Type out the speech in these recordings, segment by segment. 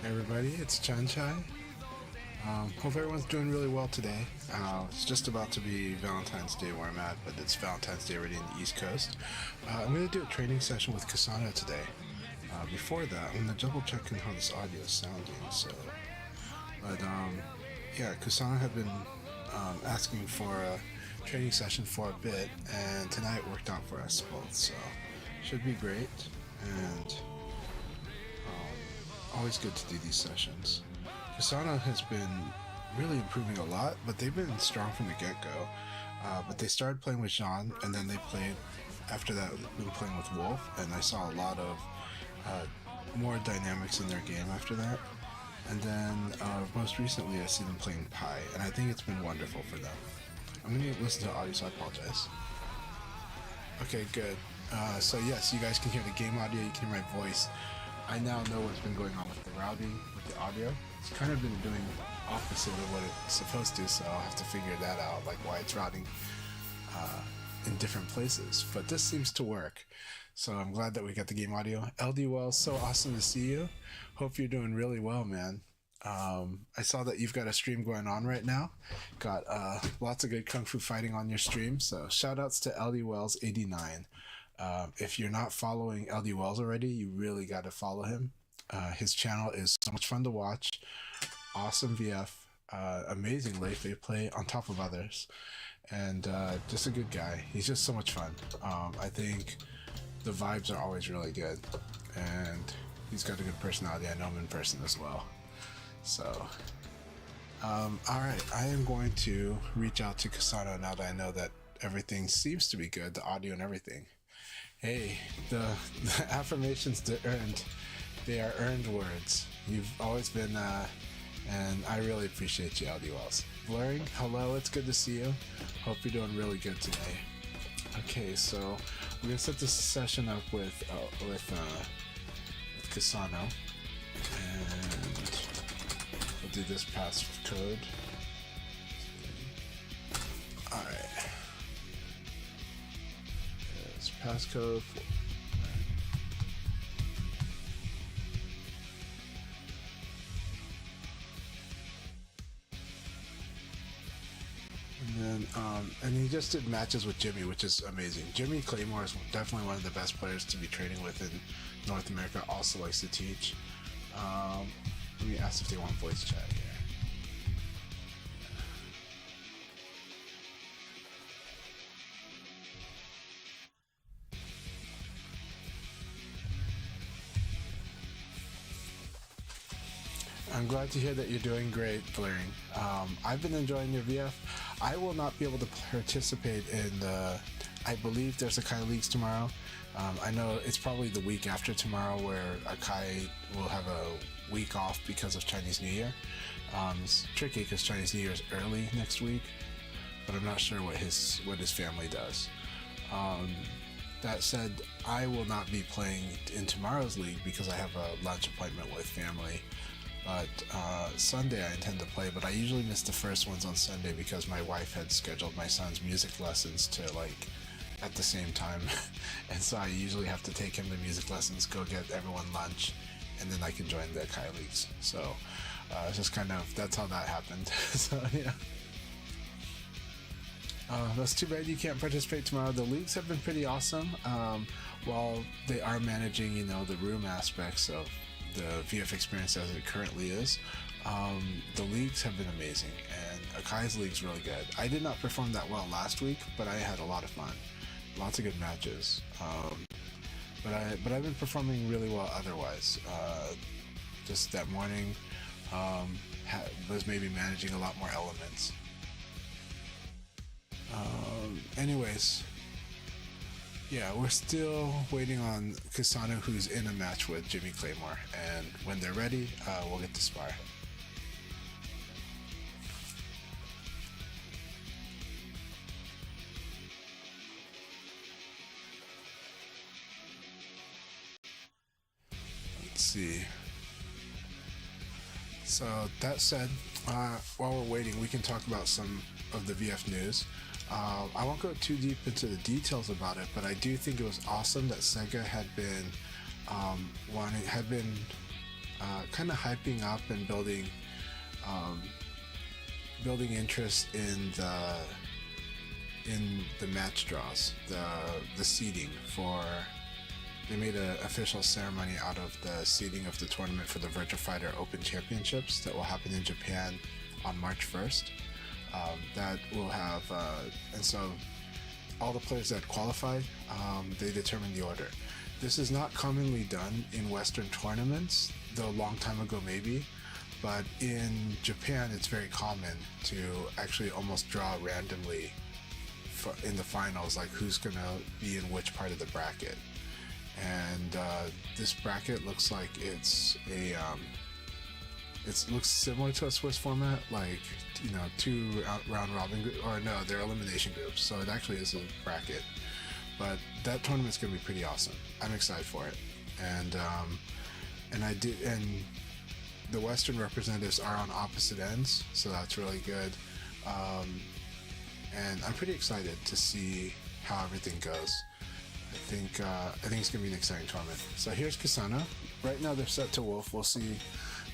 Hey everybody, it's Chanchai. Hope everyone's doing really well today. It's just about to be Valentine's Day where I'm at, but it's Valentine's Day already in the East Coast. I'm going to do a training session with Kusano today. Before that, I'm going to double check on how this audio is sounding. Yeah, Kusano had been asking for a training session for a bit, and tonight worked out for us both, so should be great. And always good to do these sessions. Kusano has been really improving a lot, but they've been strong from the get-go. But they started playing with Jean, and then they played, after that, been playing with Wolf, and I saw a lot of more dynamics in their game after that. And then most recently I see them playing Pi, and I think it's been wonderful for them. I'm going to listen to audio, so I apologize. Okay, good. So yes, you guys can hear the game audio, you can hear my voice. I now know what's been going on with the routing, with the audio. It's kind of been doing opposite of what it's supposed to, so I'll have to figure that out, like why it's routing in different places. But this seems to work, so I'm glad that we got the game audio. LD Wells, so awesome to see you. Hope you're doing really well, man. I saw that you've got a stream going on right now. Got lots of good Kung Fu fighting on your stream, so shout outs to LD Wells 89. If you're not following LD Wells already, you really got to follow him. His channel is so much fun to watch. Awesome VF, amazing late phase play on top of others, and just a good guy. He's just so much fun. I think the vibes are always really good, and he's got a good personality. I know him in person as well. So, alright, I am going to reach out to Kusano now that I know that everything seems to be good, the audio and everything. Hey, the affirmations they are earned words. You've always been, and I really appreciate you, LD Wells. Blurring, hello, it's good to see you. Hope you're doing really good today. Okay, so we're gonna set this session up with Kusano, and we'll do this passcode. All right. Passcode. And then, and he just did matches with Jimmy, which is amazing. Jimmy Claymore is definitely one of the best players to be training with in North America. Also likes to teach. Let me ask if they want voice chat here. I'm glad to hear that you're doing great, Blaring. I've been enjoying your VF. I will not be able to participate in the, I believe there's a Kai Leagues tomorrow. I know it's probably the week after tomorrow where Akai will have a week off because of Chinese New Year. It's tricky because Chinese New Year is early next week, but I'm not sure what his family does. That said, I will not be playing in tomorrow's league because I have a lunch appointment with family. But Sunday I intend to play, but I usually miss the first ones on Sunday because my wife had scheduled my son's music lessons to at the same time. And so I usually have to take him to music lessons, go get everyone lunch, and then I can join the Kai Leagues. So it's just kind of, that's how that happened. So yeah. That's too bad you can't participate tomorrow. The leagues have been pretty awesome. While they are managing, the room aspects of the VF experience as it currently is, the leagues have been amazing, and Akai's league's really good. I did not perform that well last week, but I had a lot of fun. Lots of good matches. But I've been performing really well otherwise. Just that morning was maybe managing a lot more elements. Anyways, yeah, we're still waiting on Kusano, who's in a match with Jimmy Claymore, and when they're ready, we'll get to spar. Let's see. So that said, while we're waiting, we can talk about some of the VF news. I won't go too deep into the details about it, but I do think it was awesome that Sega had been kind of hyping up and um, building interest in the match draws, the seeding for. They made an official ceremony out of the seeding of the tournament for the Virtua Fighter Open Championships that will happen in Japan on March 1st. That will have, and so all the players that qualified, they determine the order. This is not commonly done in Western tournaments, though a long time ago maybe, but in Japan it's very common to actually almost draw randomly in the finals, like who's gonna be in which part of the bracket. And this bracket looks like it's a it looks similar to a Swiss format, like, you know, 2 round robin or no, they're elimination groups, so it actually is a bracket. But that tournament's gonna be pretty awesome. I'm excited for it. And the Western representatives are on opposite ends, so that's really good. And I'm pretty excited to see how everything goes. I think it's gonna be an exciting tournament. So here's Kusano. Right now they're set to Wolf. We'll see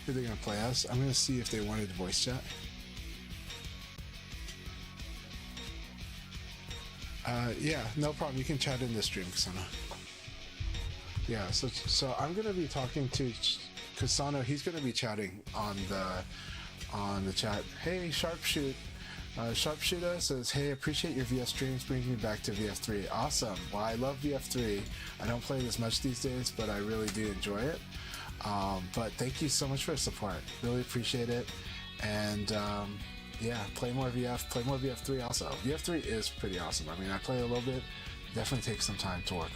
who they're gonna play as. I'm gonna see if they wanted voice chat. Yeah, no problem. You can chat in this stream, Kusano. Yeah, so I'm gonna be talking to Kusano. He's gonna be chatting on the chat. Hey, Sharpshoot. Sharpshooter says, hey, appreciate your VF streams, bringing me back to VF3. Awesome. Well, I love VF3. I don't play it as much these days, but I really do enjoy it. But thank you so much for the support. Really appreciate it. And yeah, play more VF, play more VF3 also. VF3 is pretty awesome. I mean, I play a little bit. Definitely takes some time to work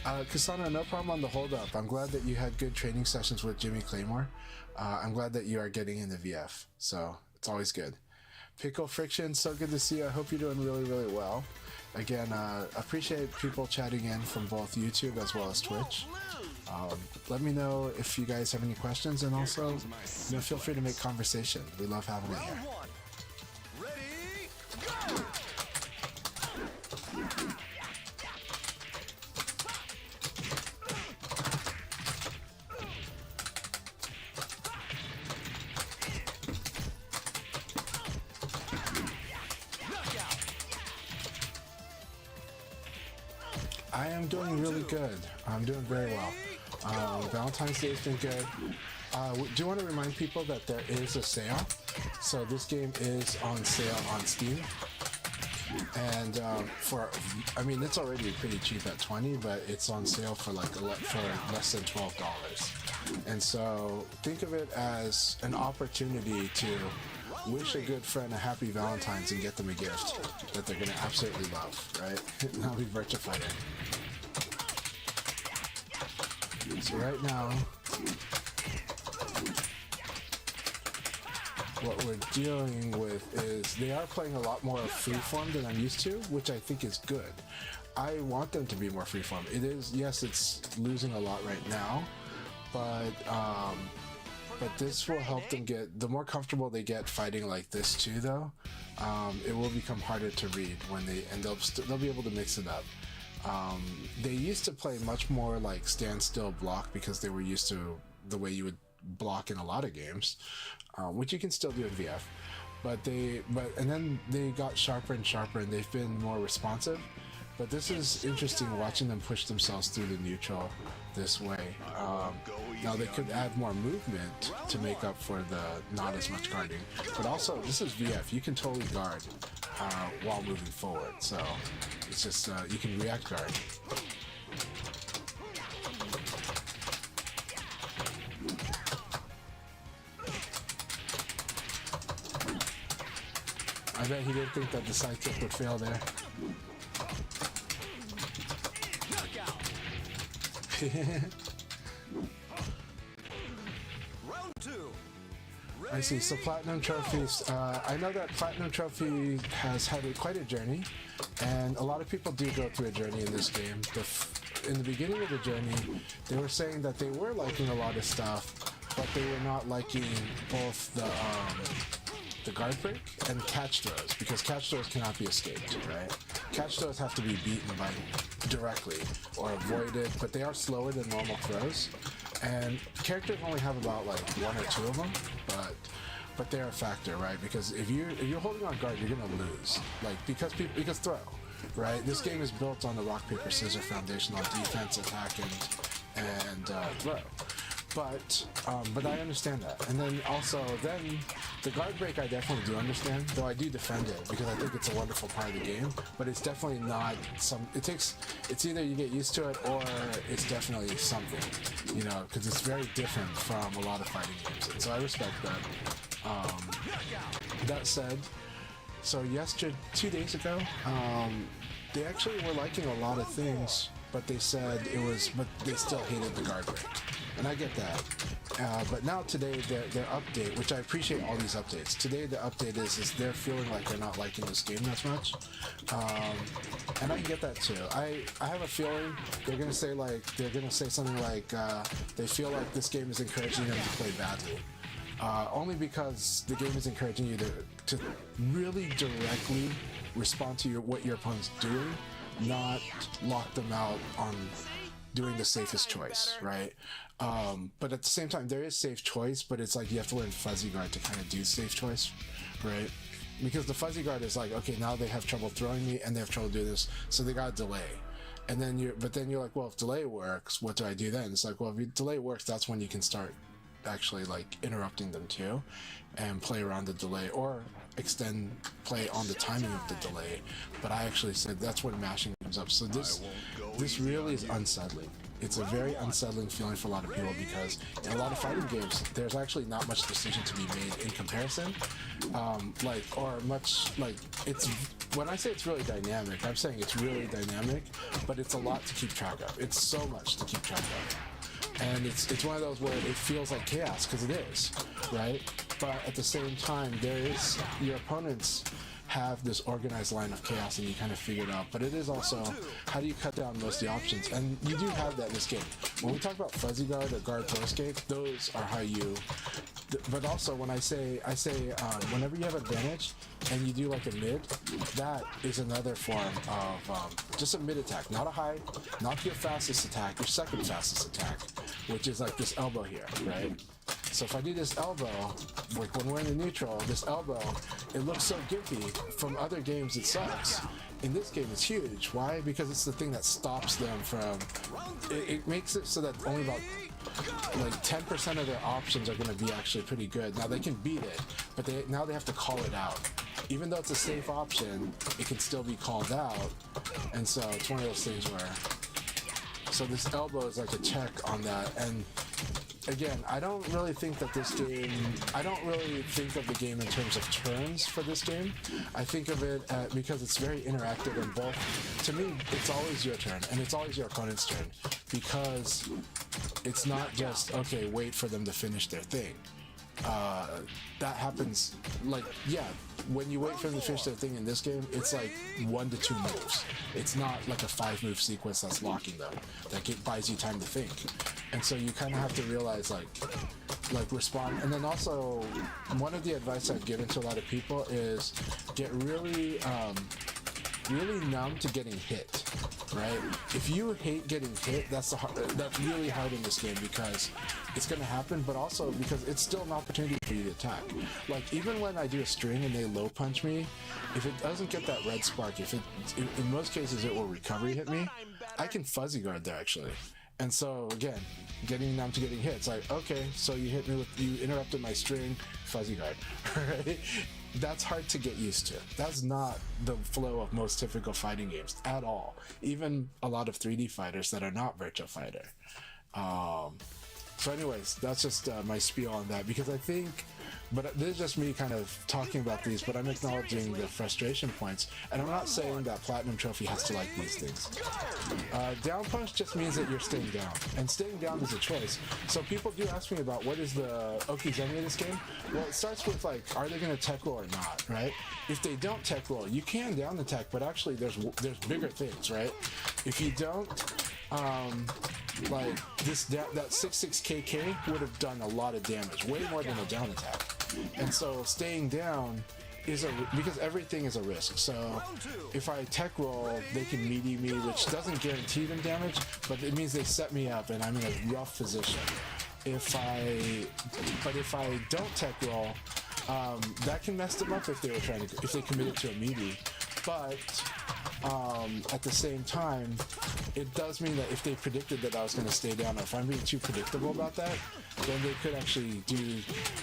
on. Kusano, no problem on the hold up. I'm glad that you had good training sessions with Jimmy Claymore. I'm glad that you are getting into VF. So it's always good. Pickle Friction, so good to see you. I hope you're doing really, really well. Again, appreciate people chatting in from both YouTube as well as Twitch. Let me know if you guys have any questions, and also, you know, feel free to make conversation. We love having it here. Ready, go! I am doing really good. I'm doing very well. Valentine's Day has been good. Do want to remind people that there is a sale. So this game is on sale on Steam. And I mean, it's already pretty cheap at $20, but it's on sale for less than $12. And so think of it as an opportunity to wish a good friend a happy Valentine's and get them a gift that they're going to absolutely love, right? That'll be Virtua Fighter. So right now, what we're dealing with is they are playing a lot more freeform than I'm used to, which I think is good. I want them to be more freeform. It is, yes, it's losing a lot right now, but this will help them get, the more comfortable they get fighting like this too, though, it will become harder to read when they'll be able to mix it up. They used to play much more like standstill block because they were used to the way you would block in a lot of games, which you can still do in VF. And then they got sharper and sharper, and they've been more responsive. But this is interesting watching them push themselves through the neutral this way. Now they could add more movement to make up for the not as much guarding. But also, this is VF. You can totally guard while moving forward. So it's just, you can react guard. I bet he didn't think that the sidekick would fail there. Round two. I see. So Platinum Trophies, I know that Platinum Trophy has had quite a journey, and a lot of people do go through a journey in this game. In the beginning of the journey, they were saying that they were liking a lot of stuff, but they were not liking both the guard break and catch throws, because catch throws cannot be escaped, right? Catch throws have to be beaten by directly or avoided, but they are slower than normal throws. and characters only have about like one or two of them, but they're a factor, right? Because if you're holding on guard, you're gonna lose, like because throw, right? This game is built on the rock paper scissors foundation on defense, attack, and throw. But I understand that, and then the guard break I definitely do understand, though I do defend it because I think it's a wonderful part of the game. But it's definitely not it's either you get used to it or it's definitely something, you know, because it's very different from a lot of fighting games, and so I respect that. That said, so 2 days ago, they actually were liking a lot of things, but they said but they still hated the guard break. And I get that. But now today, their update, which I appreciate all these updates. Today the update is they're feeling like they're not liking this game as much. And I can get that too. I have a feeling they're gonna say something like they feel like this game is encouraging them to play badly. Only because the game is encouraging you to really directly respond to what your opponent's doing, not lock them out on doing the safest choice, right? But at the same time, there is safe choice, but it's like you have to learn fuzzy guard to kind of do safe choice, right? Because the fuzzy guard is like, okay, now they have trouble throwing me and they have trouble doing this, so they got delay. And then you're like, well, if delay works, what do I do then? It's like, well, if delay works, that's when you can start actually like interrupting them too and play around the delay or play on the timing of the delay. But I actually said that's when mashing comes up. So this really is unsettling. It's a very unsettling feeling for a lot of people because in a lot of fighting games, there's actually not much decision to be made in comparison. When I say it's really dynamic, I'm saying it's really dynamic, but it's a lot to keep track of. It's so much to keep track of. And it's one of those where it feels like chaos, because it is, right? But at the same time, your opponents have this organized line of chaos and you kind of figure it out. But it is also, how do you cut down most of the options? And you do have that in this game. When we talk about fuzzy guard or guard pro escape, those are how you... But also, when I say whenever you have advantage and you do like a mid, that is another form of just a mid attack, not a high, not your fastest attack, your second fastest attack, which is like this elbow here, right? So if I do this elbow, like when we're in the neutral, this elbow, it looks so gimpy. From other games, it sucks. In this game, it's huge. Why? Because it's the thing that stops them from... It makes it so that only about like 10% of their options are going to be actually pretty good. Now, they can beat it, but now they have to call it out. Even though it's a safe option, it can still be called out. And so it's one of those things where... So this elbow is like a check on that. And again, I don't really think that this game... I don't really think of the game in terms of turns for this game. I think of it because it's very interactive and both... To me, it's always your turn, and it's always your opponent's turn. Because it's not just, okay, wait for them to finish their thing. That happens, like, yeah, when you wait for them to finish their thing in this game, it's like 1 to 2 moves. It's not like a 5-move sequence that's locking them, that buys you time to think. And so you kind of have to realize, like respond. And then also, one of the advice I've given to a lot of people is get really numb to getting hit, right? If you hate getting hit, that's really hard in this game because it's going to happen, but also because it's still an opportunity for you to attack. Like, even when I do a string and they low punch me, if it doesn't get that red spark, in most cases it will recovery hit me, I can fuzzy guard there actually. And so again, getting numb to getting hit, it's like, okay, so you interrupted my string, fuzzy guard, right? That's hard to get used to. That's not the flow of most typical fighting games at all. Even a lot of 3D fighters that are not Virtua Fighter. So anyways, that's just my spiel on that, because I think, but this is just me kind of talking about these, but I'm acknowledging the frustration points, and I'm not saying that Platinum Trophy has to like these things. Down punch just means that you're staying down, and staying down is a choice. So people do ask me about what is the Okizeme of this game. Well, it starts with like, are they going to tech roll or not, right? If they don't tech roll, you can down attack, but actually there's bigger things, right? If you don't, like that 6/6 KK would have done a lot of damage, way more than a down attack. And so staying down is because everything is a risk. So if I tech roll, they can meaty me, which doesn't guarantee them damage, but it means they set me up and I'm in a rough position. If I don't tech roll, that can mess them up if they committed to a meaty. But at the same time, it does mean that if they predicted that I was going to stay down, or if I'm being too predictable about that, then they could actually do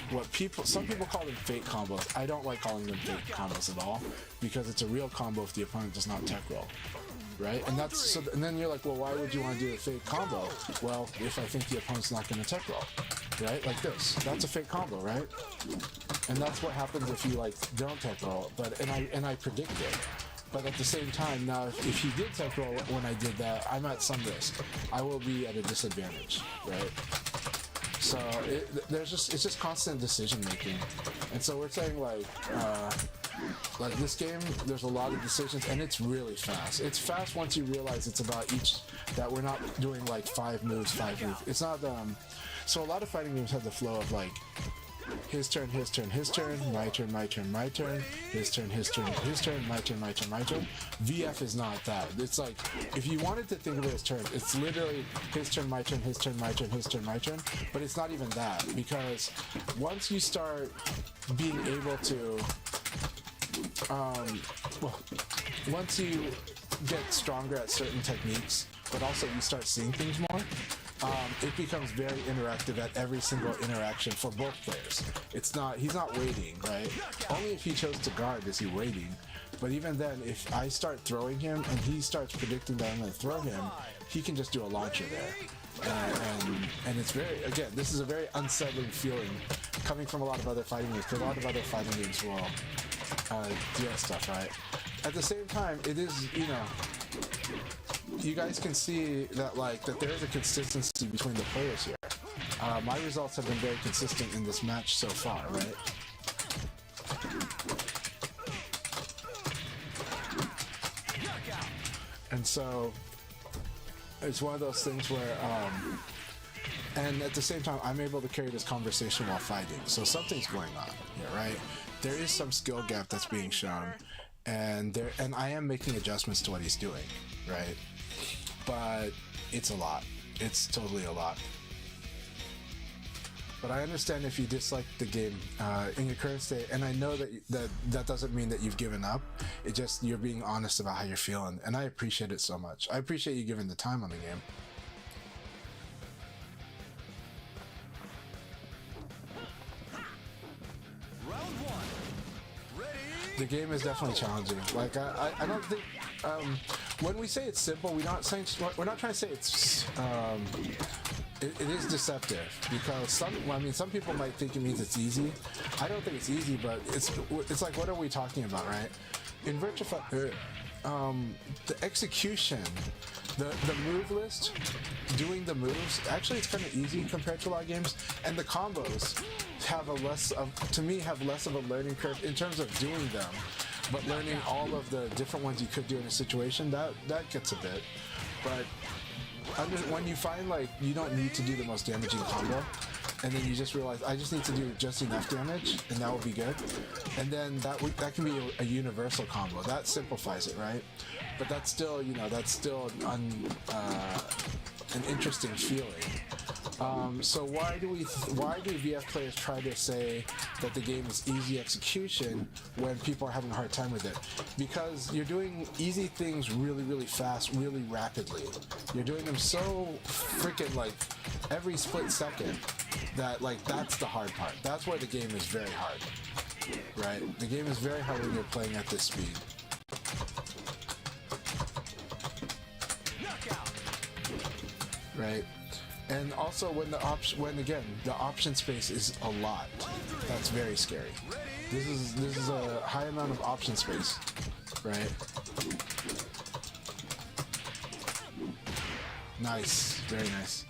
what some people call them fake combos. I don't like calling them fake combos at all, because it's a real combo if the opponent does not tech roll, right? And and then you're like, well, why would you want to do a fake combo? Well, if I think the opponent's not going to tech roll, right? Like this, that's a fake combo, right? And that's what happens if you like don't tech roll. But and I predict it. But at the same time, now if he did tech roll when I did that, I'm at some risk. I will be at a disadvantage, right? So it's just constant decision making, and so we're saying like this game, there's a lot of decisions, and it's really fast. It's fast once you realize it's about that we're not doing like 5 moves. It's not so a lot of fighting games have the flow of like his turn, my turn, his turn, my turn, his turn, my turn, my turn. VF is not that. It's like, if you wanted to think of it as turn, it's literally his turn, my turn, his turn, my turn, his turn, my turn. But it's not even that, because once you start being able to, once you get stronger at certain techniques, but also you start seeing things more, it becomes very interactive at every single interaction for both players. He's not waiting, right? Only if he chose to guard is he waiting. But even then, if I start throwing him and he starts predicting that I'm going to throw him, he can just do a launcher there. And it's very, again, this is a very unsettling feeling coming from a lot of other fighting games, because a lot of other fighting games will do that stuff, right? At the same time, it is, you guys can see that that there is a consistency between the players here. My results have been very consistent in this match so far, right? And so it's one of those things where and at the same time I'm able to carry this conversation while fighting, so something's going on here, right? There is some skill gap that's being shown, and I am making adjustments to what he's doing, right? But it's a lot. It's totally a lot. But I understand if you dislike the game in your current state, and I know that doesn't mean that you've given up. It just, you're being honest about how you're feeling, and I appreciate it so much. I appreciate you giving the time on the game. The game is definitely challenging. Like I don't think when we say it's simple, we're not trying to say it's it is deceptive, because some people might think it means it's easy. I don't think it's easy, but it's like, what are we talking about, right? In Virtua Fighter, the execution, the move list, doing the moves, actually it's kind of easy compared to a lot of games, and the combos have less of a learning curve in terms of doing them, but learning all of the different ones you could do in a situation, that gets a bit. But when you find like you don't need to do the most damaging combo, and then you just realize I just need to do just enough damage and that will be good, and then that can be a universal combo. That simplifies it, right? But that's still, an interesting feeling. So why do VF players try to say that the game is easy execution when people are having a hard time with it? Because you're doing easy things really, really fast, really rapidly. You're doing them so freaking like every split second that that's the hard part. That's where the game is very hard, right? The game is very hard when you're playing at this speed. Right? And also when the option space is a lot, that's very scary. This is a high amount of option space, right? Nice, very nice.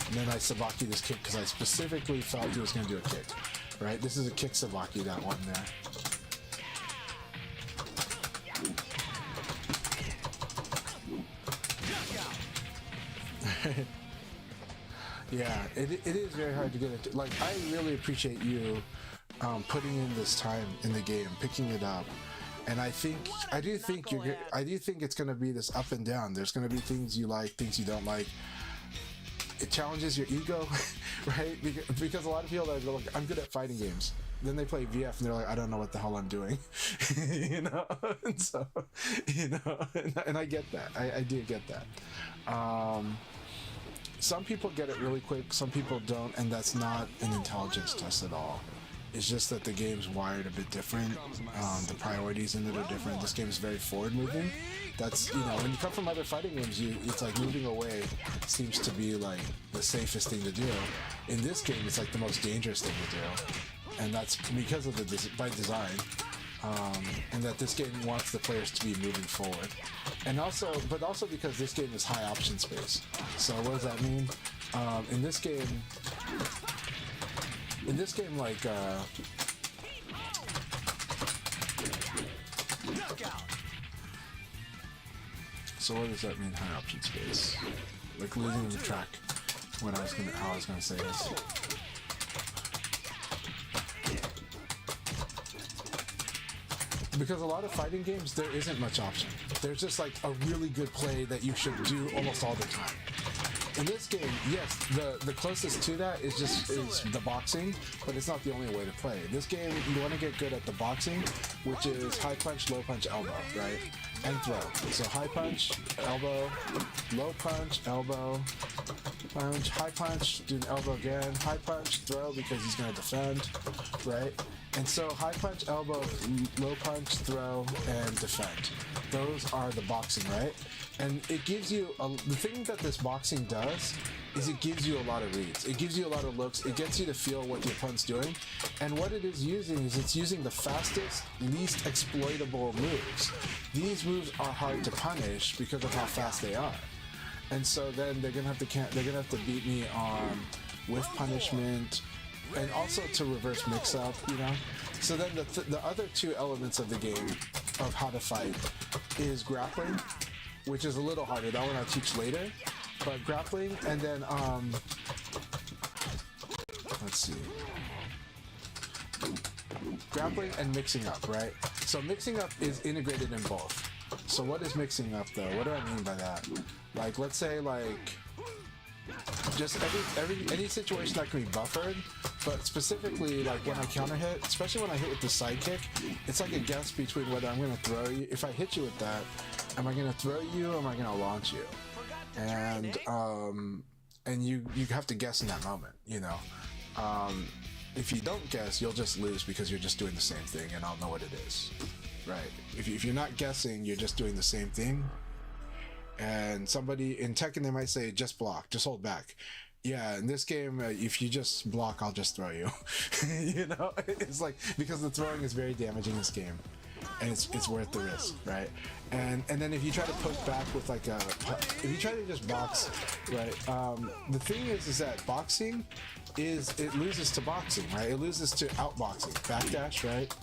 And then I Sabaki this kick because I specifically felt he was going to do a kick, right? This is a kick Sabaki, that one there. Yeah, it is very hard to get it. Like, I really appreciate you putting in this time in the game, picking it up, and I do think it's going to be this up and down. There's going to be things you like, things you don't like. It challenges your ego, right? Because a lot of people are like, I'm good at fighting games. Then they play VF and they're like, I don't know what the hell I'm doing, you know. And so, you know, and I get that. I do get that. Some people get it really quick, some people don't, and that's not an intelligence test at all. It's just that the game's wired a bit different. The priorities in it are different. This game is very forward moving. That's, you know, when you come from other fighting games, it's like moving away seems to be like the safest thing to do. In this game, it's like the most dangerous thing to do. And that's because of by design. And that this game wants the players to be moving forward. And also because this game is high option space. So what does that mean? In this game, like, so what does that mean, high option space? Like losing the track, how I was gonna say this. Because a lot of fighting games, there isn't much option. There's just like a really good play that you should do almost all the time. In this game, yes, the closest to that is the boxing, but it's not the only way to play. In this game, you want to get good at the boxing, which is high punch, low punch, elbow, right? And throw. So high punch, elbow, low punch, elbow, punch, high punch, do an elbow again, high punch, throw because he's going to defend, right? And so high punch, elbow, low punch, throw, and defend. Those are the boxing, right? And it gives you, the thing that this boxing does is it gives you a lot of reads. It gives you a lot of looks. It gets you to feel what the opponent's doing. And what it is using is it's using the fastest, least exploitable moves. These moves are hard to punish because of how fast they are. And so then they're gonna have to beat me on whiff punishment, and also to reverse mix-up, you know? So then the other two elements of the game, of how to fight, is grappling, which is a little harder. That one I'll teach later. But grappling, and then, let's see. Grappling and mixing up, right? So mixing up is integrated in both. So what is mixing up, though? What do I mean by that? Like, let's say, like, just any situation that can be buffered, but specifically like when I counter hit, especially when I hit with the sidekick, it's like a guess between whether I'm going to throw you. If I hit you with that, am I going to throw you or am I going to launch you? And you have to guess in that moment, you know. If you don't guess, you'll just lose because you're just doing the same thing and I'll know what it is, right? If you're not guessing, you're just doing the same thing. And somebody in Tekken, they might say, just block, just hold back. Yeah, in this game, if you just block, I'll just throw you. You know, it's like, because the throwing is very damaging in this game. And it's worth the risk, right? And then if you try to poke back with like if you try to just box, right? The thing is that boxing it loses to boxing, right? It loses to outboxing, backdash, right?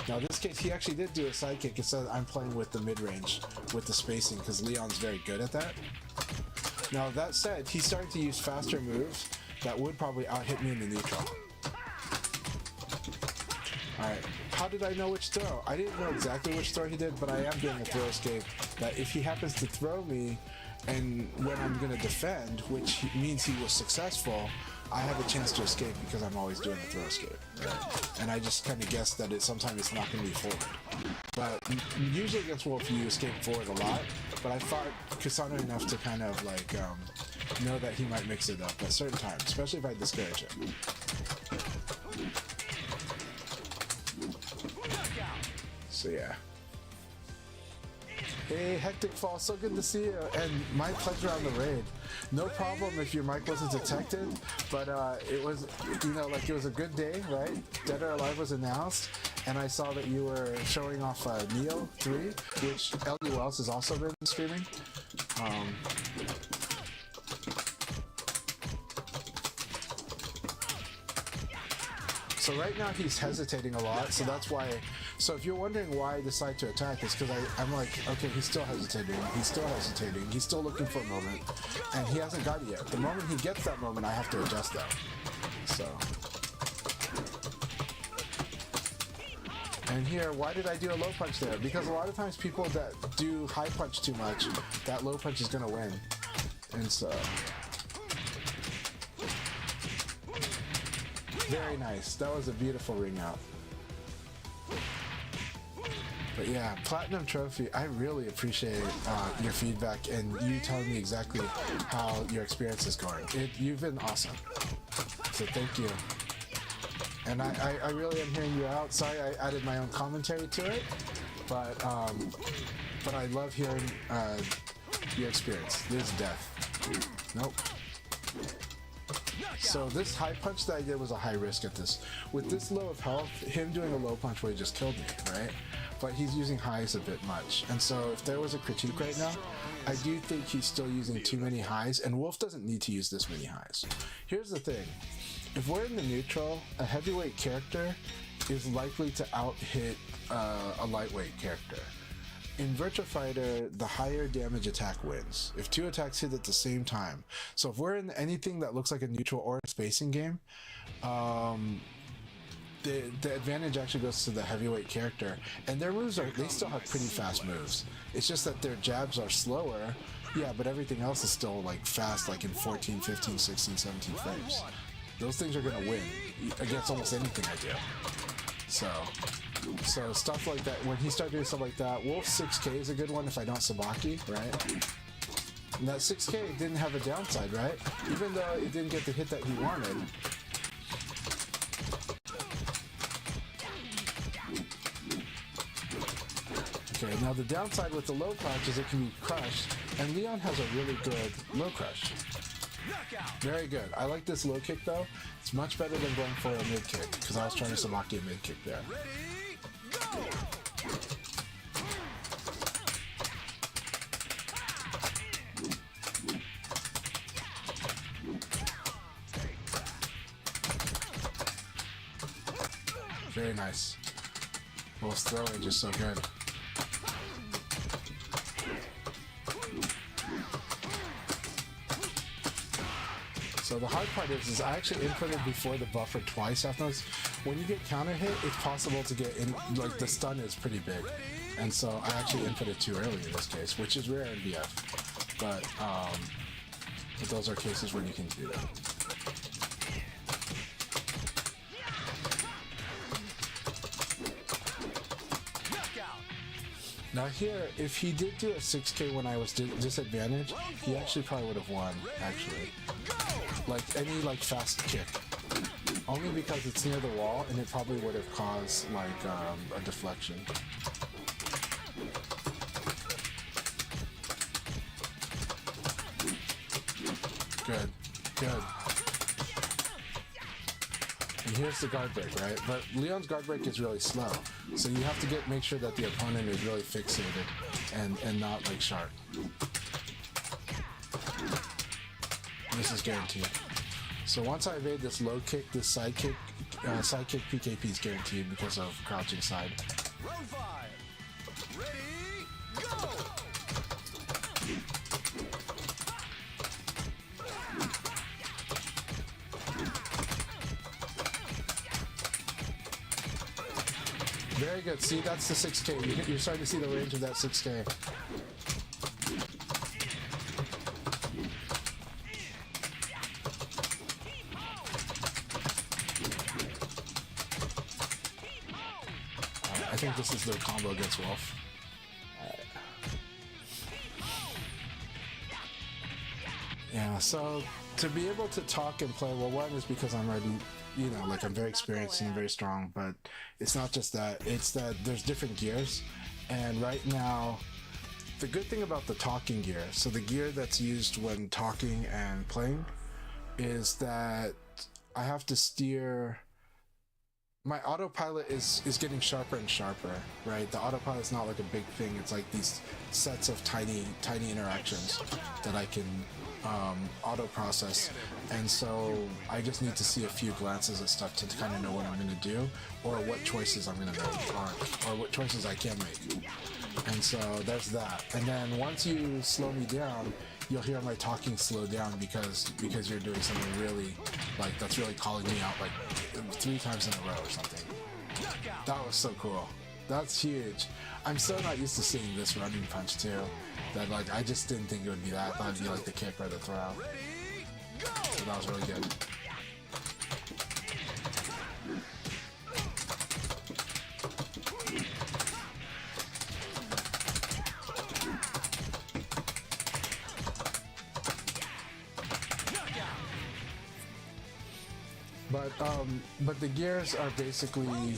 Now in this case, he actually did do a sidekick. It says I'm playing with the mid-range, with the spacing, because Leon's very good at that. Now that said, he's starting to use faster moves that would probably out-hit me in the neutral. Alright, how did I know which throw? I didn't know exactly which throw he did, but I am doing a throw escape that if he happens to throw me, and when I'm going to defend, which means he was successful, I have a chance to escape because I'm always doing a throw escape, right? And I just kind of guess that sometimes it's not going to be forward. But usually against Wolf, you escape forward a lot, but I thought Kusano enough to kind of like know that he might mix it up at certain times, especially if I discourage him. So yeah. Hey, Hectic Fall, so good to see you, and my pleasure on the raid. No problem if your mic wasn't detected, but it was, you know, like it was a good day, right? Dead or Alive was announced, and I saw that you were showing off Neo 3, which LD Wells has also been streaming. So right now he's hesitating a lot, so that's why. So if you're wondering why I decide to attack, it's because I'm like, okay, he's still hesitating, he's still looking for a moment, and he hasn't got it yet. The moment he gets that moment, I have to adjust that. So. And here, why did I do a low punch there? Because a lot of times people that do high punch too much, that low punch is gonna win. And so... Very nice. That was a beautiful ring out. But yeah, Platinum Trophy, I really appreciate your feedback and you telling me exactly how your experience is going. You've been awesome. So thank you. And I really am hearing you out. Sorry I added my own commentary to it, but I love hearing your experience. This is death. Nope. So this high punch that I did was a high risk at this. With this low of health, him doing a low punch would have just killed me, right? But he's using highs a bit much. And so if there was a critique right now, I do think he's still using too many highs, and Wolf doesn't need to use this many highs. Here's the thing. If we're in the neutral, a heavyweight character is likely to out-hit a lightweight character. In Virtua Fighter, the higher damage attack wins. If two attacks hit at the same time. So if we're in anything that looks like a neutral or a spacing game, the advantage actually goes to the heavyweight character. And their moves they still have pretty fast moves. It's just that their jabs are slower, yeah, but everything else is still like fast, like in 14, 15, 16, 17 frames. Those things are gonna win against almost anything I do. So stuff like that, when he started doing stuff like that, Wolf 6K is a good one if I don't Sabaki, right? And that 6K didn't have a downside, right? Even though it didn't get the hit that he wanted. Okay, now the downside with the low crouch is it can be crushed, and Leon has a really good low crush. Very good. I like this low kick though. It's much better than going for a mid kick, because I was trying to Sabaki a mid kick there. Very nice. Wolf's throw range is so good. So the hard part is I actually inputted before the buffer twice afterwards. When you get counter hit, it's possible to get in, like the stun is pretty big. And so I actually inputted too early in this case, which is rare in BF. But those are cases when you can do that. Now here, if he did do a 6K when I was disadvantaged, he actually probably would have won, actually. Like any fast kick. Only because it's near the wall and it probably would have caused like a deflection. Good, good. And here's the guard break, right? But Leon's guard break is really slow. So you have to make sure that the opponent is really fixated and not like sharp. This is guaranteed. So once I evade this low kick, this side kick PKP is guaranteed because of crouching side. Round 5. Ready, go! Very good. See, that's the 6K. You're starting to see the range of that 6K. I think this is their combo against Wolf. Yeah, so to be able to talk and play, well, one is because I'm already, you know, like I'm very experienced and very strong, but it's not just that, it's that there's different gears. And right now, the good thing about the talking gear, so the gear that's used when talking and playing, is that I have to steer my autopilot is getting sharper and sharper, right? The autopilot's not like a big thing. It's like these sets of tiny interactions that I can auto process, and so I just need to see a few glances at stuff to kind of know what I'm going to do, or what choices I'm going to make, or what choices I can make. And so there's that. And then once you slow me down, you'll hear my talking slow down because you're doing something really, like, that's really calling me out like 3 times in a row or something. That was so cool. That's huge. I'm so not used to seeing this running punch too, that like I just didn't think it would be that. I thought it'd be like the kick or the throw. So that was really good. But the gears are basically,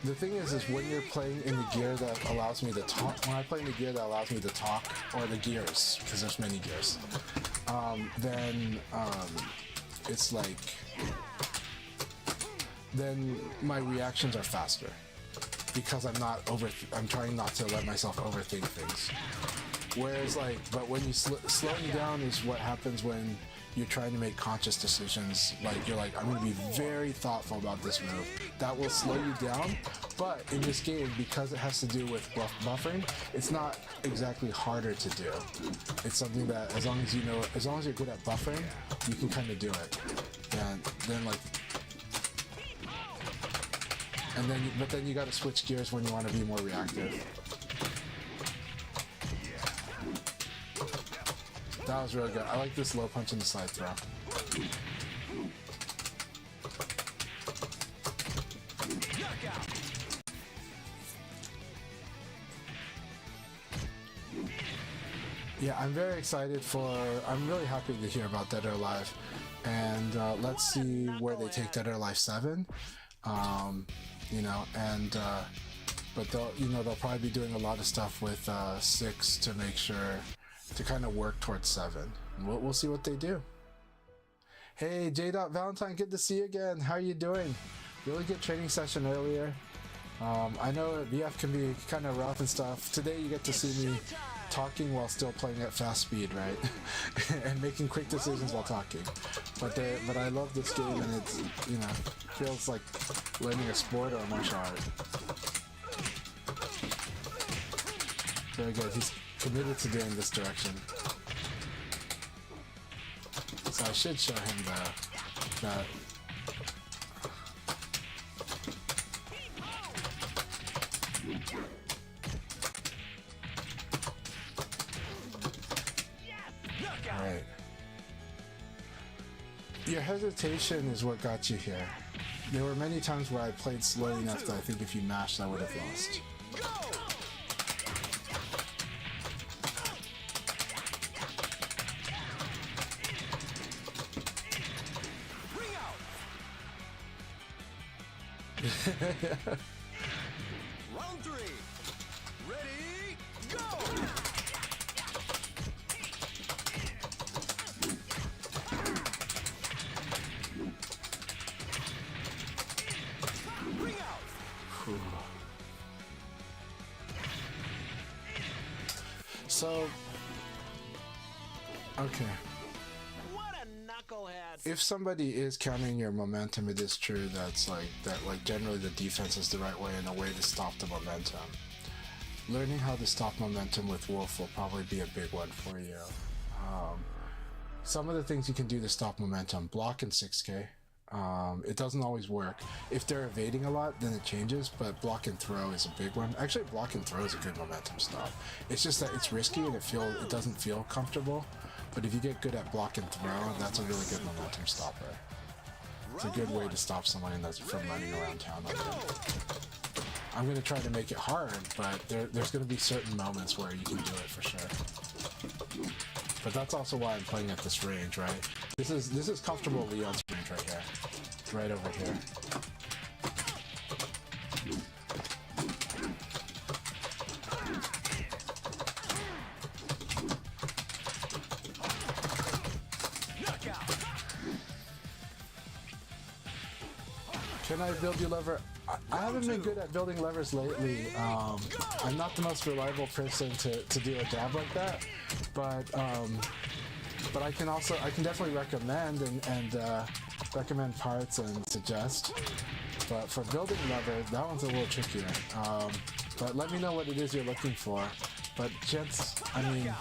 the thing is when you're playing in the gear that allows me to talk, when I play in the gear that allows me to talk, or the gears, because there's many gears, then it's like, then my reactions are faster, because I'm trying not to let myself overthink things. Whereas like, but when you slowing down is what happens when you're trying to make conscious decisions. Like you're like, I'm going to be very thoughtful about this move. That will slow you down. But in this game, because it has to do with buffering, it's not exactly harder to do. It's something that as long as you're good at buffering, you can kind of do it. And then like, but then you got to switch gears when you want to be more reactive. That was really good. I like this low punch and the side throw. Yeah, I'm very excited I'm really happy to hear about Dead or Alive. And let's see where they take Dead or Alive 7. You know, and but they'll probably be doing a lot of stuff with 6 to make sure to kind of work towards 7. We'll see what they do. Hey, J.Valentine, good to see you again. How are you doing? Really good training session earlier. I know VF can be kind of rough and stuff. Today you get to see me talking while still playing at fast speed, right? And making quick decisions while talking. But I love this game, and it's, you know, feels like learning a sport or a martial art. Very good. He's committed to doing this direction. So I should show him that. Alright. Your hesitation is what got you here. There were many times where I played slowly enough that I think if you mashed, I would have lost. Round 3. Ready, go! Bring out. So, okay. What a knucklehead. If somebody is countering your momentum, it is true that's like generally the defense is the right way and a way to stop the momentum. Learning how to stop momentum with Wolf will probably be a big one for you. Some of the things you can do to stop momentum: block in 6K. It doesn't always work. If they're evading a lot, then it changes, but block and throw is a big one. Actually, block and throw is a good momentum stop. It's just that it's risky and it doesn't feel comfortable. But if you get good at block and throw, that's a really good momentum stopper. It's a good way to stop someone that's from running around town like that. I'm going to try to make it hard, but there's going to be certain moments where you can do it for sure. But that's also why I'm playing at this range, right? This is comfortable Leon's range right here. Right over here. Can I build you lever? I haven't been good at building levers lately. I'm not the most reliable person to do a jab like that, but I can definitely recommend and recommend parts and suggest. But for building levers, that one's a little trickier. But let me know what it is you're looking for. But gents, I mean,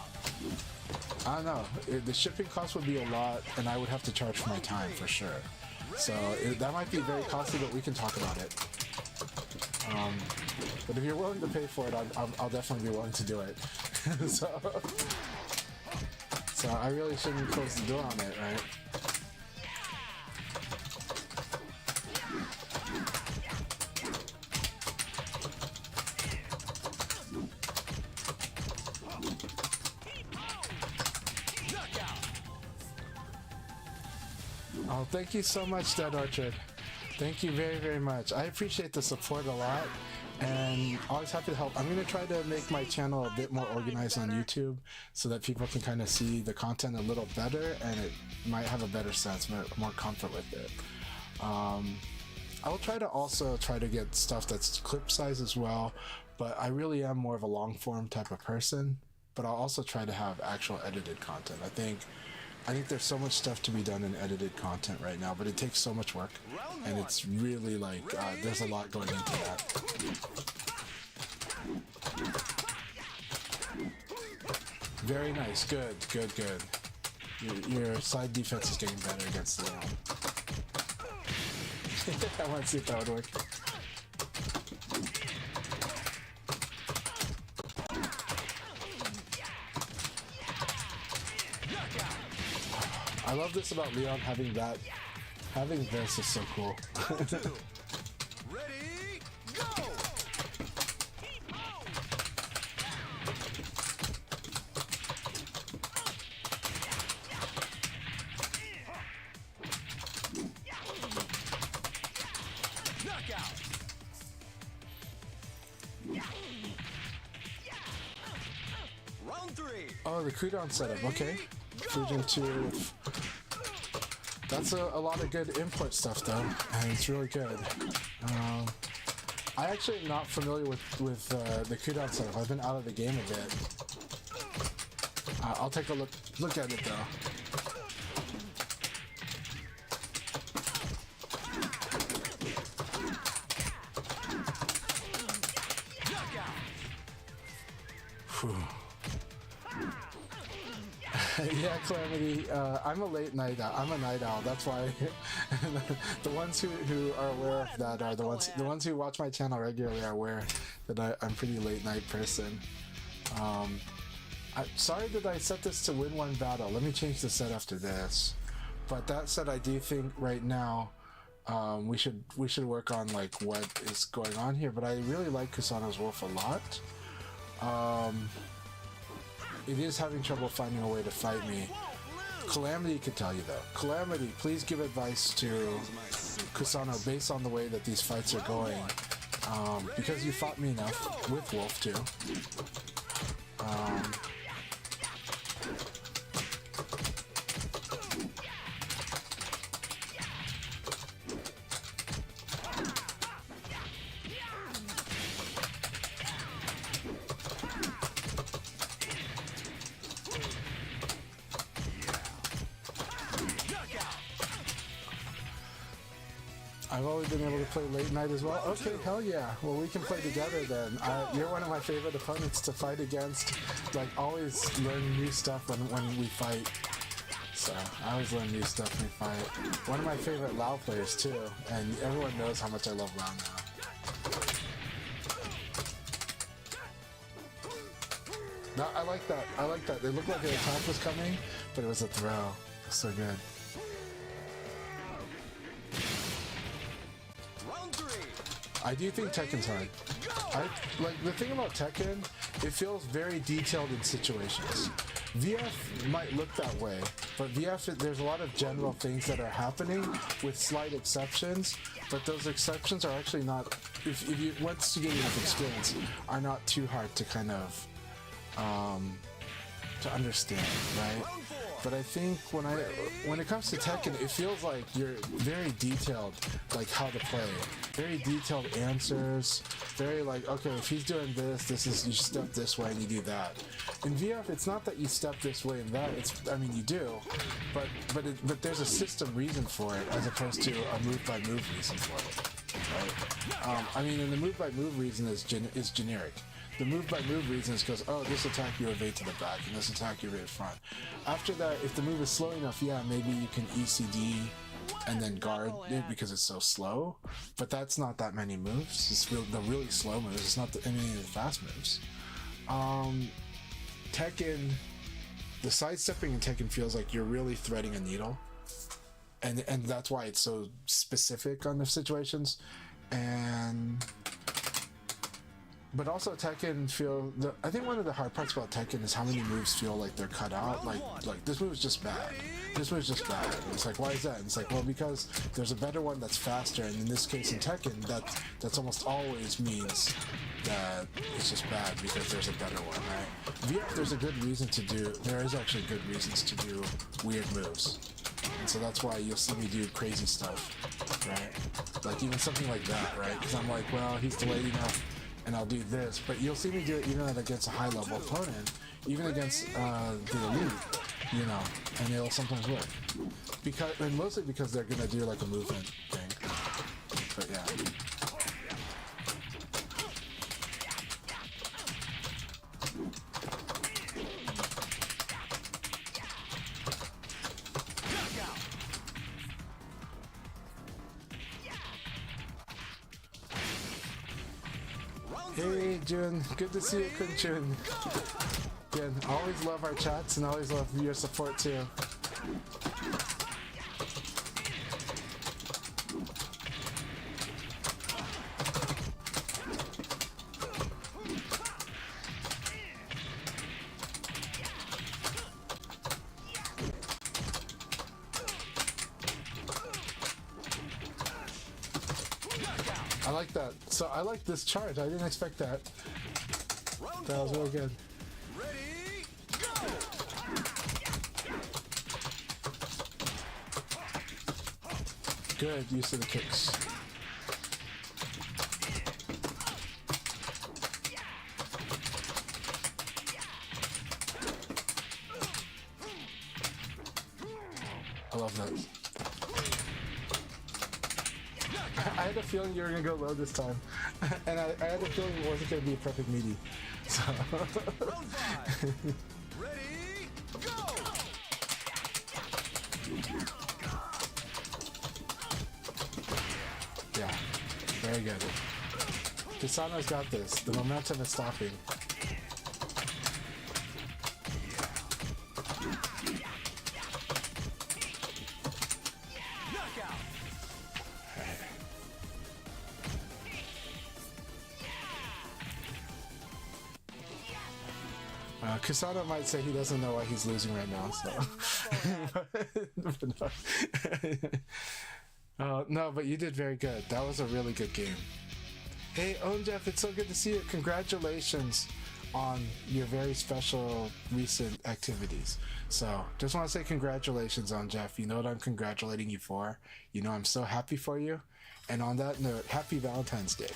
I don't know. The shipping cost would be a lot, and I would have to charge for my time for sure. So that might be very costly, but we can talk about it. But if you're willing to pay for it, I'll definitely be willing to do it. so I really shouldn't close the door on it, right? Oh, thank you so much, Dead Orchard. Thank you very, very much. I appreciate the support a lot, and always happy to help. I'm going to try to make my channel a bit more organized on YouTube so that people can kind of see the content a little better, and it might have a better sense, more comfort with it. I will try to get stuff that's clip size as well, but I really am more of a long form type of person. But I'll also try to have actual edited content. I think there's so much stuff to be done in edited content right now, but it takes so much work, and it's really like there's a lot going into that. Very nice, good. Your side defense is getting better against the wall. I want to see if that would work. I love this about Leon having this is so cool. Ready, go! Knockout! Round 3. Oh, the cooldown setup, okay. Fusion 2. That's a lot of good input stuff though, and it's really good. I actually am not familiar with the cooldown setup. I've been out of the game a bit. I'll take a look at it though. Whew. Yeah, Calamity. I'm a late night owl. I'm a night owl. That's why the ones who are aware of that are the ones who watch my channel regularly are aware that I'm a pretty late night person. Sorry that I set this to win one battle. Let me change the set after this. But that said, I do think right now we should work on like what is going on here. But I really like Kusano's Wolf a lot. It is having trouble finding a way to fight me. Calamity could tell you though. Calamity, please give advice to Kusano based on the way that these fights are going. Because you fought me enough with Wolf too. I've always been able to play late night as well. Okay, hell yeah. Well, we can play together then. You're one of my favorite opponents to fight against. Like, always learn new stuff when we fight. So, I always learn new stuff when we fight. One of my favorite Lao players too, and everyone knows how much I love Lao now. No, I like that. I like that. It looked like an attack was coming, but it was a throw. So good. I do think Tekken's hard. Like the thing about Tekken, it feels very detailed in situations. VF might look that way, but VF, there's a lot of general things that are happening with slight exceptions, but those exceptions are actually not, if you, once you get enough experience, are not too hard to kind of, to understand, right? But I think when it comes to Tekken, it feels like you're very detailed, like how to play. Very detailed answers. Very like, okay, if he's doing this, this is you step this way and you do that. In VF, it's not that you step this way and that. I mean, you do, but there's a system reason for it as opposed to a move by move reason for it. Right? I mean, and the move by move reason is generic. The move by move reason is because, oh, this attack you evade to the back, and this attack you evade front. After that, if the move is slow enough, yeah, maybe you can ECD and then guard it because it's so slow. But that's not that many moves. It's the really slow moves. It's not any of the fast moves. Tekken, the sidestepping in Tekken feels like you're really threading a needle. And that's why it's so specific on the situations. But also Tekken I think one of the hard parts about Tekken is how many moves feel like they're cut out. Like this move is just bad. This move is just bad. And it's like, why is that? And it's like, well, because there's a better one that's faster, and in this case in Tekken, that's almost always means that it's just bad because there's a better one, right? VF, there is actually good reasons to do weird moves. And so that's why you'll see me do crazy stuff, right? Like even something like that, right? Because I'm like, well, he's delayed enough, and I'll do this. But you'll see me do it even against a high-level opponent, even against the elite, you know, and it'll sometimes work. And mostly because they're gonna do like a movement thing. But yeah. Hey Jun, good to see you, Kun Jun. Again, always love our chats and always love your support too. I like that. So I like this charge. I didn't expect that. That was really good. Ready, go! Good use of the kicks. I love that. I had a feeling you were gonna go low this time, and I had a feeling it wasn't gonna be a perfect meaty. So. Round 5. Ready, go! Yeah, very good. Kusano's got this. The momentum is stopping. Knockout! Kusano might say he doesn't know why he's losing right now, so. No, but you did very good. That was a really good game. Hey, Jeff, it's so good to see you. Congratulations on your very special recent activities. So, just want to say congratulations, Jeff. You know what I'm congratulating you for. You know I'm so happy for you. And on that note, happy Valentine's Day.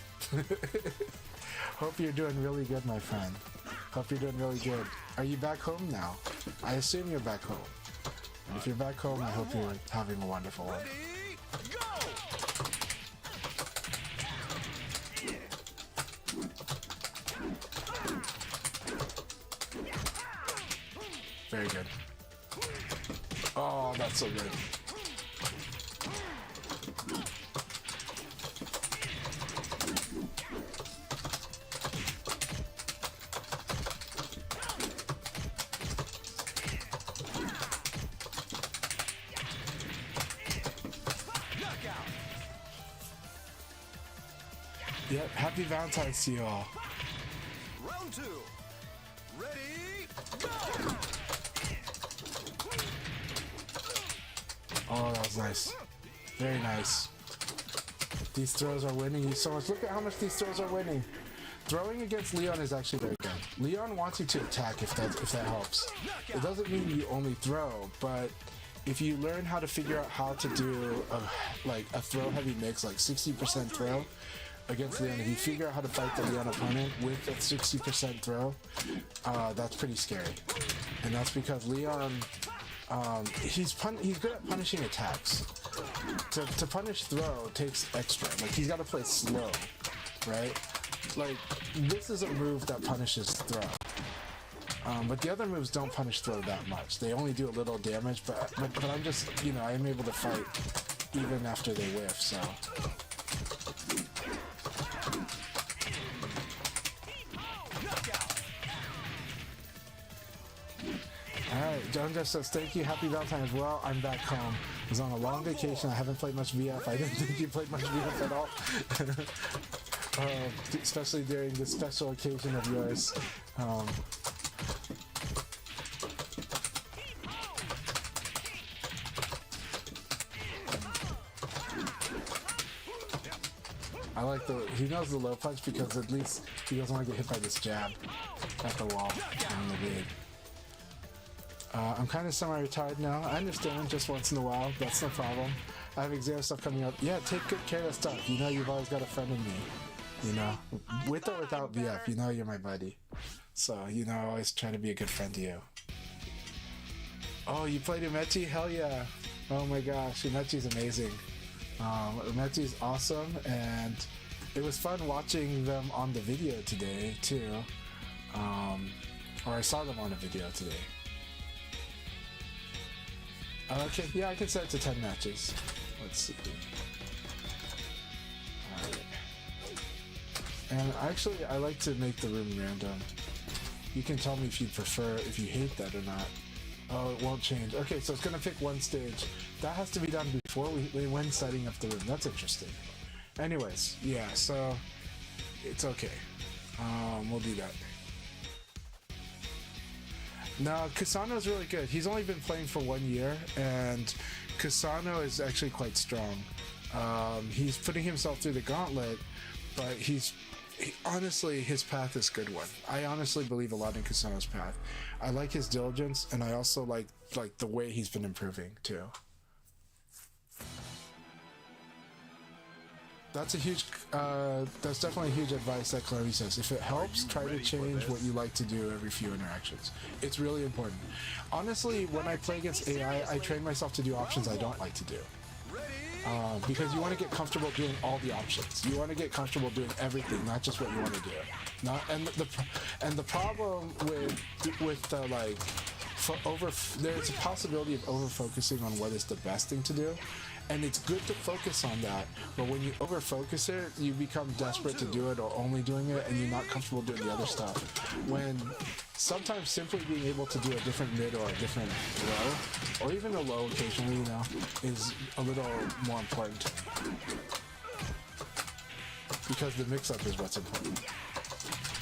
Hope you're doing really good, my friend. Hope you're doing really good. Are you back home now? I assume you're back home. And if you're back home, I hope you're having a wonderful one. Ready, go! Very good. Oh, that's so good. Yep, happy Valentine's to you all. Round 2. Ready, go! Oh, that was nice. Very nice. These throws are winning you so much. Look at how much these throws are winning. Throwing against Leon is actually very good. Leon wants you to attack if that helps. It doesn't mean you only throw, but if you learn how to figure out how to do a throw heavy mix, like 60% throw against Leon, if you figure out how to fight the Leon opponent with a 60% throw, that's pretty scary. And that's because Leon, he's good at punishing attacks. To punish throw takes extra. Like, he's got to play slow, right? Like, this is a move that punishes throw. But the other moves don't punish throw that much. They only do a little damage, but I'm just, I am able to fight even after they whiff, so. Alright, John Jeff says, thank you, happy Valentine's. Well, I'm back home. I was on a long vacation, I haven't played much VF. I didn't think you played much VF at all. Especially during this special occasion of yours. I like he knows the low punch because at least he doesn't want to get hit by this jab at the wall in the lead. I'm kind of semi-retired now. I understand just once in a while. That's no problem. I have exam stuff coming up. Yeah, take good care of stuff. You've always got a friend in me. With or without VF, you're my buddy. So, I always try to be a good friend to you. Oh, you played Umechi? Hell yeah. Oh my gosh, Umechi's amazing. Umechi's awesome, and it was fun watching them on the video today, too. Or I saw them on a video today. Okay, yeah, I can set it to 10 matches. Let's see. Alright. And actually, I like to make the room random. You can tell me if you hate that or not. Oh, it won't change. Okay, so it's gonna pick one stage. That has to be done before when setting up the room. That's interesting. Anyways, yeah, so it's okay. We'll do that. No, Kusano's really good. He's only been playing for 1 year, and Kusano is actually quite strong. He's putting himself through the gauntlet, but honestly, his path is a good one. I honestly believe a lot in Kusano's path. I like his diligence, and I also like the way he's been improving too. That's definitely huge advice that Chloe says. If it helps, try to change what you like to do every few interactions. It's really important. Honestly, when I play against AI, I train myself to do options I don't like to do. Because you want to get comfortable doing all the options. You want to get comfortable doing everything, not just what you want to do. And the problem there's a possibility of over focusing on what is the best thing to do. And it's good to focus on that, but when you over-focus it, you become desperate to do it or only doing it, and you're not comfortable doing the other stuff. When sometimes simply being able to do a different mid or a different low, or even a low occasionally, is a little more important. Because the mix-up is what's important.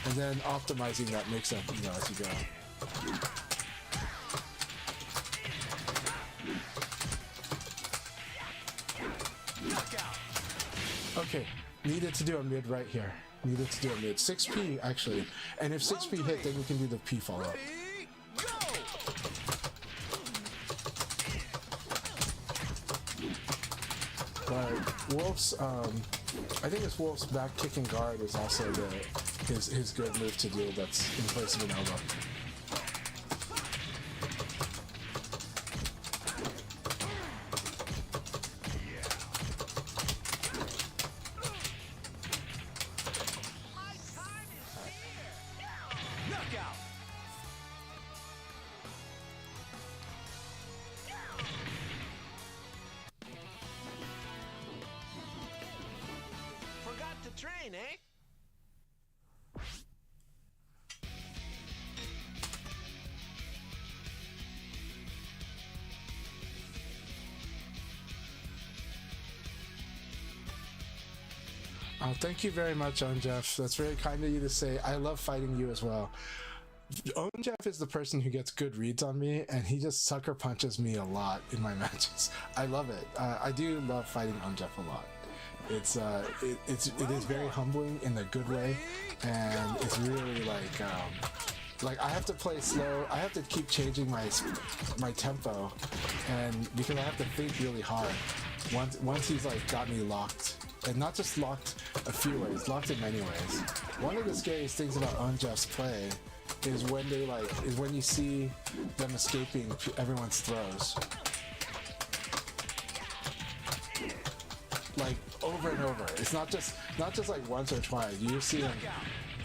And then optimizing that mix-up, as you go. Okay, needed to do a mid right here. Needed to do a mid. 6P, actually. And if 6P hit, then we can do the P follow-up. But Wolf's, I think it's Wolf's back kick and guard is also his good move to do that's in place of an elbow. Train, eh? Thank you very much, Jeff. That's very kind of you to say. I love fighting you as well. Jeff is the person who gets good reads on me, and he just sucker punches me a lot in my matches. I love it. I do love fighting Jeff a lot. It is very humbling in a good way, and it's really like I have to play slow. I have to keep changing my tempo, and because I have to think really hard. Once he's like got me locked, and not just locked a few ways, locked in many ways. One of the scariest things about Unjust's play is when you see them escaping everyone's throws. Like over and over. It's not just like once or twice. You'll see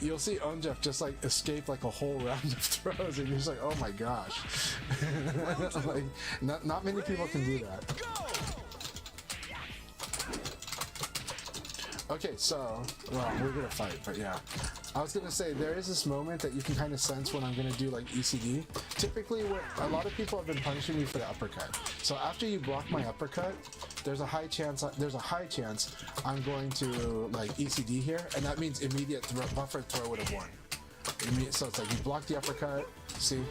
Unjeff just like escape like a whole round of throws, and you're just like, oh my gosh. Like not many people can do that. Okay, so well, we're gonna fight, but yeah. I was gonna say there is this moment that you can kind of sense when I'm gonna do like ECD. Typically, a lot of people have been punishing me for the uppercut. So after you block my uppercut, there's a high chance I'm going to like ECD here, and that means immediate buffer throw would have won. So it's like you block the uppercut, see,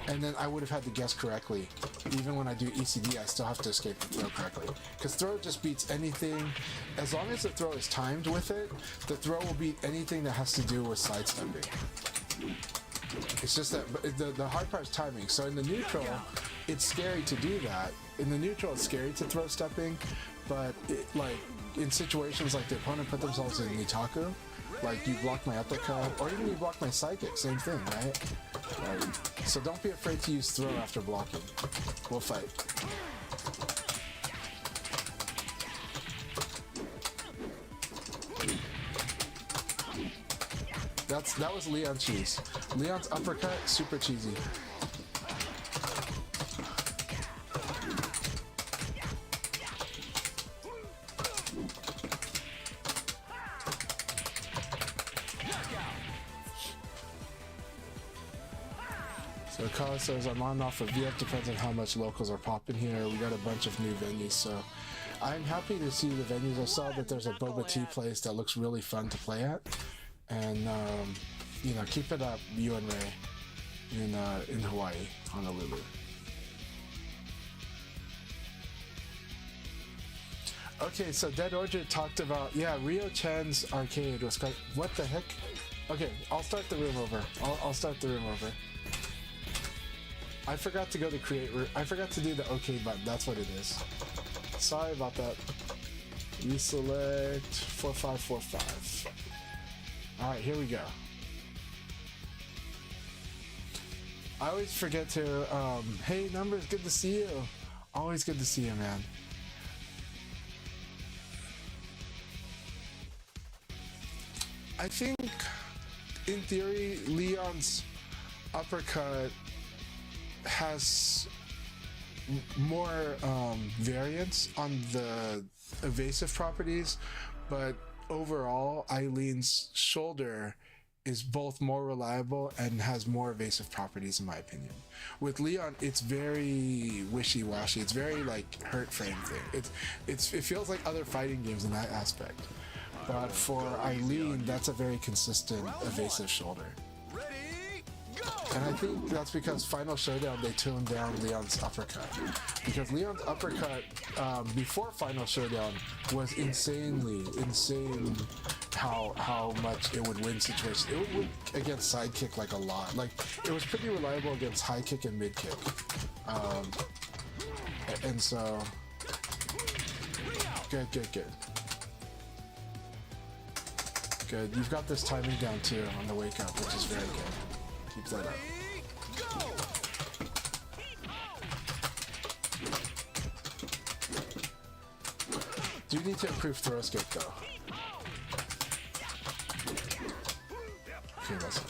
and then I would have had to guess correctly. Even when I do ECD, I still have to escape the throw correctly, because throw just beats anything. As long as the throw is timed with it, the throw will beat anything that has to do with sidestepping. It's just that the hard part is timing. So in the neutral, it's scary to do that. In the neutral, it's scary to throw stepping, but like in situations like the opponent put themselves in Nitaku, like you block my uppercut, or even you block my psychic, same thing, right? So don't be afraid to use throw after blocking. We'll fight. That was Leon cheese. Leon's uppercut, super cheesy. So Kala says, I'm on off of VF, depends on how much locals are popping here. We got a bunch of new venues, so I'm happy to see the venues. I saw that there's a boba tea place that looks really fun to play at. And, you know, keep it up, you and Ray, in Hawaii, Honolulu. Okay, so Dead Orchard talked about, yeah, Rio Chen's arcade was quite, what the heck? Okay, I'll start the room over. I'll start the room over. I forgot to go to create room. I forgot to do the OK button. That's what it is. Sorry about that. Reselect 4545. Alright, here we go. I always forget to, hey, Numbers, good to see you. Always good to see you, man. I think, in theory, Leon's uppercut has more variance on the evasive properties, but overall, Eileen's shoulder is both more reliable and has more evasive properties, in my opinion. With Leon, it's very wishy-washy. It's very like hurt frame thing. It feels like other fighting games in that aspect. But for Eileen, that's a very consistent evasive shoulder. And I think that's because Final Showdown, they toned down Leon's uppercut. Because Leon's uppercut, before Final Showdown, was insane how much it would win situations. It would win against sidekick like a lot. Like, it was pretty reliable against high kick and mid kick. And so... Good. Good. You've got this timing down too on the wake up, which is very good. Keep that up. Do need to improve throw escape though. Okay, that's it.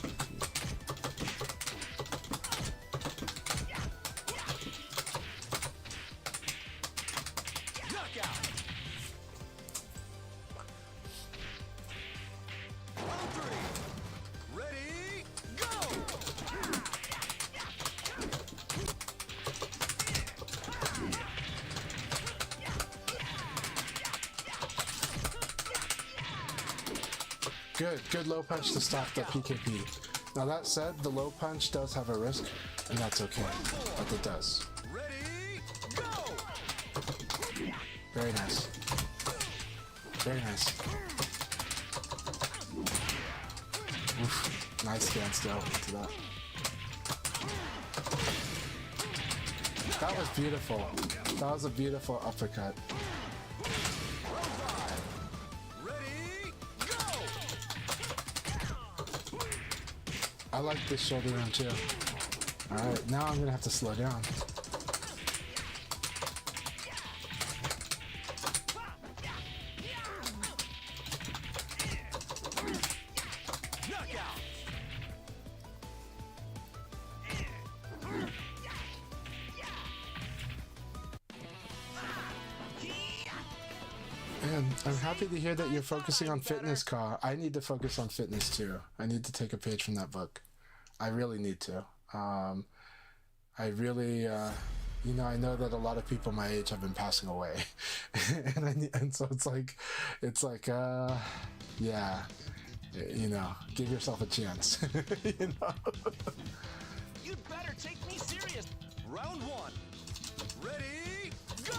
Good low punch to stop the PKP. Now that said, the low punch does have a risk, and that's okay, but it does. Very nice. Very nice. Oof. Nice standstill into that. That was beautiful. That was a beautiful uppercut. Ready, go! I like this shoulder round too. Alright, now I'm gonna have to slow down. And I'm happy to hear that you're focusing on fitness, Ka. I need to focus on fitness too. I need to take a page from that book. I really need to. I really, you know, I know that a lot of people my age have been passing away, and so it's like, yeah, you know, give yourself a chance, you know. You'd better take me serious. Round one. Ready, go!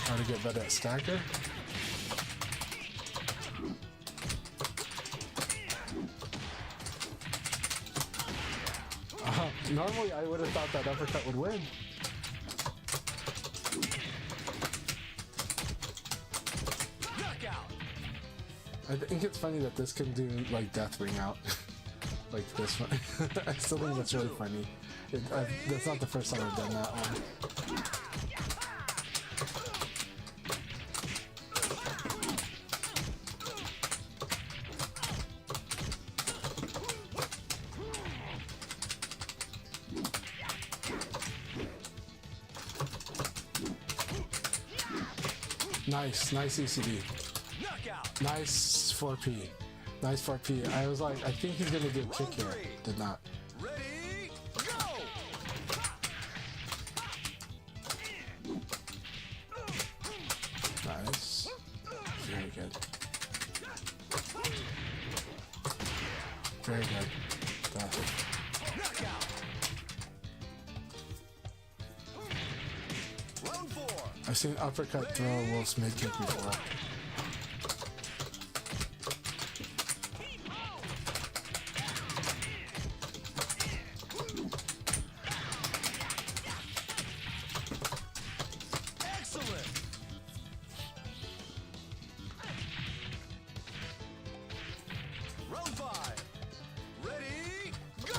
How to get better at stacker. Normally I would have thought that uppercut would win. I think it's funny that this can do like death ring out. Like this one. I still think that's really funny. That's not the first time I've done that one. Nice ECD. Nice 4P. Nice 4P. I was like, I think he's gonna do a kick here. Did not. Ready, go! Nice. Very good. Very good. Round four. I've seen uppercut throw a wolf's mid kick before. Excellent. Round five. Ready, go!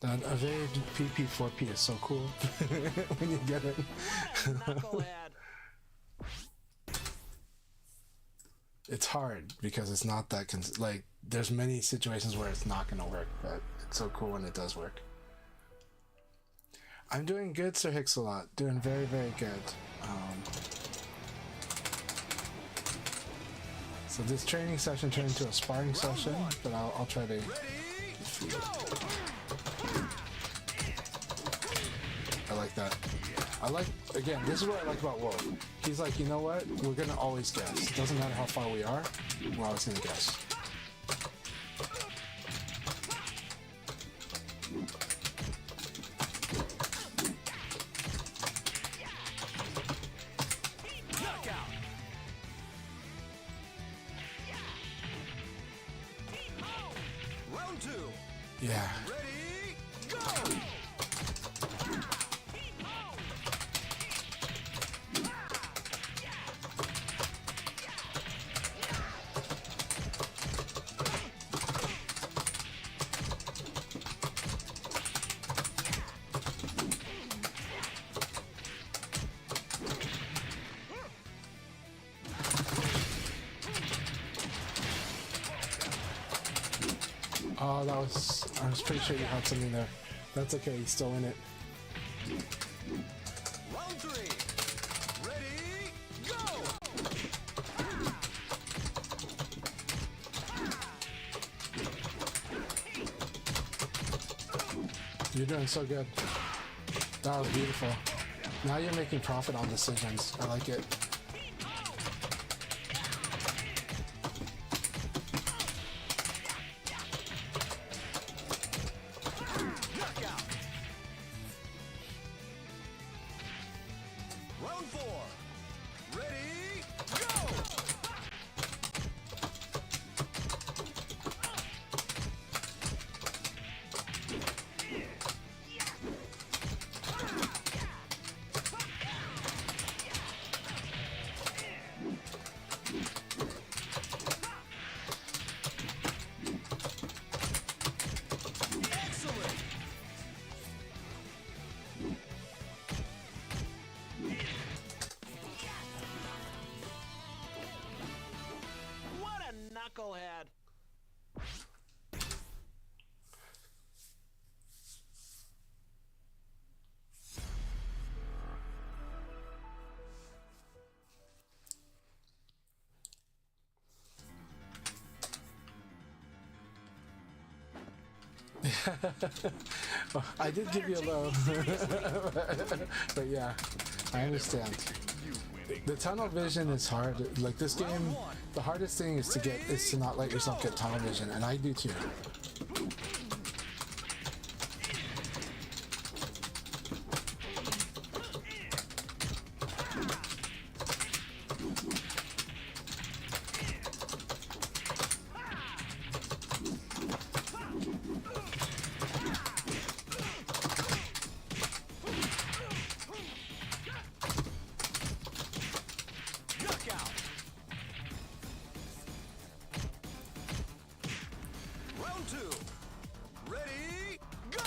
That evade PP 4P is so cool when you get it. Knucklehead. It's hard because it's not that like there's many situations where it's not gonna work, but it's so cool when it does work. I'm doing good, Sir Hixalot. Doing very, very good. So this training session turned into a sparring session, but I'll try to defeat it. I like that. Again, this is what I like about Wolf. He's like, you know what? We're gonna always guess. It doesn't matter how far we are, we're always gonna guess. Round two. Yeah. Ready, go! Oh, I was pretty sure you had something there. That's okay, he's still in it. Round three. Ready, go! You're doing so good. That was beautiful. Now you're making profit on decisions. I like it. Knockout. Round 4. Ready, go! Excellent. What a knucklehead! I did give you a low. But yeah, I understand. The tunnel vision is hard. Like this game, the hardest thing is to not let yourself get tunnel vision, and I do too. Knockout. Round 2. Ready, go!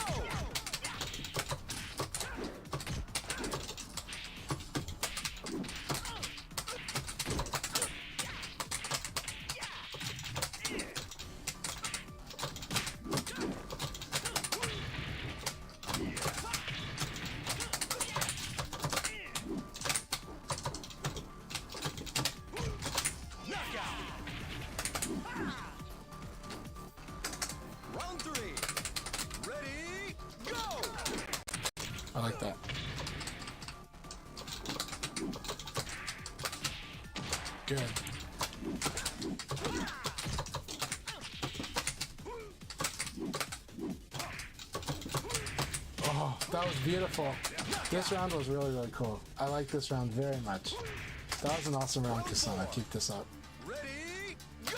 Knockout. Round 3. Ready, go! I like that. Good. Oh, that was beautiful. This round was really, really cool. I like this round very much. That was an awesome round, Kusano. Keep this up. Ready, go!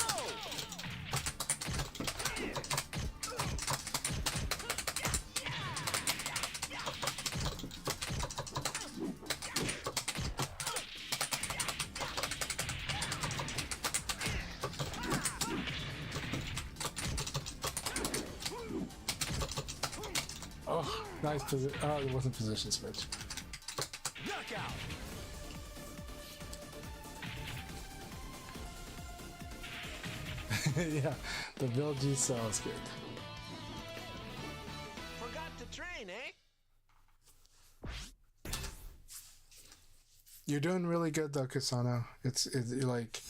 Oh, nice position. Oh, it wasn't position switch. Knockout. Yeah, the Bill G cell is good. Forgot to train, eh? You're doing really good though, Kusano. It's you're like,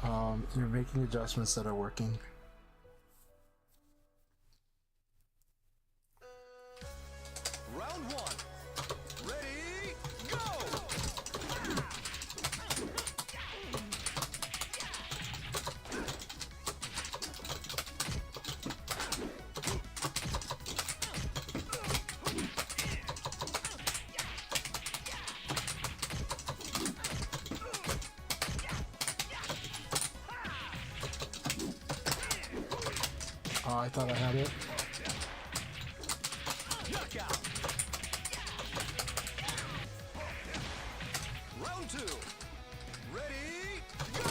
you're making adjustments that are working. Round 1. Ready, go! Oh, I thought I had it. Knockout. Round 2. Ready, go!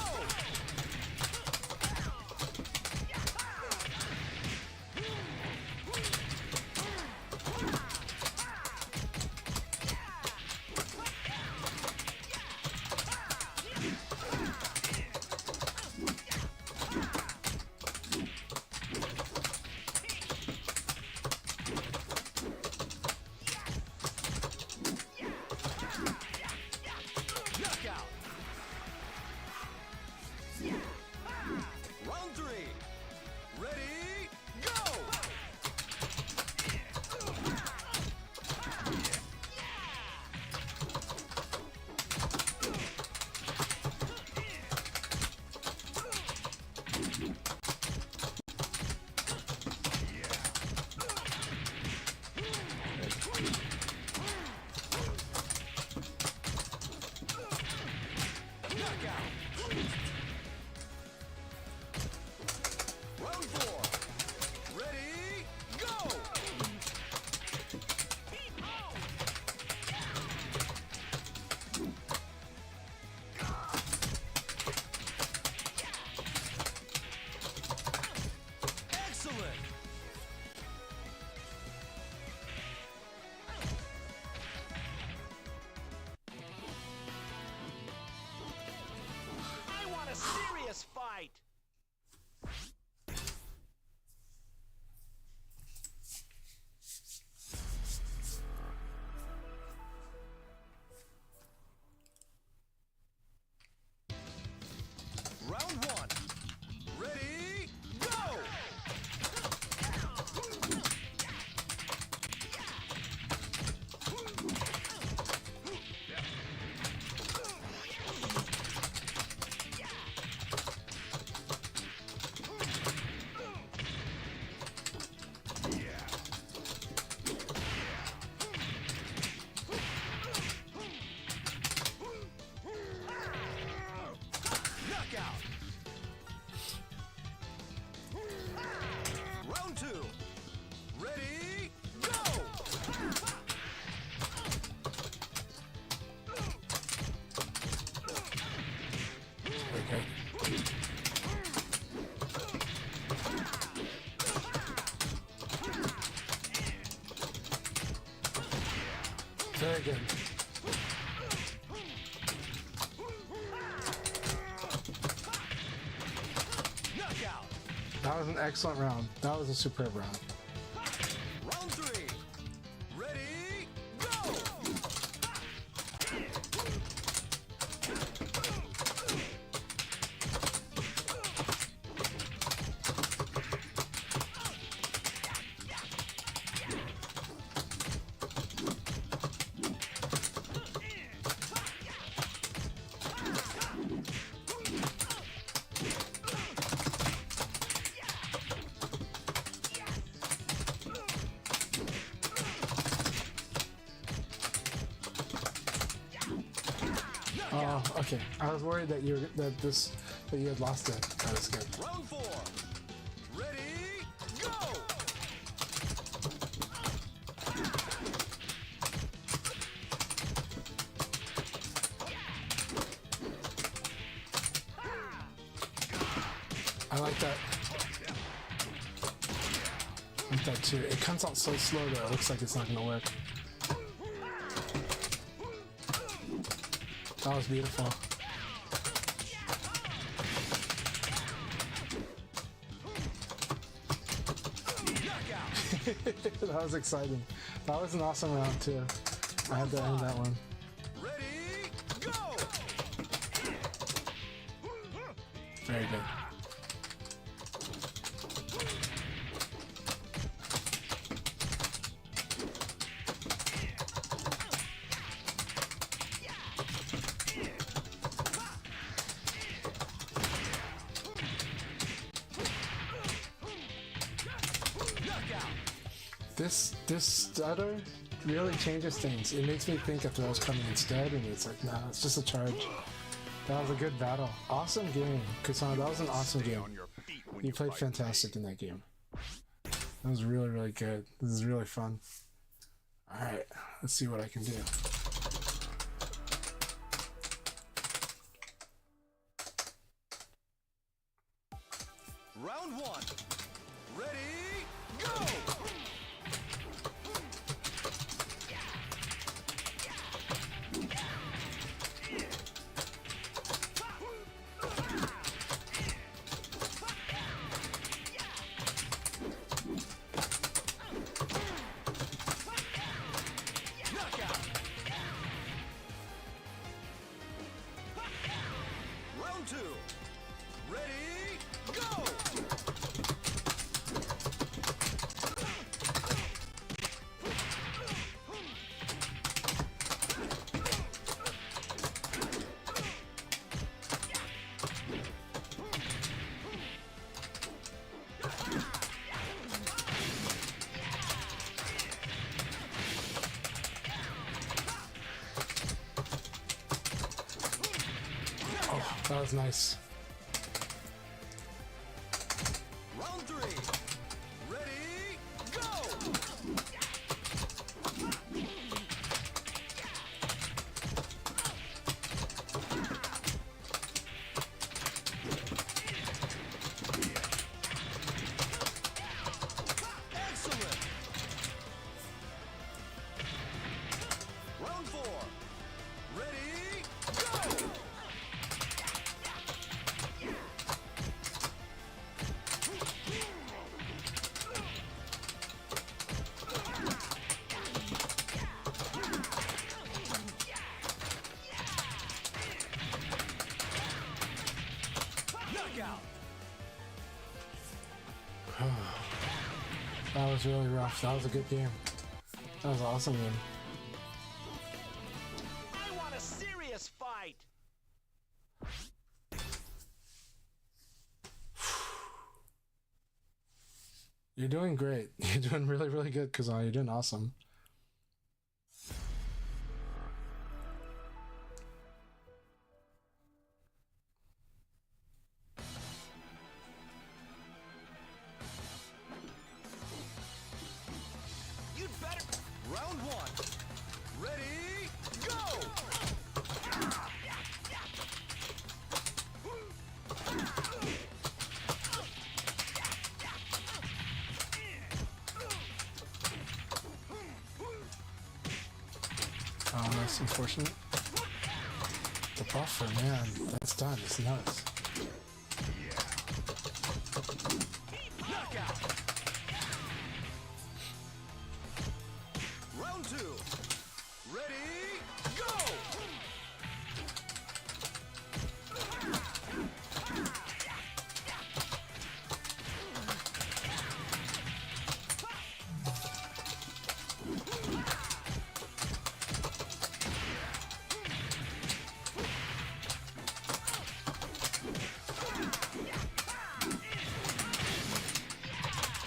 Very good. Knockout. That was an excellent round. That was a superb round. Round 3. Ready, go! Oh, okay. I was worried that you had lost it. That was good. Round 4. Ready, go! I like that. I like that too. It comes out so slow that it looks like it's not gonna work. That was beautiful. That was exciting. That was an awesome round too. I had to end that one. Ready, go! Very good. This stutter really changes things. It makes me think if throw's coming instead, and it's like, nah, it's just a charge. That was a good battle. Awesome game, Kusano. That was an awesome game. You played fantastic in that game. That was really, really good. This is really fun. All right, let's see what I can do. Round 1. Ready, go! Knockout. Round 2. Ready, go! Oh, that was nice. Round 3. Ready, go! Excellent! Round 4. Ready, go! Knockout! That was really rough. That was a good game. That was an awesome game. I want a serious fight. You're doing great. You're doing really, really good, Kusano. You're doing awesome. You'd better. Round 1. Ready, go! Oh, that's unfortunate. The buffer, man, that's done. It's nuts. Knockout. Round 2. Ready, go!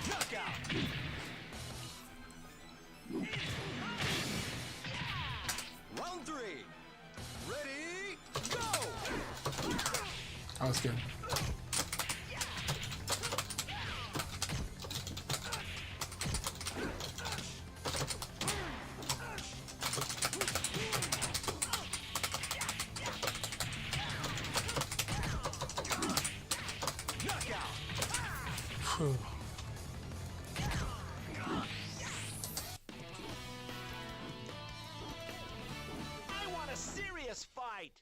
Knockout. Round 3. Ready, go! That was good. Knockout. Whew. I want a serious fight.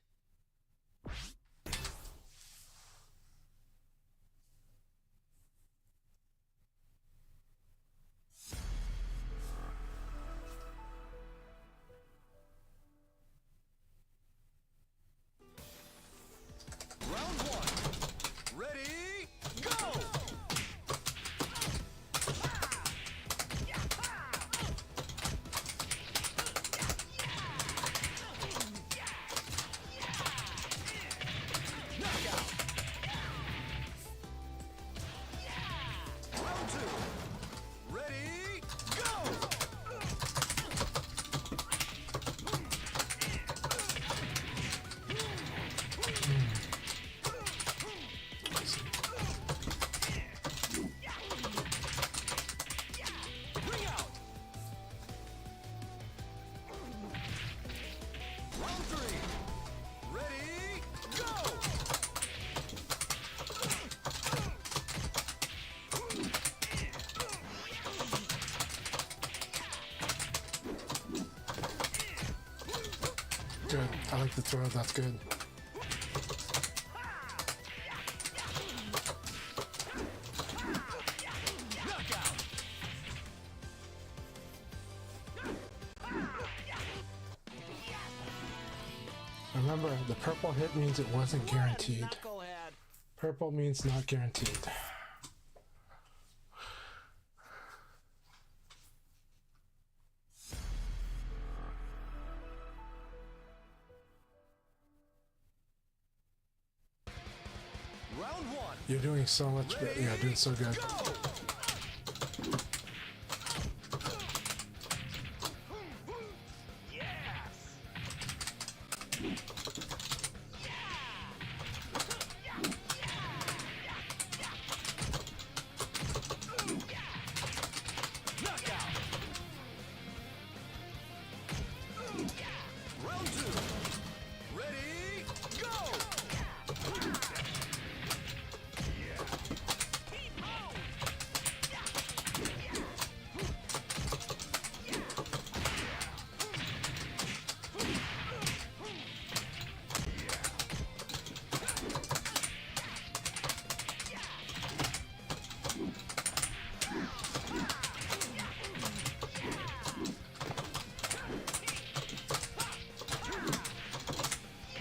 Round 1. Ready, go! Knockout. Round 2. Ready, go! Bring out. Round 3. Ready, go! Good. I like the throw. That's good. Knockout. Remember, the purple hit means it wasn't guaranteed. Knucklehead. Purple means not guaranteed. Round 1. You're doing so much better. Yeah, doing so good. Go! Yes. Knockout. Round 2. Ready, go!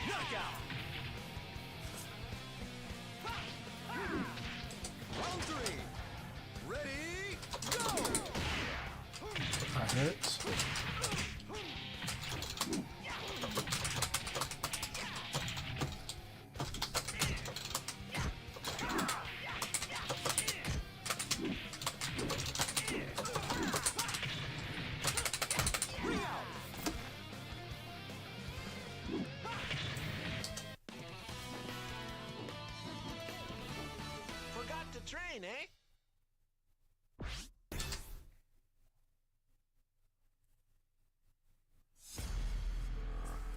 Knockout. Round 3. Ready, go! That hurts. Bring out. Forgot to train, eh?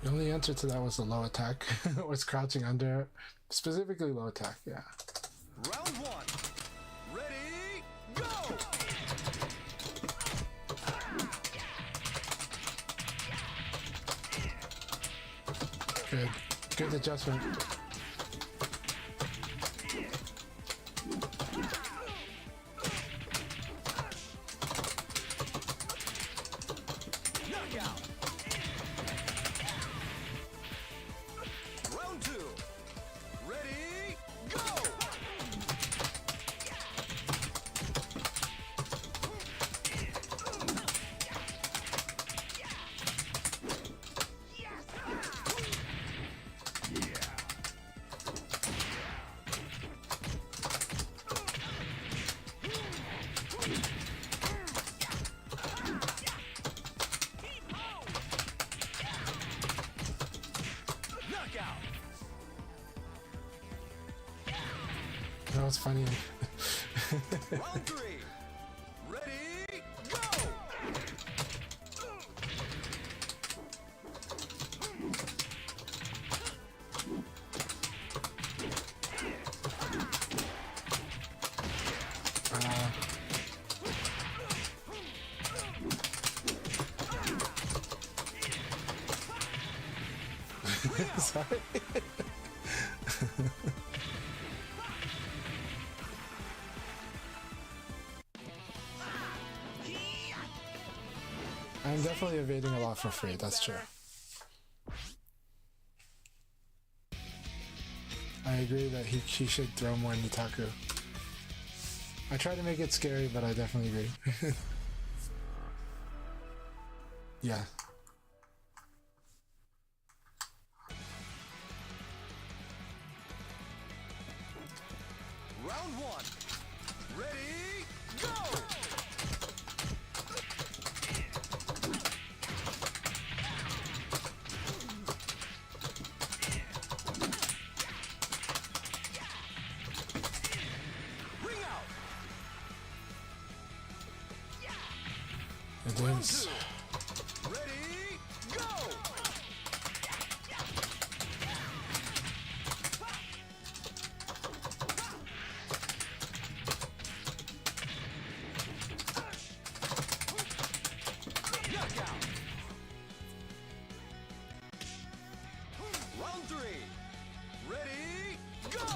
The only answer to that was the low attack. Was crouching under. Specifically low attack, yeah. Round 1. Ready, go! Good. Good adjustment. Knockout. Round 2. Ready, go! Knockout. That was funny. Round 3. Ready, go! Sorry. I'm definitely evading a lot for free, that's true. I agree that he should throw more Nitaku. I try to make it scary, but I definitely agree. Yeah. Round 1. Ready, go! Ring out. It Round is. 2. Ready, go! Knockout. Round 3. Ready, go!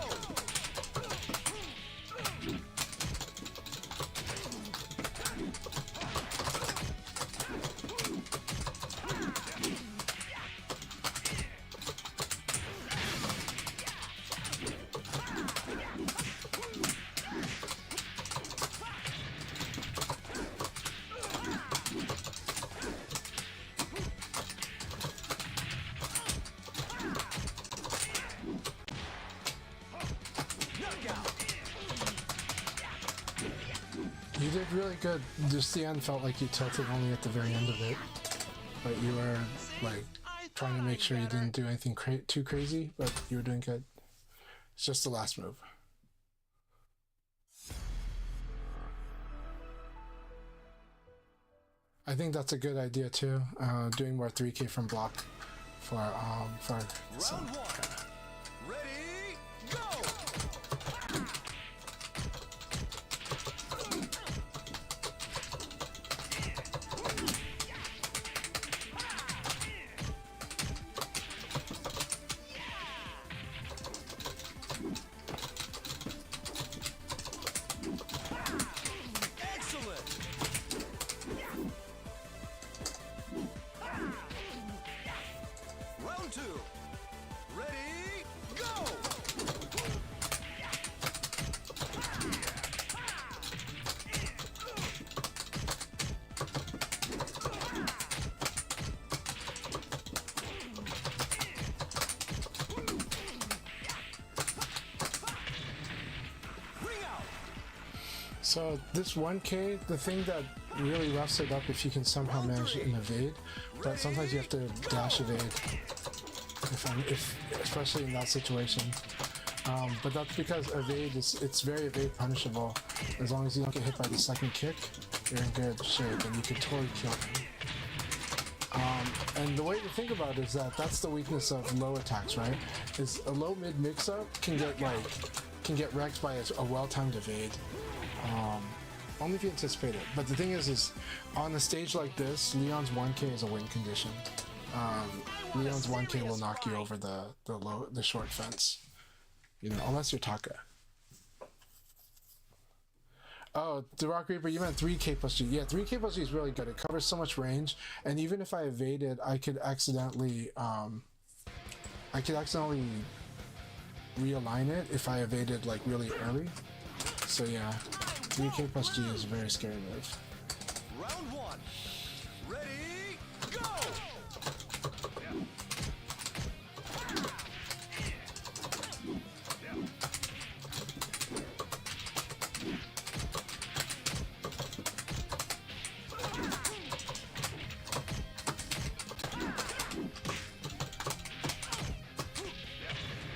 Knockout. You did really good. Just the end felt like you tilted only at the very end of it. But you were, like, trying to make sure you didn't do anything too crazy, but you were doing good. It's just the last move. I think that's a good idea too. Doing more 3K from block for some. Round 1. Ready, go! Excellent. Round 2. Ready, go! Ring out. So this 1K, the thing that really roughs it up if you can somehow manage an evade, but sometimes you have to dash evade. If especially in that situation. But that's because evade it's very evade punishable. As long as you don't get hit by the second kick, you're in good shape and you can totally kill them. And the way to think about it is that that's the weakness of low attacks, right? Is a low mid mix-up can get wrecked by a well-timed evade. Only if you anticipate it. But the thing is on a stage like this, Leon's 1K is a win condition. Leon's 1K will knock you over the short fence. You know, unless you're Taka. Oh, the Rock Reaper, you meant 3K plus G. Yeah, 3K plus G is really good. It covers so much range, and even if I evaded, I could accidentally realign it if I evaded like really early. So yeah, 3K plus G is a very scary move. Round one. Ready, go!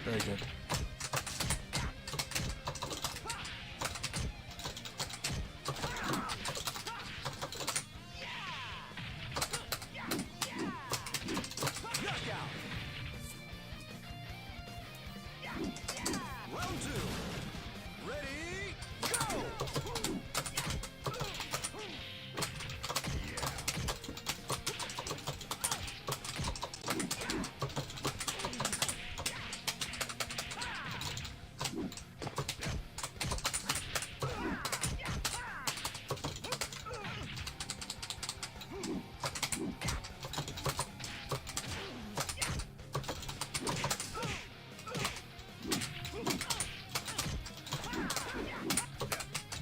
Very good. Knockout. Round two. Ready, go!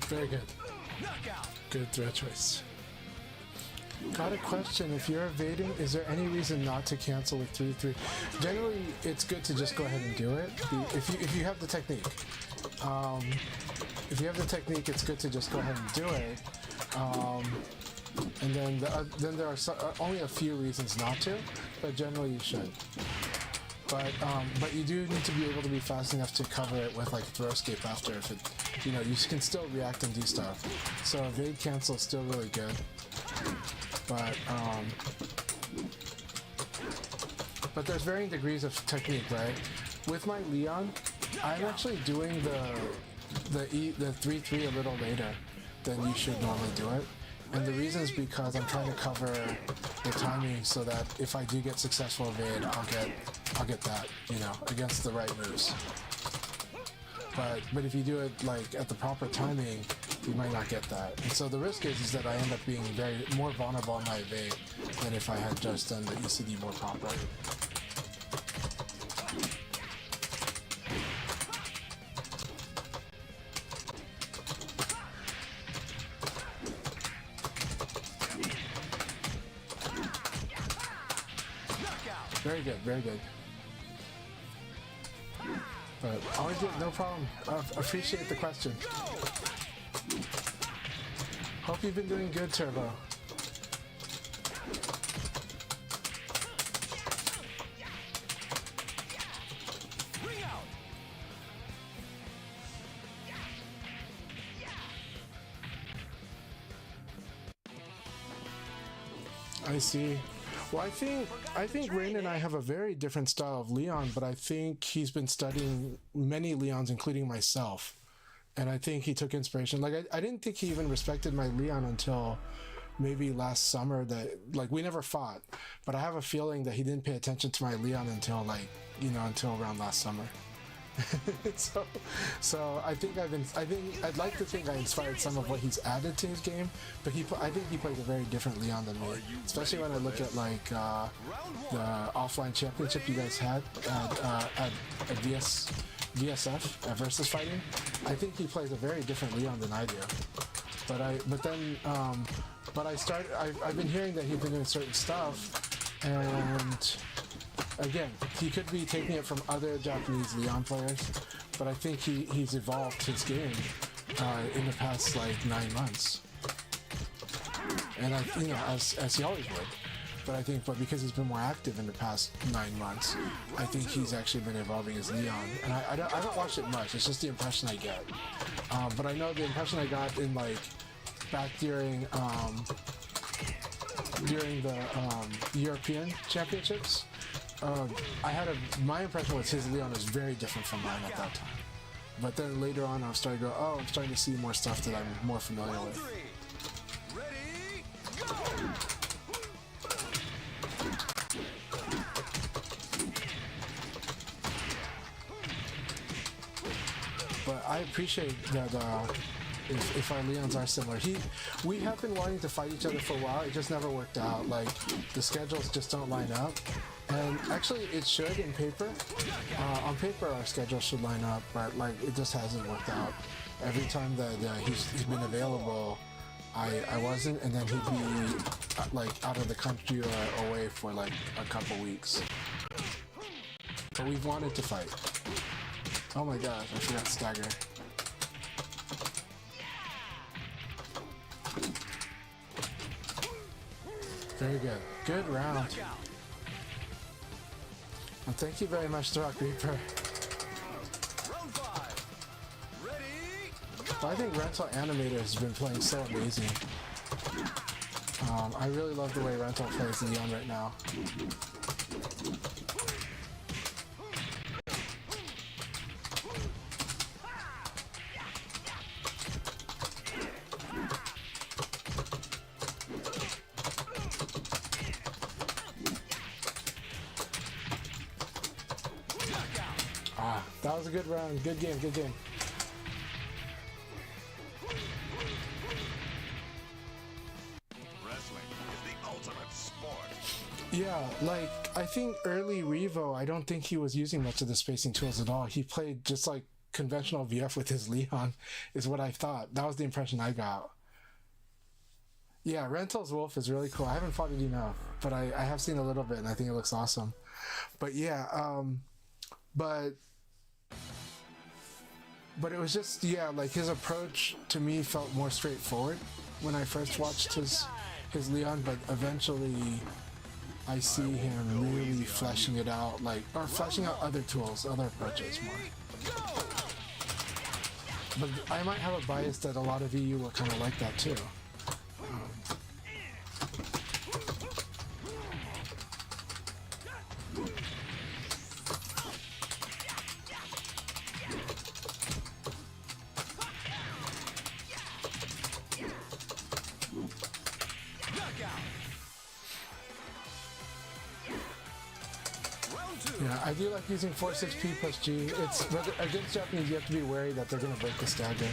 Very good. Knockout. Good threat choice. Got a question. If you're evading, is there any reason not to cancel with 3-3? Generally, it's good to just go ahead and do it. If you have the technique. If you have the technique, it's good to just go ahead and do it. And then there are only a few reasons not to, but generally you should. But you do need to be able to be fast enough to cover it with like throw escape after. If it, you know, you can still react and do stuff. So evade cancel is still really good. But there's varying degrees of technique, right? With my Leon, I'm actually doing the 3-3 a little later than you should normally do it. And the reason is because I'm trying to cover the timing so that if I do get successful evade, I'll get that, you know, against the right moves. But if you do it like at the proper timing, you might not get that. And so the risk is that I end up being more vulnerable on my evade than if I had just done the ECD more properly. Very good, very good. But always good, no problem. Appreciate the question. Hope you've been doing good, Turbo. Ring out. I see. Well, I think Rain and I have a very different style of Leon, but I think he's been studying many Leons, including myself. And I think he took inspiration. Like, I didn't think he even respected my Leon until maybe last summer. That, like, we never fought, but I have a feeling that he didn't pay attention to my Leon until, like, you know, until around last summer. so I'd like to think I inspired some of what he's added to his game, but I think he plays a very different Leon than me, especially when I look at like the offline championship you guys had at VSF versus fighting. I think he plays a very different Leon than I do. But I've been hearing that he's been doing certain stuff, and again, he could be taking it from other Japanese Leon players, but I think he's evolved his game in the past like 9 months, and you know, as he always would. But because he's been more active in the past 9 months, I think he's actually been evolving his Leon. And I don't watch it much. It's just the impression I get. But I know the impression I got in like back during the European Championships. My impression was his Leon was very different from mine at that time. But then later on, I'm starting to see more stuff that I'm more familiar with. Ready, go! but I appreciate that if our Leons are similar. We have been wanting to fight each other for a while. It just never worked out. Like, the schedules just don't line up. And actually, it should in paper. On paper, our schedule should line up, but like it just hasn't worked out. Every time that he's been available, I wasn't, and then he'd be like out of the country or away for like a couple weeks. But we've wanted to fight. Oh my gosh, I forgot stagger. Very good. Good round. Well, thank you very much, Rock Reaper. Round 5. Ready, go! I think Rental Animator has been playing so amazing. I really love the way Rental plays Leon right now. That was a good round. Good game, good game. Wrestling is the ultimate sport. Yeah, like, I think early Revo, I don't think he was using much of the spacing tools at all. He played just like conventional VF with his Leon, is what I thought. That was the impression I got. Yeah, Rental's Wolf is really cool. I haven't fought it enough, but I have seen a little bit, and I think it looks awesome. But yeah, but it was just, yeah, like his approach to me felt more straightforward when I first watched his Leon, but eventually I see him really fleshing it out, like, or fleshing out other tools, other approaches more. But I might have a bias that a lot of EU will kind of like that too. Yeah, I do like using 4-6P plus G. It's, but against Japanese, you have to be wary that they're going to break the stagger.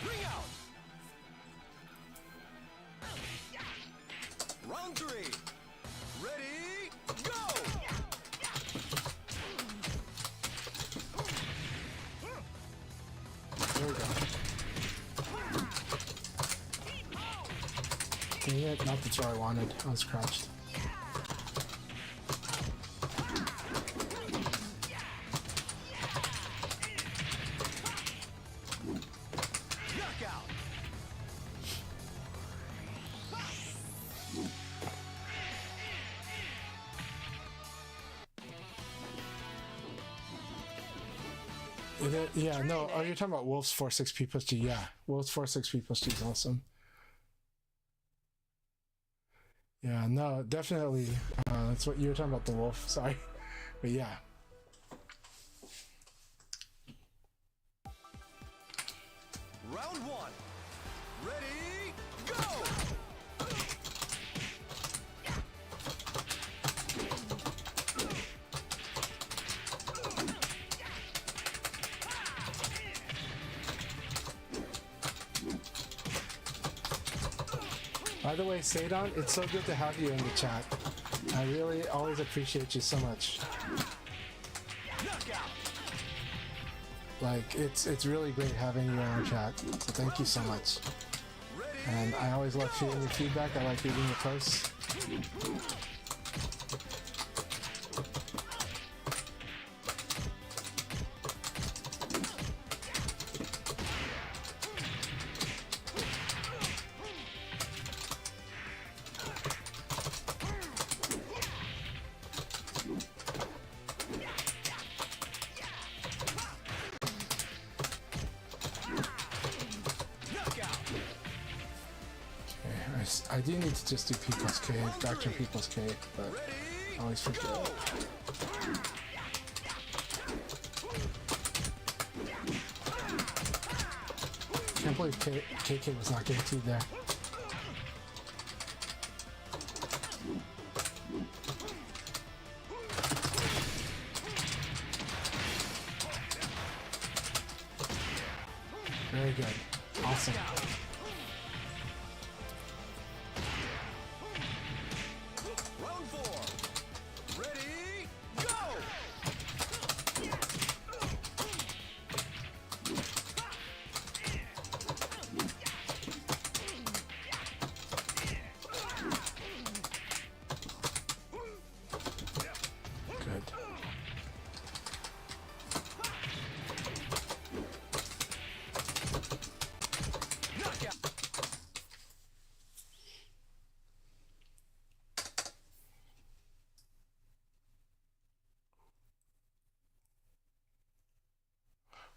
Ring out. Round 3. Ready, go! There we go. Dang it, not the throw I wanted. I was crouched. Knockout. Yeah, no, oh, you're talking about Wolf's 4-6P plus G. Yeah, Wolf's 4-6P plus G is awesome. Yeah, no, definitely. That's what you were talking about, the Wolf. Sorry. But yeah. Round 1. Ready, go! By the way, Seidon, it's so good to have you in the chat. I really always appreciate you so much. Knockout. Like, it's really great having you in our chat. So thank you so much. And I always love hearing your feedback. I like reading your posts. I do need to just do P plus K, Dr. P plus K, but I always forget. can't believe KK was not guaranteed there. Very good. Awesome. Round 4. Ready, go! Good. Knockout.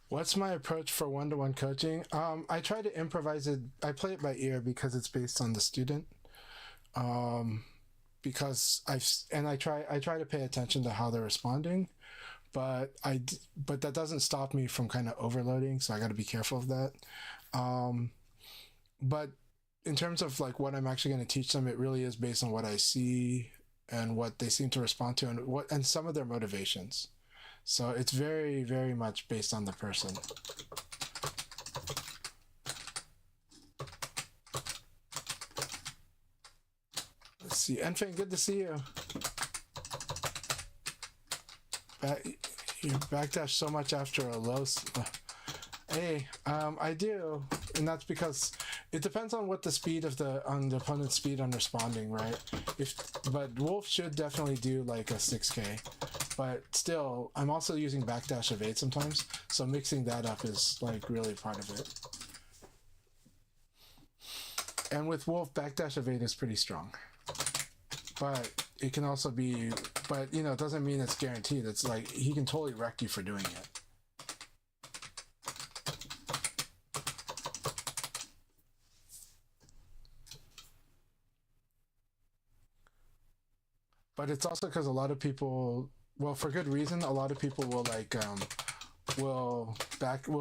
What's my approach for one-to-one coaching? I try to improvise it. I play it by ear because it's based on the student. Because I try to pay attention to how they're responding, but that doesn't stop me from kind of overloading. So I got to be careful of that. But in terms of like what I'm actually going to teach them, it really is based on what I see and what they seem to respond to and some of their motivations. So it's very, very much based on the person. Let's see. Enfeng, good to see you. You backdash so much after a low... Hey, I do. And that's because it depends on what the speed of the opponent's speed on responding, right? But Wolf should definitely do like a 6K. But still, I'm also using backdash of 8 sometimes, so mixing that up is like really part of it. And with Wolf, backdash of 8 is pretty strong. But it can also be, but you know, it doesn't mean it's guaranteed. It's like, he can totally wreck you for doing it. But it's also because a lot of people, well, for good reason, a lot of people will like will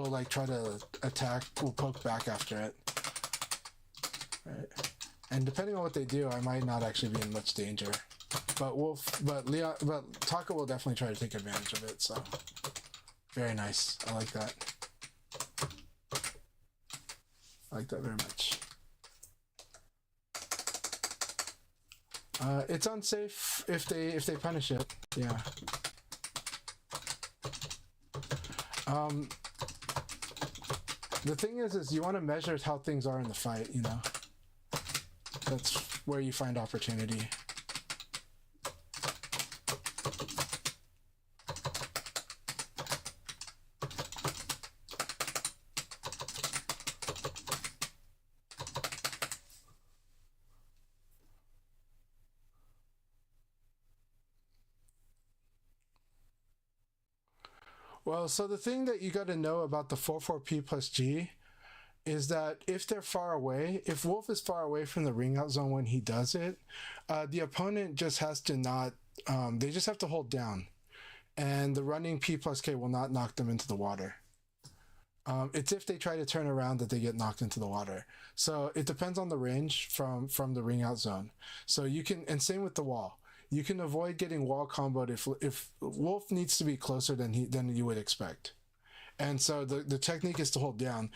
like try to attack, will poke back after it, right? And depending on what they do, I might not actually be in much danger. But Taka will definitely try to take advantage of it. So very nice. I like that. I like that very much. It's unsafe if they punish it. Yeah. The thing is you want to measure how things are in the fight, you know. That's where you find opportunity. Well, so the thing that you got to know about the 4/4 P plus G is that if they're far away, if Wolf is far away from the ring out zone when he does it, the opponent just has to not, they just have to hold down. And the running P plus K will not knock them into the water. It's if they try to turn around that they get knocked into the water. So it depends on the range from the ring out zone. So you can, and same with the wall. You can avoid getting wall comboed if Wolf needs to be closer than you would expect. And so the technique is to hold down.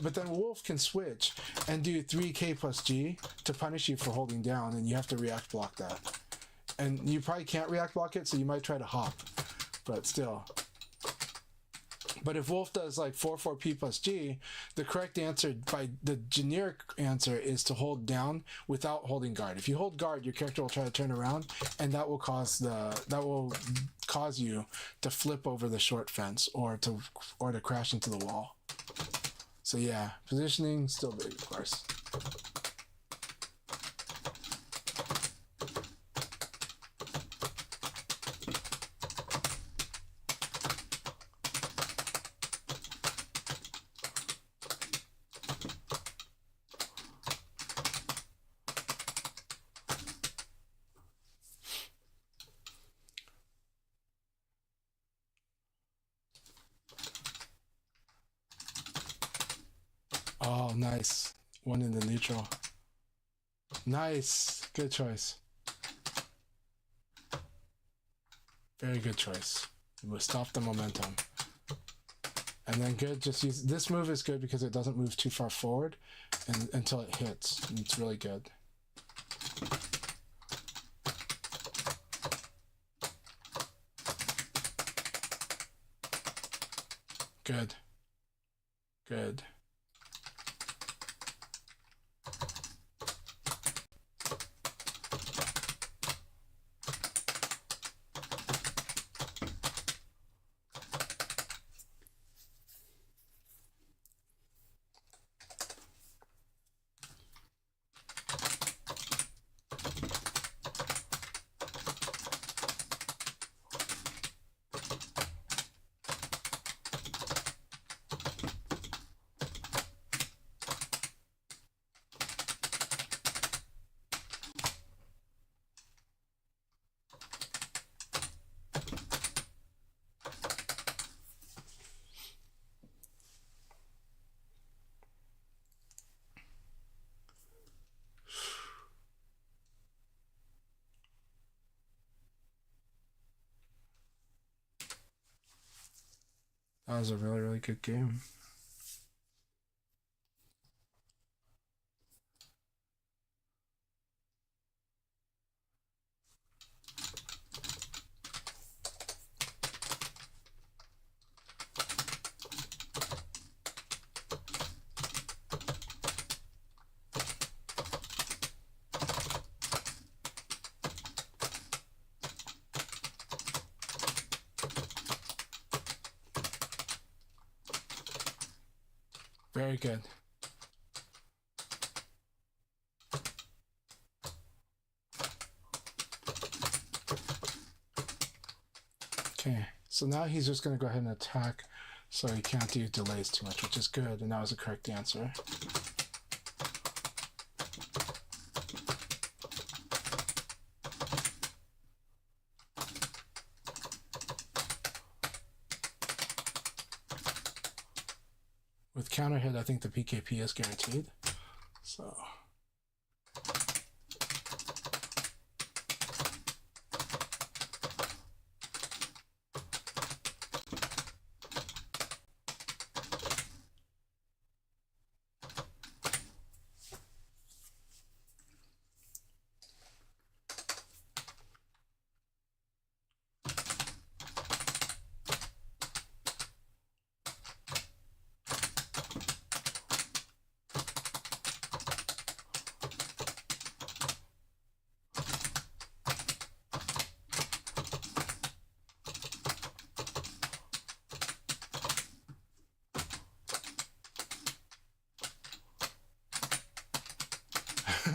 But then Wolf can switch and do 3K plus G to punish you for holding down, and you have to react block that. And you probably can't react block it, so you might try to hop, but still. But if Wolf does like 4/4 P plus G, the correct answer by the generic answer is to hold down without holding guard. If you hold guard, your character will try to turn around, and that will cause you to flip over the short fence or to crash into the wall. So yeah, positioning still big, of course. nice. One in the neutral. Nice. Good choice. Very good choice. We'll stop the momentum. And then good, just use... This move is good because it doesn't move too far forward until it hits. And it's really good. Good. Good. That was a really, really good game. Very good. Okay, so now he's just going to go ahead and attack so he can't do delays too much, which is good, and that was the correct answer. With counter hit, I think the PKP is guaranteed. So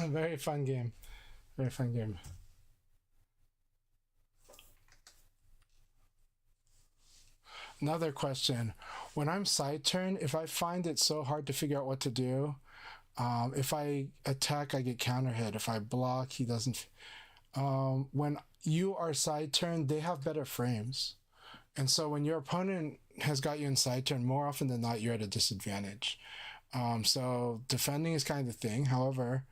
very fun game. Very fun game. Another question. When I'm side turn, if I find it so hard to figure out what to do, if I attack, I get counter hit. If I block, he doesn't. When you are side turn, they have better frames. And so when your opponent has got you in side turn, more often than not, you're at a disadvantage. So defending is kind of the thing. However,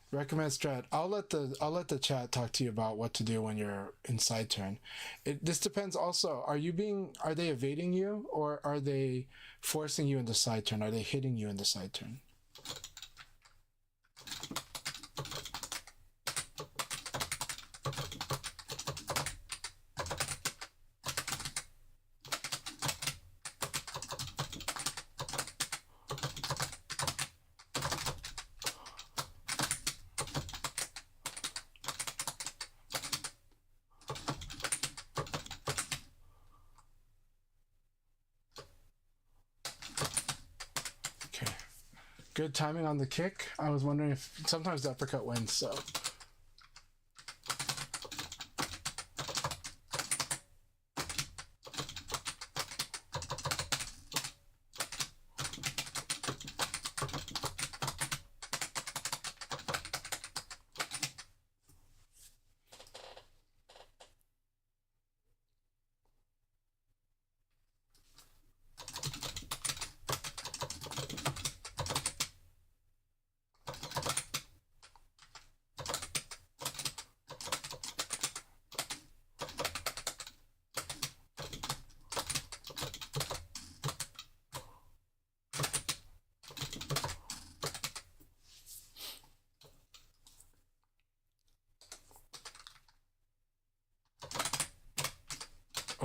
recommend strat. I'll let the chat talk to you about what to do when you're in side turn. This depends also. Are they evading you, or are they forcing you into side turn? Are they hitting you in the side turn? Good timing on the kick. I was wondering if sometimes the uppercut wins, so.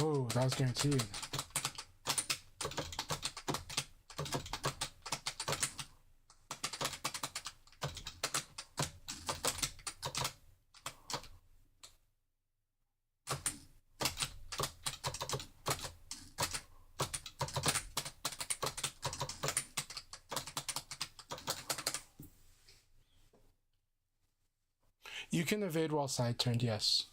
Oh, that was guaranteed. You can evade while side turned, yes.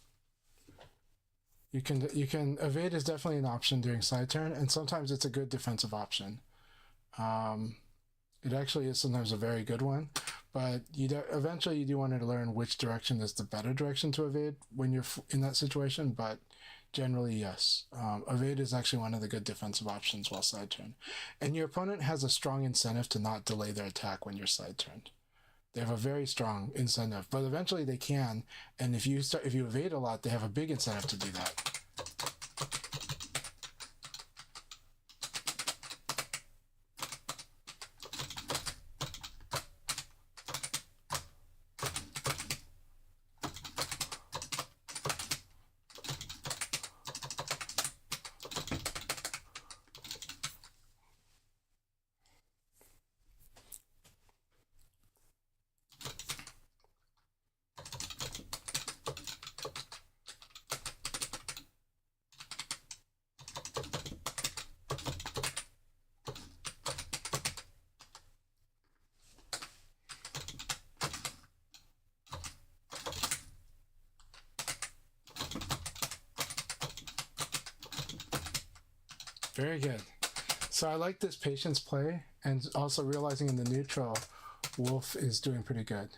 You can evade is definitely an option during side turn, and sometimes it's a good defensive option. It actually is sometimes a very good one, but eventually you do want to learn which direction is the better direction to evade when you're in that situation. But generally, yes, evade is actually one of the good defensive options while side turn, and your opponent has a strong incentive to not delay their attack when you're side turned. They have a very strong incentive, but eventually they can. And if you evade a lot, they have a big incentive to do that. Very good. So I like this patience play, and also realizing in the neutral, Wolf is doing pretty good.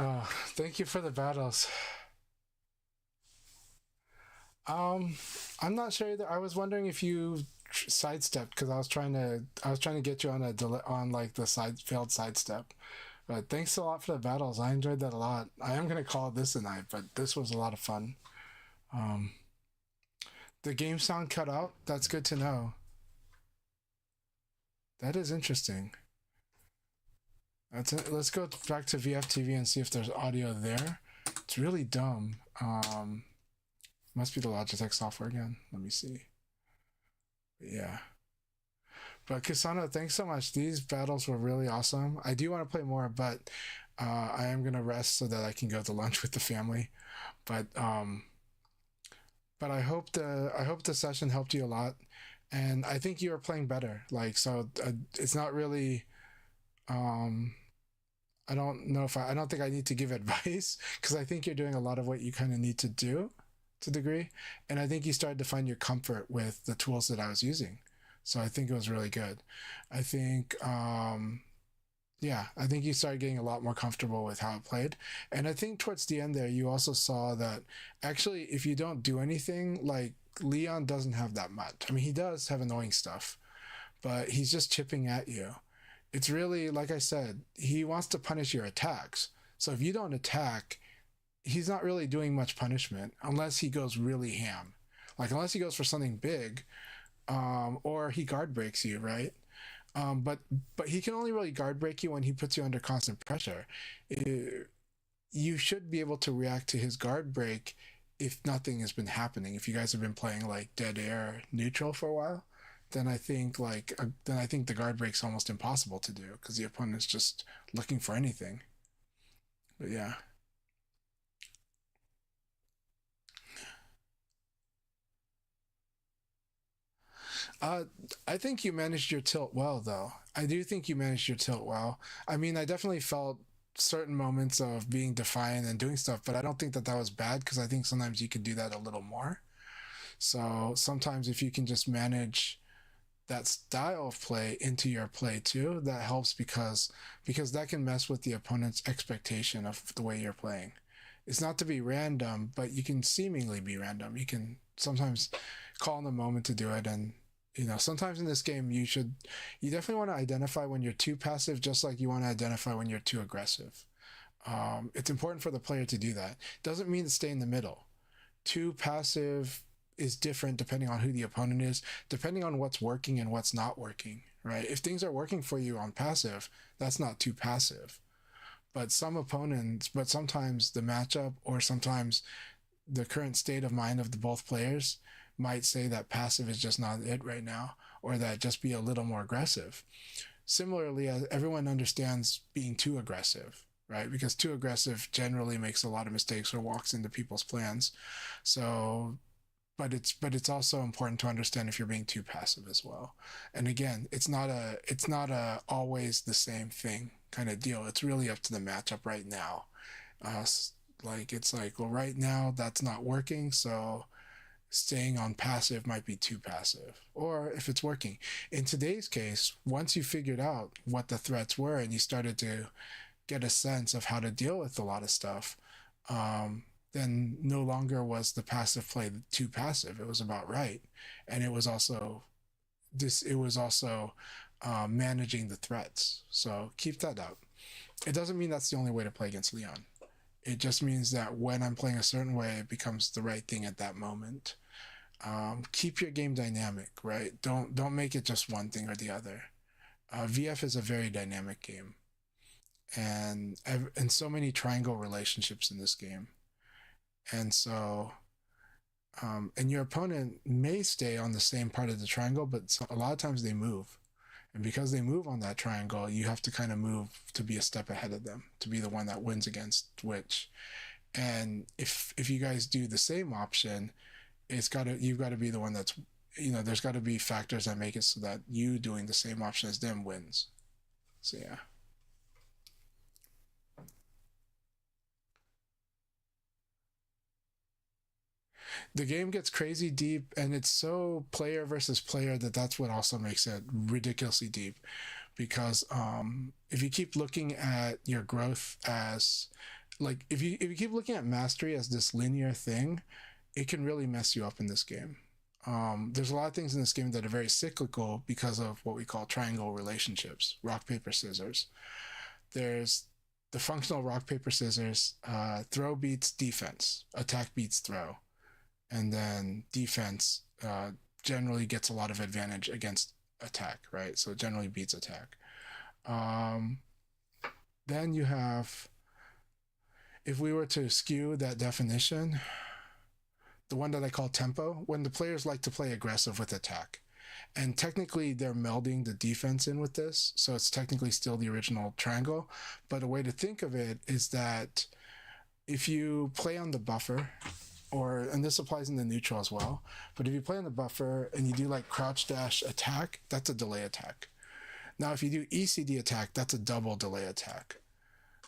Oh, thank you for the battles. I'm not sure either. I was wondering if you sidestepped because I was trying to get you on on like the failed sidestep. But thanks a lot for the battles. I enjoyed that a lot. I am gonna call it this a night, but this was a lot of fun. The game sound cut out. That's good to know. That is interesting. That's it. Let's go back to VFTV and see if there's audio there. It's really dumb. Must be the Logitech software again. Let me see. Yeah. But Kusano, thanks so much. These battles were really awesome. I do want to play more, but I am gonna rest so that I can go to lunch with the family. But I hope the session helped you a lot, and I think you are playing better. Like so, it's not really. I don't know if I don't think I need to give advice because I think you're doing a lot of what you kind of need to do to a degree, and I think you started to find your comfort with the tools that I was using. So I think it was really good. I think yeah, I think you started getting a lot more comfortable with how it played. And I think towards the end there, you also saw that actually, if you don't do anything, like Leon doesn't have that much. I mean, he does have annoying stuff, but he's just chipping at you. It's really, like I said, he wants to punish your attacks. So if you don't attack, he's not really doing much punishment unless he goes really ham. Like, unless he goes for something big, or he guard breaks you, right? But he can only really guard break you when he puts you under constant pressure. You should be able to react to his guard break if nothing has been happening. If you guys have been playing like dead air neutral for a while, then I think the guard break's almost impossible to do because the opponent's just looking for anything. But yeah. Uh, I think you managed your tilt well, though. I do think you managed your tilt well. I mean, I definitely felt certain moments of being defiant and doing stuff, but I don't think that that was bad because I think sometimes you could do that a little more. So sometimes if you can just manage that style of play into your play too, that helps because that can mess with the opponent's expectation of the way you're playing. It's not to be random, but you can seemingly be random. You can sometimes call in the moment to do it, and sometimes in this game you definitely want to identify when you're too passive, just like you want to identify when you're too aggressive. It's important for the player to do that. Doesn't mean to stay in the middle. Too passive is different depending on who the opponent is, depending on what's working and what's not working, right? If things are working for you on passive, that's not too passive. But sometimes the matchup or sometimes the current state of mind of the both players might say that passive is just not it right now, or that just be a little more aggressive. Similarly, everyone understands being too aggressive, right? Because too aggressive generally makes a lot of mistakes or walks into people's plans. So but it's also important to understand if you're being too passive as well. And again, it's not a always the same thing kind of deal. It's really up to the matchup right now. It's like, well, right now that's not working, so staying on passive might be too passive. Or if it's working, in today's case, once you figured out what the threats were and you started to get a sense of how to deal with a lot of stuff, then no longer was the passive play too passive. It was about right, and it was also managing the threats. So keep that up. It doesn't mean that's the only way to play against Leon. It just means that when I'm playing a certain way, it becomes the right thing at that moment. Keep your game dynamic, right? Don't make it just one thing or the other. VF is a very dynamic game, and so many triangle relationships in this game. And so, and your opponent may stay on the same part of the triangle, but a lot of times they move. And because they move on that triangle, you have to kind of move to be a step ahead of them, to be the one that wins against which. And if you guys do the same option, you've got to be the one that's, there's got to be factors that make it so that you doing the same option as them wins. So yeah. The game gets crazy deep, and it's so player versus player that's what also makes it ridiculously deep. Because if you keep looking at your growth as like if you keep looking at mastery as this linear thing, it can really mess you up in this game. There's a lot of things in this game that are very cyclical because of what we call triangle relationships, rock paper scissors. There's the functional rock paper scissors. Throw beats defense, attack beats throw, and then defense generally gets a lot of advantage against attack, right? So it generally beats attack. Then you have, if we were to skew that definition, the one that I call tempo, when the players like to play aggressive with attack. And technically they're melding the defense in with this, so it's technically still the original triangle. But a way to think of it is that if you play on the buffer, and this applies in the neutral as well, but if you play on the buffer and you do like crouch dash attack, that's a delay attack. Now if you do ECD attack, that's a double delay attack.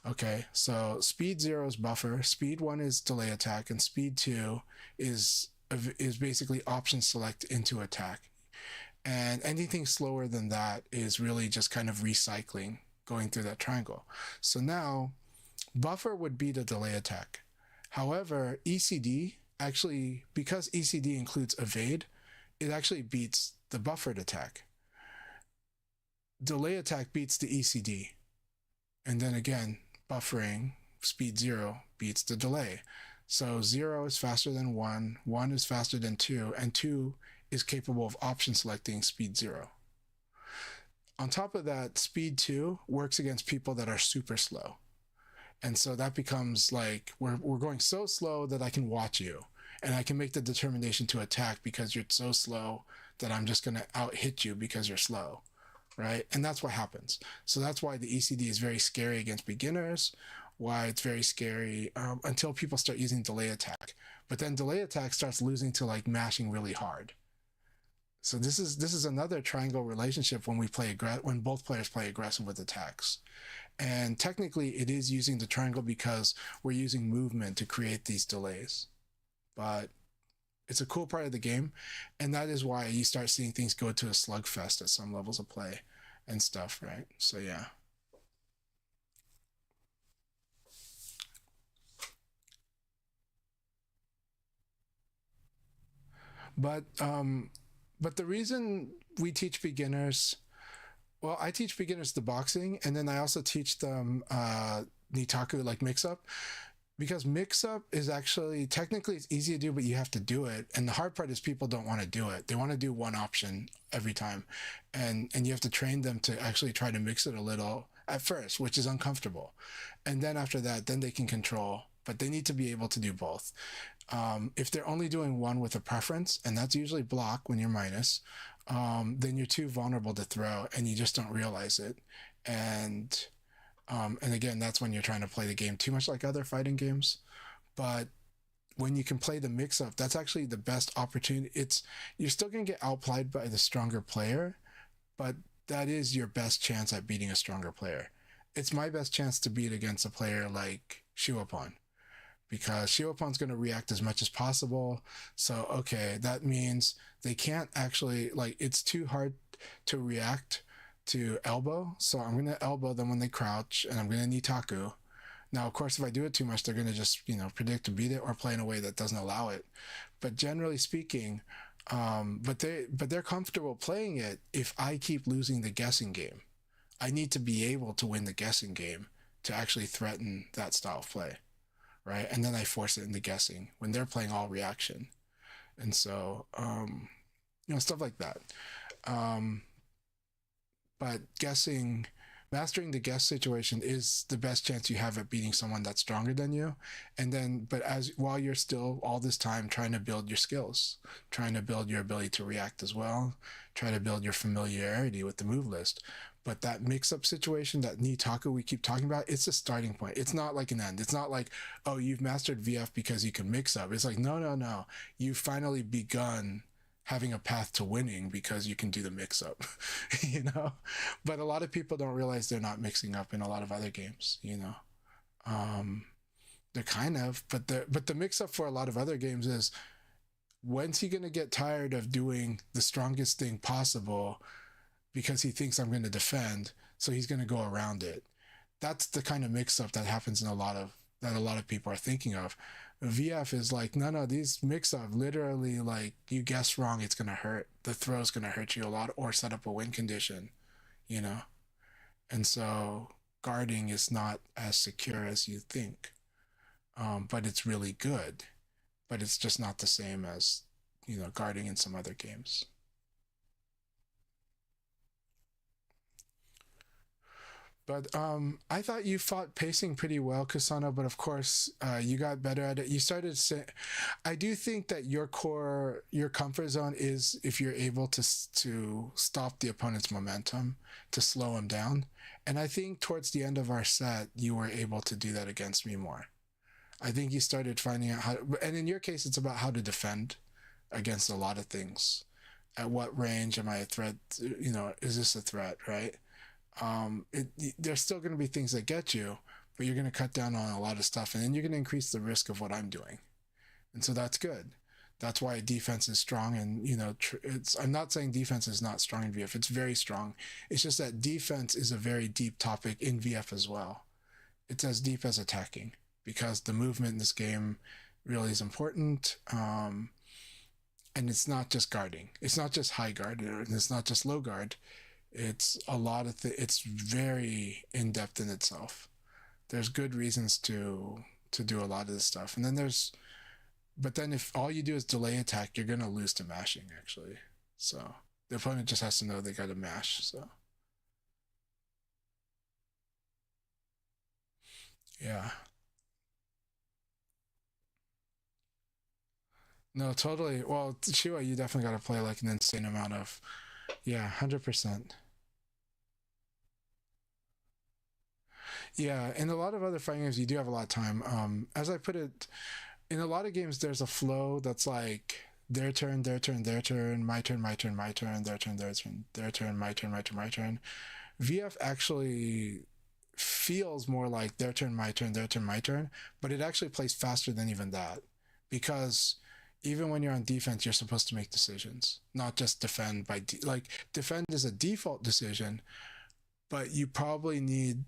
Okay, so speed 0 is buffer, speed 1 is delay attack, and speed 2 is basically option select into attack. And anything slower than that is really just kind of recycling, going through that triangle. So now buffer would beat a delay attack. However, ECD actually, because ECD includes evade, it actually beats the buffered attack. Delay attack beats the ECD. And then again, buffering, speed 0 beats the delay. So 0 is faster than 1, 1 is faster than 2, and 2 is capable of option selecting speed 0. On top of that, speed 2 works against people that are super slow. And so that becomes like, we're going so slow that I can watch you. And I can make the determination to attack because you're so slow that I'm just going to out-hit you because you're slow, right? And that's what happens. So that's why the ECD is very scary against beginners, why it's very scary until people start using delay attack. But then delay attack starts losing to like mashing really hard. So this is another triangle relationship when when both players play aggressive with attacks. And technically it is using the triangle because we're using movement to create these delays. But it's a cool part of the game, and that is why you start seeing things go to a slugfest at some levels of play and stuff, right? So yeah. But the reason we teach beginners, well, I teach beginners the boxing, and then I also teach them Nitaku, like mix up, because mix up is actually technically it's easy to do, but you have to do it. And the hard part is people don't want to do it. They want to do one option every time, and you have to train them to actually try to mix it a little at first, which is uncomfortable, and then after that, then they can control. But they need to be able to do both. If they're only doing one with a preference, and that's usually block when you're minus, then you're too vulnerable to throw, and you just don't realize it. And again, that's when you're trying to play the game too much like other fighting games. But when you can play the mix-up, that's actually the best opportunity. You're still going to get outplayed by the stronger player, but that is your best chance at beating a stronger player. It's my best chance to beat against a player like Shuopon, because Shiopon's going to react as much as possible. So, okay, that means they can't actually, like, it's too hard to react to elbow. So I'm going to elbow them when they crouch, and I'm going to Nitaku. Now, of course, if I do it too much, they're going to just, predict to beat it or play in a way that doesn't allow it. But generally speaking, but they're comfortable playing it if I keep losing the guessing game. I need to be able to win the guessing game to actually threaten that style of play. Right, and then I force it into guessing when they're playing all reaction, and so stuff like that. But mastering the guess situation is the best chance you have at beating someone that's stronger than you. And then, but while you're still all this time trying to build your skills, trying to build your ability to react as well, try to build your familiarity with the move list. But that mix-up situation, that Nitaku we keep talking about, it's a starting point. It's not like an end. It's not like, oh, you've mastered VF because you can mix up. It's like, no. You've finally begun having a path to winning because you can do the mix-up, But a lot of people don't realize they're not mixing up in a lot of other games, They're kind of, but the mix-up for a lot of other games is, when's he going to get tired of doing the strongest thing possible because he thinks I'm going to defend, so he's going to go around it. That's the kind of mix-up that happens in a lot of people are thinking of. VF is like, no, these mix-up, literally, like, you guess wrong, it's going to hurt. The throw's going to hurt you a lot or set up a win condition, And so guarding is not as secure as you think, but it's really good. But it's just not the same as, guarding in some other games. But I thought you fought pacing pretty well, Kusano, but of course you got better at it. You started to I do think that your comfort zone is if you're able to stop the opponent's momentum, to slow him down. And I think towards the end of our set, you were able to do that against me more. I think you started finding out and in your case, it's about how to defend against a lot of things. At what range am I a threat? Is this a threat, right? There's still going to be things that get you, but you're going to cut down on a lot of stuff, and then you're going to increase the risk of what I'm doing. And so that's good. That's why defense is strong. And, I'm not saying defense is not strong in VF. It's very strong. It's just that defense is a very deep topic in VF as well. It's as deep as attacking, because the movement in this game really is important. And it's not just guarding. It's not just high guard, and it's not just low guard. It's a lot of it's very in-depth in itself. There's good reasons to do a lot of this stuff. And then but then if all you do is delay attack, you're going to lose to mashing, actually. So the opponent just has to know they got to mash. So yeah. No, totally. Well, Shiwa, you definitely got to play like an insane amount of, 100%. Yeah, in a lot of other fighting games, you do have a lot of time. As I put it, in a lot of games, there's a flow that's like their turn, their turn, their turn, my turn, my turn, my turn, their turn, their turn, their turn, my turn, my turn, my turn. VF actually feels more like their turn, my turn, their turn, my turn, but it actually plays faster than even that, because even when you're on defense, you're supposed to make decisions, not just defend by like defend is a default decision, but you probably need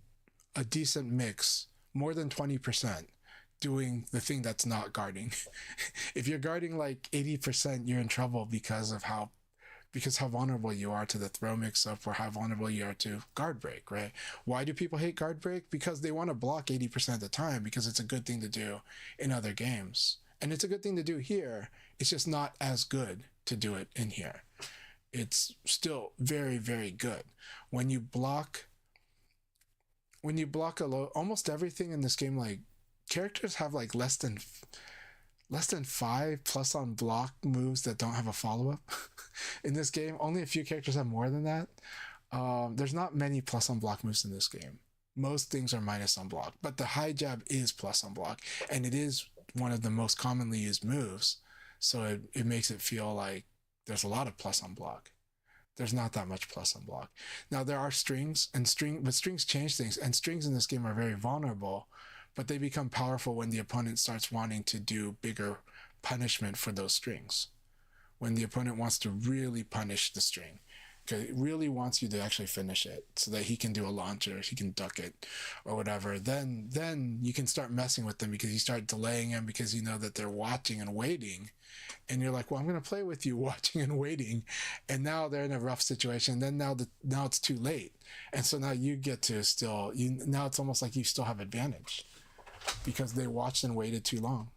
a decent mix, more than 20%, doing the thing that's not guarding. If you're guarding like 80%, you're in trouble because how vulnerable you are to the throw mix-up, or how vulnerable you are to guard break, right? Why do people hate guard break? Because they want to block 80% of the time, because it's a good thing to do in other games. And it's a good thing to do here. It's just not as good to do it in here. It's still very, very good. When you block almost everything in this game, like characters have like less than 5 plus on block moves that don't have a follow-up. In this game, only a few characters have more than that. There's not many plus on block moves in this game. Most things are minus on block, but the high jab is plus on block, and it is one of the most commonly used moves, so it makes it feel like there's a lot of plus on block. There's not that much plus on block. Now there are strings, but strings change things, and strings in this game are very vulnerable, but they become powerful when the opponent starts wanting to do bigger punishment for those strings. When the opponent wants to really punish the string, because it really wants you to actually finish it so that he can do a launcher, he can duck it or whatever, then you can start messing with them, because you start delaying them, because you know that they're watching and waiting, and you're like, well, I'm going to play with you watching and waiting, and now they're in a rough situation. Then now it's too late, and so now you get to now it's almost like you still have advantage, because they watched and waited too long.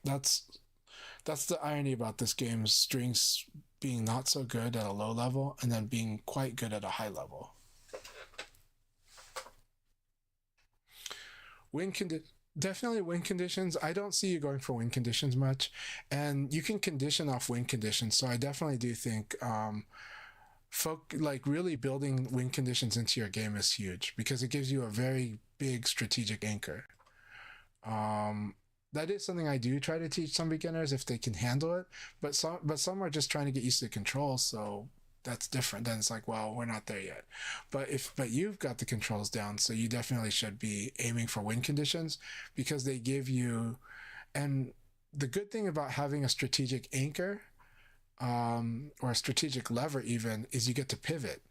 That's the irony about this game's strings being not so good at a low level, and then being quite good at a high level. Definitely win conditions. I don't see you going for win conditions much, and you can condition off win conditions. So I definitely do think really building win conditions into your game is huge, because it gives you a very big strategic anchor. That is something I do try to teach some beginners if they can handle it, but some are just trying to get used to control, so that's different. Then it's like, well, we're not there yet. But you've got the controls down, so you definitely should be aiming for win conditions, because they give you, and the good thing about having a strategic anchor, or a strategic lever even, is you get to pivot.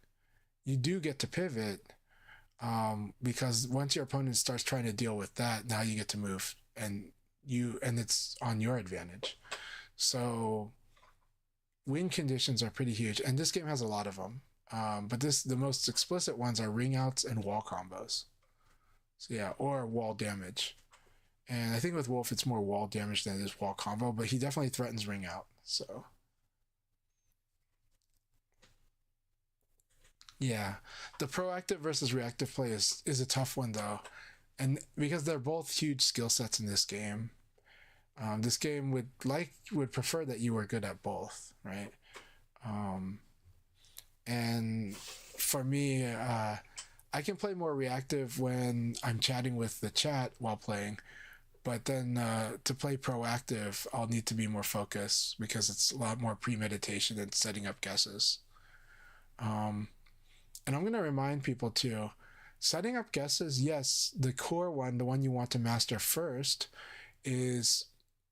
You do get to pivot, because once your opponent starts trying to deal with that, now you get to move, and it's on your advantage. So win conditions are pretty huge, and this game has a lot of them. But the most explicit ones are ring outs and wall combos. So yeah, or wall damage. And I think with Wolf, it's more wall damage than it is wall combo, but he definitely threatens ring out. So yeah, the proactive versus reactive play is a tough one though, and because they're both huge skill sets in this game. This game would prefer that you were good at both, right? And for me, I can play more reactive when I'm chatting with the chat while playing, but then to play proactive, I'll need to be more focused, because it's a lot more premeditation and setting up guesses. And I'm going to remind people too, setting up guesses, yes, the core one, the one you want to master first, is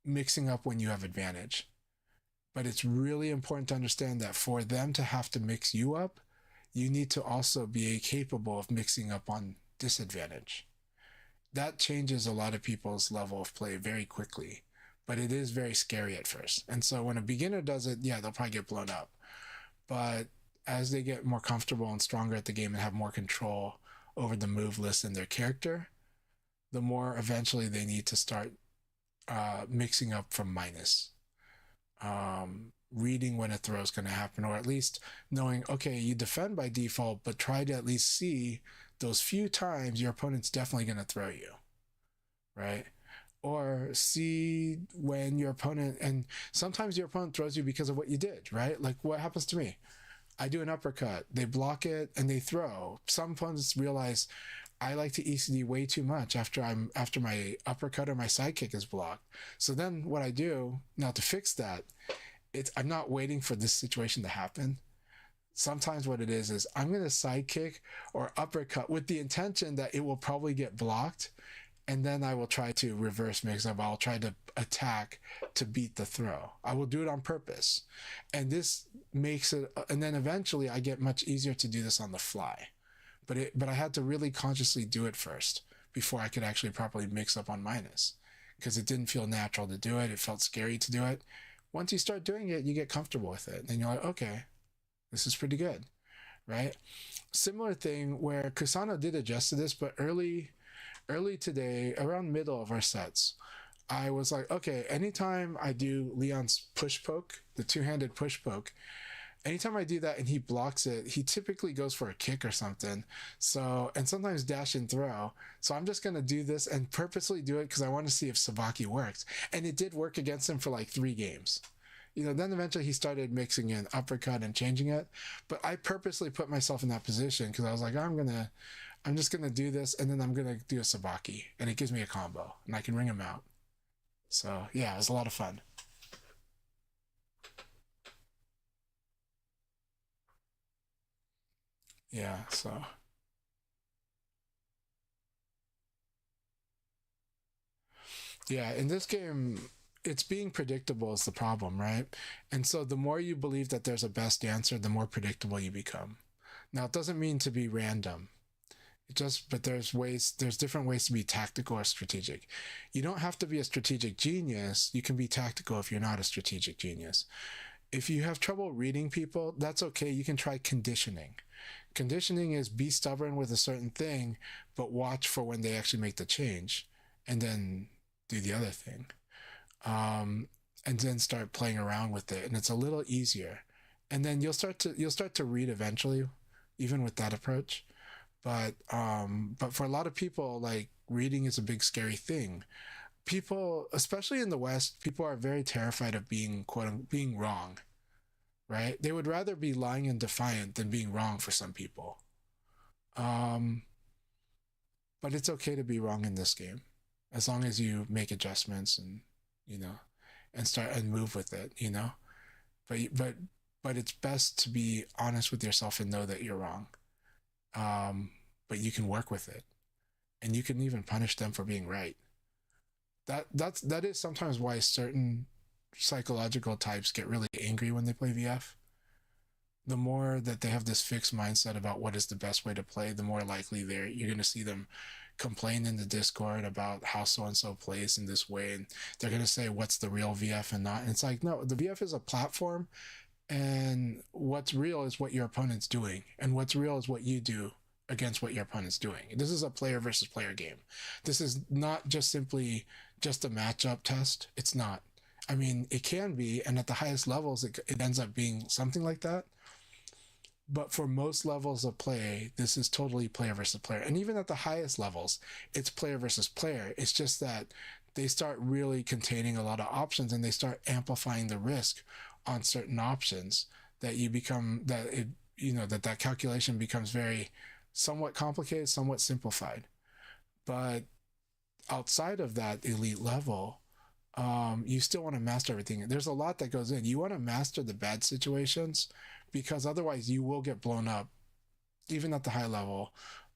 mixing up when you have advantage. But it's really important to understand that for them to have to mix you up, you need to also be capable of mixing up on disadvantage. That changes a lot of people's level of play very quickly, but it is very scary at first. And so when a beginner does it, yeah, they'll probably get blown up. But as they get more comfortable and stronger at the game and have more control over the move list and their character, the more eventually they need to start mixing up from minus, reading when a throw is going to happen, or at least knowing, okay, you defend by default, but try to at least see those few times your opponent's definitely going to throw you, right? Or see when your opponent, and sometimes your opponent throws you because of what you did, right? Like what happens to me? I do an uppercut, they block it, and they throw. Some opponents realize, I like to ECD way too much after my uppercut or my side kick is blocked. So then what I do now to fix that, I'm not waiting for this situation to happen. Sometimes what it is I'm going to side kick or uppercut with the intention that it will probably get blocked, and then I will try to reverse mix up. I'll try to attack to beat the throw. I will do it on purpose. And this makes it, and then eventually I get much easier to do this on the fly. But I had to really consciously do it first before I could actually properly mix up on minus, because it didn't feel natural to do it. It felt scary to do it. Once you start doing it, you get comfortable with it. And you're like, okay, this is pretty good, right? Similar thing where Kusano did adjust to this, but early today, around middle of our sets, I was like, okay, anytime I do Leon's push poke, the two-handed push poke, anytime I do that and he blocks it, he typically goes for a kick or something. So, and sometimes dash and throw. So I'm just going to do this and purposely do it because I want to see if Sabaki works. And it did work against him for like 3 games. Then eventually he started mixing in uppercut and changing it. But I purposely put myself in that position because I was like, I'm just going to do this, and then I'm going to do a Sabaki, and it gives me a combo, and I can ring him out. So, yeah, it was a lot of fun. Yeah, so. Yeah, in this game, it's being predictable is the problem, right? And so the more you believe that there's a best answer, the more predictable you become. Now, it doesn't mean to be random. But there's different ways to be tactical or strategic. You don't have to be a strategic genius. You can be tactical if you're not a strategic genius. If you have trouble reading people, that's okay. You can try conditioning. Conditioning is be stubborn with a certain thing, but watch for when they actually make the change, and then do the other thing. And then start playing around with it, and it's a little easier. And then you'll start to read eventually, even with that approach. But for a lot of people, like, reading is a big scary thing. People, especially in the West, people are very terrified of being being wrong, right? They would rather be lying and defiant than being wrong for some people. But it's okay to be wrong in this game, as long as you make adjustments and and start and move with it, But it's best to be honest with yourself and know that you're wrong. But you can work with it, and you can even punish them for being right. That is sometimes why certain psychological types get really angry when they play VF. The more that they have this fixed mindset about what is the best way to play, the more likely you're going to see them complain in the Discord about how so-and-so plays in this way, and they're going to say what's the real VF and not. And it's like, no, the VF is a platform, and what's real is what your opponent's doing, and what's real is what you do against what your opponent's doing. This is a player versus player game. This is not just simply just a matchup test. It's not. I mean, it can be, and at the highest levels, it ends up being something like that. But for most levels of play, this is totally player versus player. And even at the highest levels, it's player versus player. It's just that they start really containing a lot of options, and they start amplifying the risk on certain options, that that calculation becomes very somewhat complicated, somewhat simplified. But outside of that elite level, you still want to master everything. There's a lot that goes in. You want to master the bad situations, because otherwise you will get blown up, even at the high level,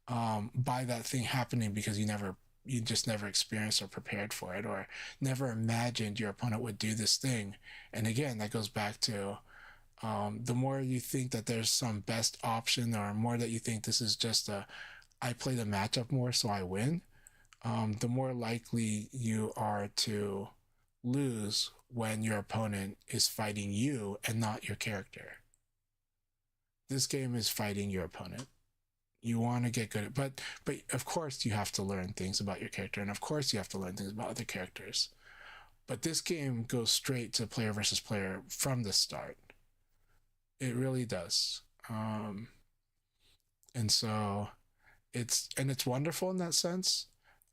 by that thing happening, because you just never experienced or prepared for it, or never imagined your opponent would do this thing. And again, that goes back to the more you think that there's some best option, or more that you think this is just I play the matchup more so I win, the more likely you are to lose when your opponent is fighting you and not your character. This game is fighting your opponent. You want to get good at, but of course you have to learn things about your character, and of course you have to learn things about other characters. But this game goes straight to player versus player from the start. It really does. And so it's wonderful in that sense.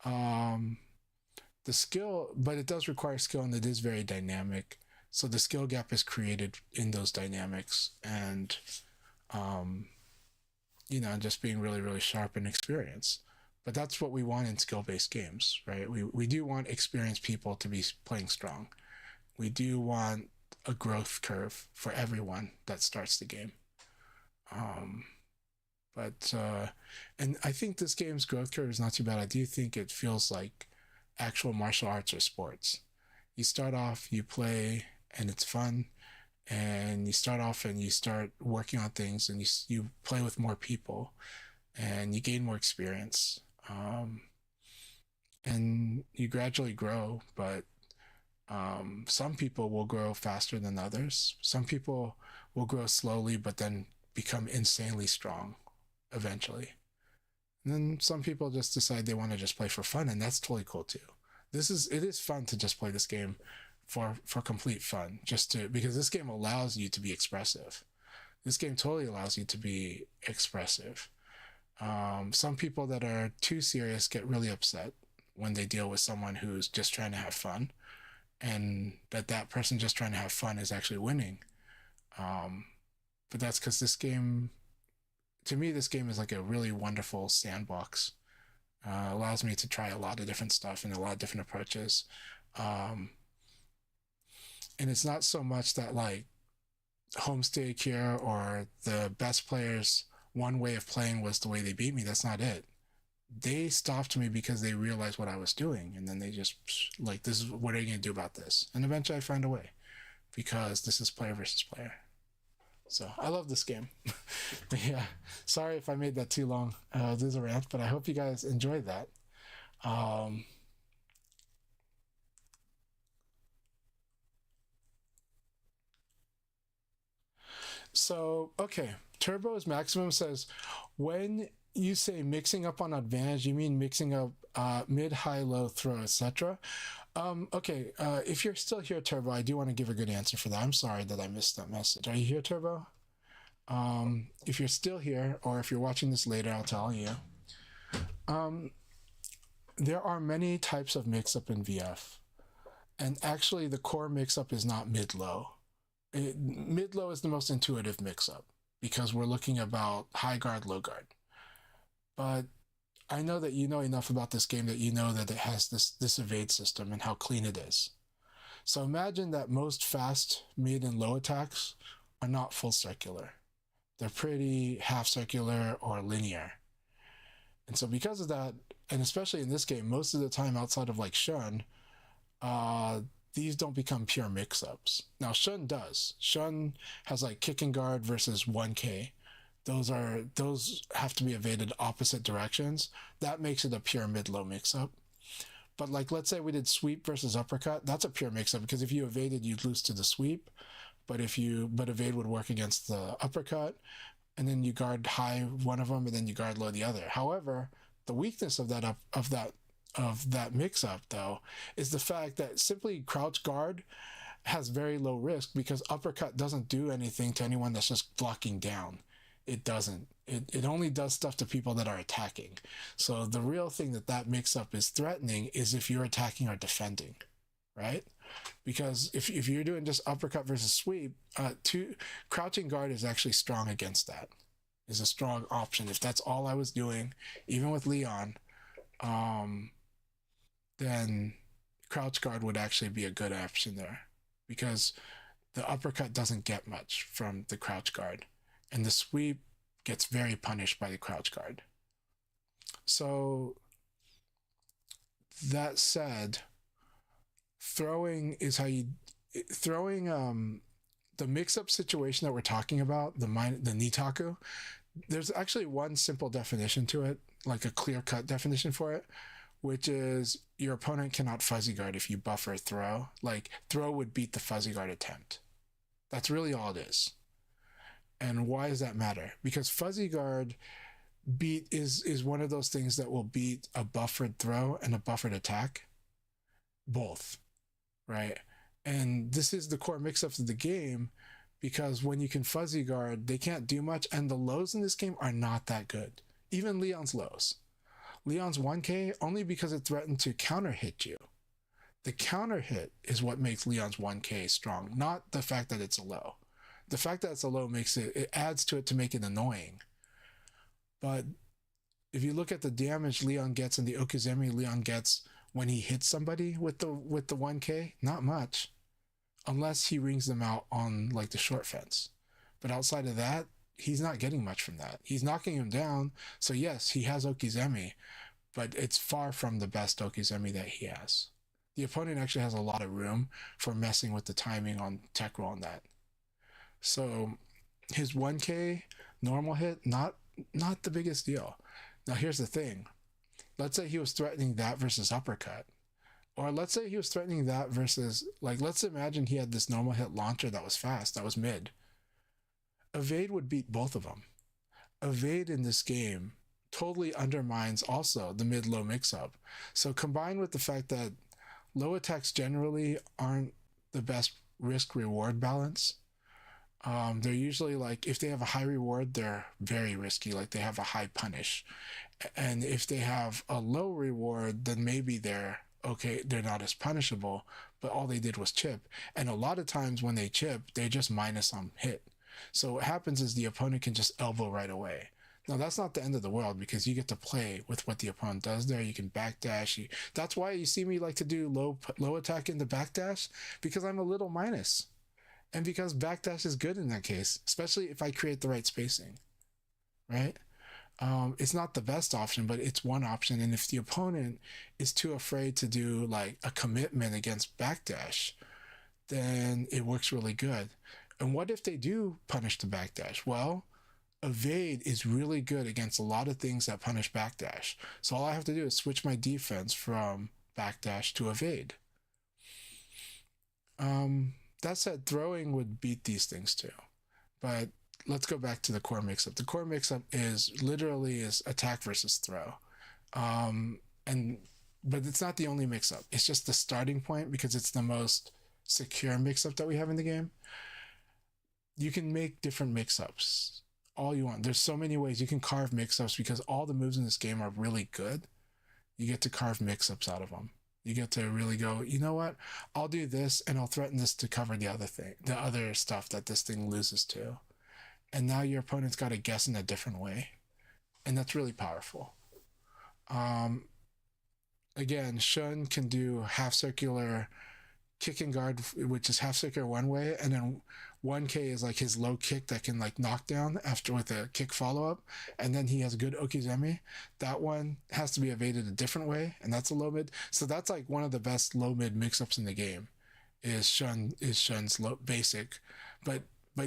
The skill, but it does require skill, and it is very dynamic. So the skill gap is created in those dynamics, and just being really, really sharp and experienced. But that's what we want in skill-based games, right? We do want experienced people to be playing strong. We do want a growth curve for everyone that starts the game. And I think this game's growth curve is not too bad. I do think it feels like actual martial arts or sports. You start off, you play, and it's fun. And you start off and you start working on things, and you play with more people, and you gain more experience. And you gradually grow, but some people will grow faster than others. Some people will grow slowly, but then become insanely strong eventually. And then some people just decide they want to just play for fun, and that's totally cool too. It is fun to just play this game for complete fun, because this game allows you to be expressive. This game totally allows you to be expressive. Some people that are too serious get really upset when they deal with someone who's just trying to have fun, and that person just trying to have fun is actually winning. But that's because this game is like a really wonderful sandbox. Allows me to try a lot of different stuff and a lot of different approaches. And it's not so much that like homestake here or the best players, one way of playing was the way they beat me. That's not it. They stopped me because they realized what I was doing, and then they just like, this is, what are you gonna do about this? And eventually I find a way, because this is player versus player. So I love this game. Yeah, sorry if I made that too long. This is a rant, but I hope you guys enjoyed that. So, okay, Turbo's Maximum says, when you say mixing up on advantage, you mean mixing up mid, high, low, throw, etc.? Okay, if you're still here, Turbo, I do want to give a good answer for that. I'm sorry that I missed that message. Are you here, Turbo? If you're still here, or if you're watching this later, I'll tell you. There are many types of mix-up in VF. And actually, the core mix-up is not mid-low. Mid-low is the most intuitive mix-up, because we're looking about high guard, low guard. But I know that you know enough about this game that you know that it has this evade system and how clean it is. So imagine that most fast, mid, and low attacks are not full circular. They're pretty half circular or linear. And so because of that, and especially in this game, most of the time outside of like Shun, these don't become pure mix-ups. Now Shun does. Shun has like kick and guard versus 1K. Those have to be evaded opposite directions. That makes it a pure mid-low mix-up. But like, let's say we did sweep versus uppercut. That's a pure mix-up, because if you evaded, you'd lose to the sweep. But evade would work against the uppercut, and then you guard high one of them, and then you guard low the other. However, the weakness of that mix-up though is the fact that simply crouch guard has very low risk, because uppercut doesn't do anything to anyone that's just blocking down. It doesn't. It only does stuff to people that are attacking. So the real thing that mix-up is threatening is if you're attacking or defending, right? Because if you're doing just uppercut versus sweep, crouching guard is actually strong against that. Is a strong option. If that's all I was doing, even with Leon, then crouch guard would actually be a good option there, because the uppercut doesn't get much from the crouch guard, and the sweep gets very punished by the crouch guard. So that said, throwing the mix-up situation that we're talking about, the Nitaku, there's actually one simple definition to it, like a clear-cut definition for it, which is your opponent cannot fuzzy guard if you buffer throw. Like, throw would beat the fuzzy guard attempt. That's really all it is. And why does that matter? Because fuzzy guard is one of those things that will beat a buffered throw and a buffered attack. Both. Right? And this is the core mix-ups of the game, because when you can fuzzy guard, they can't do much, and the lows in this game are not that good. Even Leon's lows. Leon's 1K, only because it threatened to counter hit you. The counter hit is what makes Leon's 1K strong, not the fact that it's a low. The fact that it's a low it adds to it to make it annoying. But if you look at the damage Leon gets and the Okizeme Leon gets when he hits somebody with the 1K, not much, unless he rings them out on like the short fence. But outside of that, he's not getting much from that. He's knocking him down. So yes, he has Okizeme, but it's far from the best Okizeme that he has. The opponent actually has a lot of room for messing with the timing on tech roll on that. So his 1K normal hit, not the biggest deal. Now here's the thing. Let's say he was threatening that versus uppercut. Or let's say he was threatening that versus, like, let's imagine he had this normal hit launcher that was fast, that was mid. Evade would beat both of them. Evade in this game totally undermines also the mid-low mix-up. So combined with the fact that low attacks generally aren't the best risk-reward balance, they're usually like, if they have a high reward, they're very risky, like they have a high punish. And if they have a low reward, then maybe they're okay, they're not as punishable, but all they did was chip. And a lot of times when they chip, they just minus on hit. So what happens is the opponent can just elbow right away. Now that's not the end of the world because you get to play with what the opponent does there. You can backdash. That's why you see me like to do low attack in the backdash, because I'm a little minus. And because backdash is good in that case, especially if I create the right spacing, right? It's not the best option, but it's one option. And if the opponent is too afraid to do like a commitment against backdash, then it works really good. And what if they do punish the backdash? Well, evade is really good against a lot of things that punish backdash. So all I have to do is switch my defense from backdash to evade. That said, throwing would beat these things too. But let's go back to the core mix-up. The core mix-up is literally is attack versus throw. But it's not the only mix-up. It's just the starting point because it's the most secure mix-up that we have in the game. You can make different mix-ups all you want. There's so many ways you can carve mix-ups because all the moves in this game are really good. You get to carve mix-ups out of them. You get to really go, you know what? I'll do this and I'll threaten this to cover the other thing, the other stuff that this thing loses to. And now your opponent's got to guess in a different way. And that's really powerful. Again, Shun can do half circular kick and guard, which is half circular one way, and then 1K is like his low kick that can like knock down after with a kick follow-up, and then he has good Okizeme. That one has to be evaded a different way, and that's a low mid. So that's like one of the best low mid mix-ups in the game is Shun's low basic. But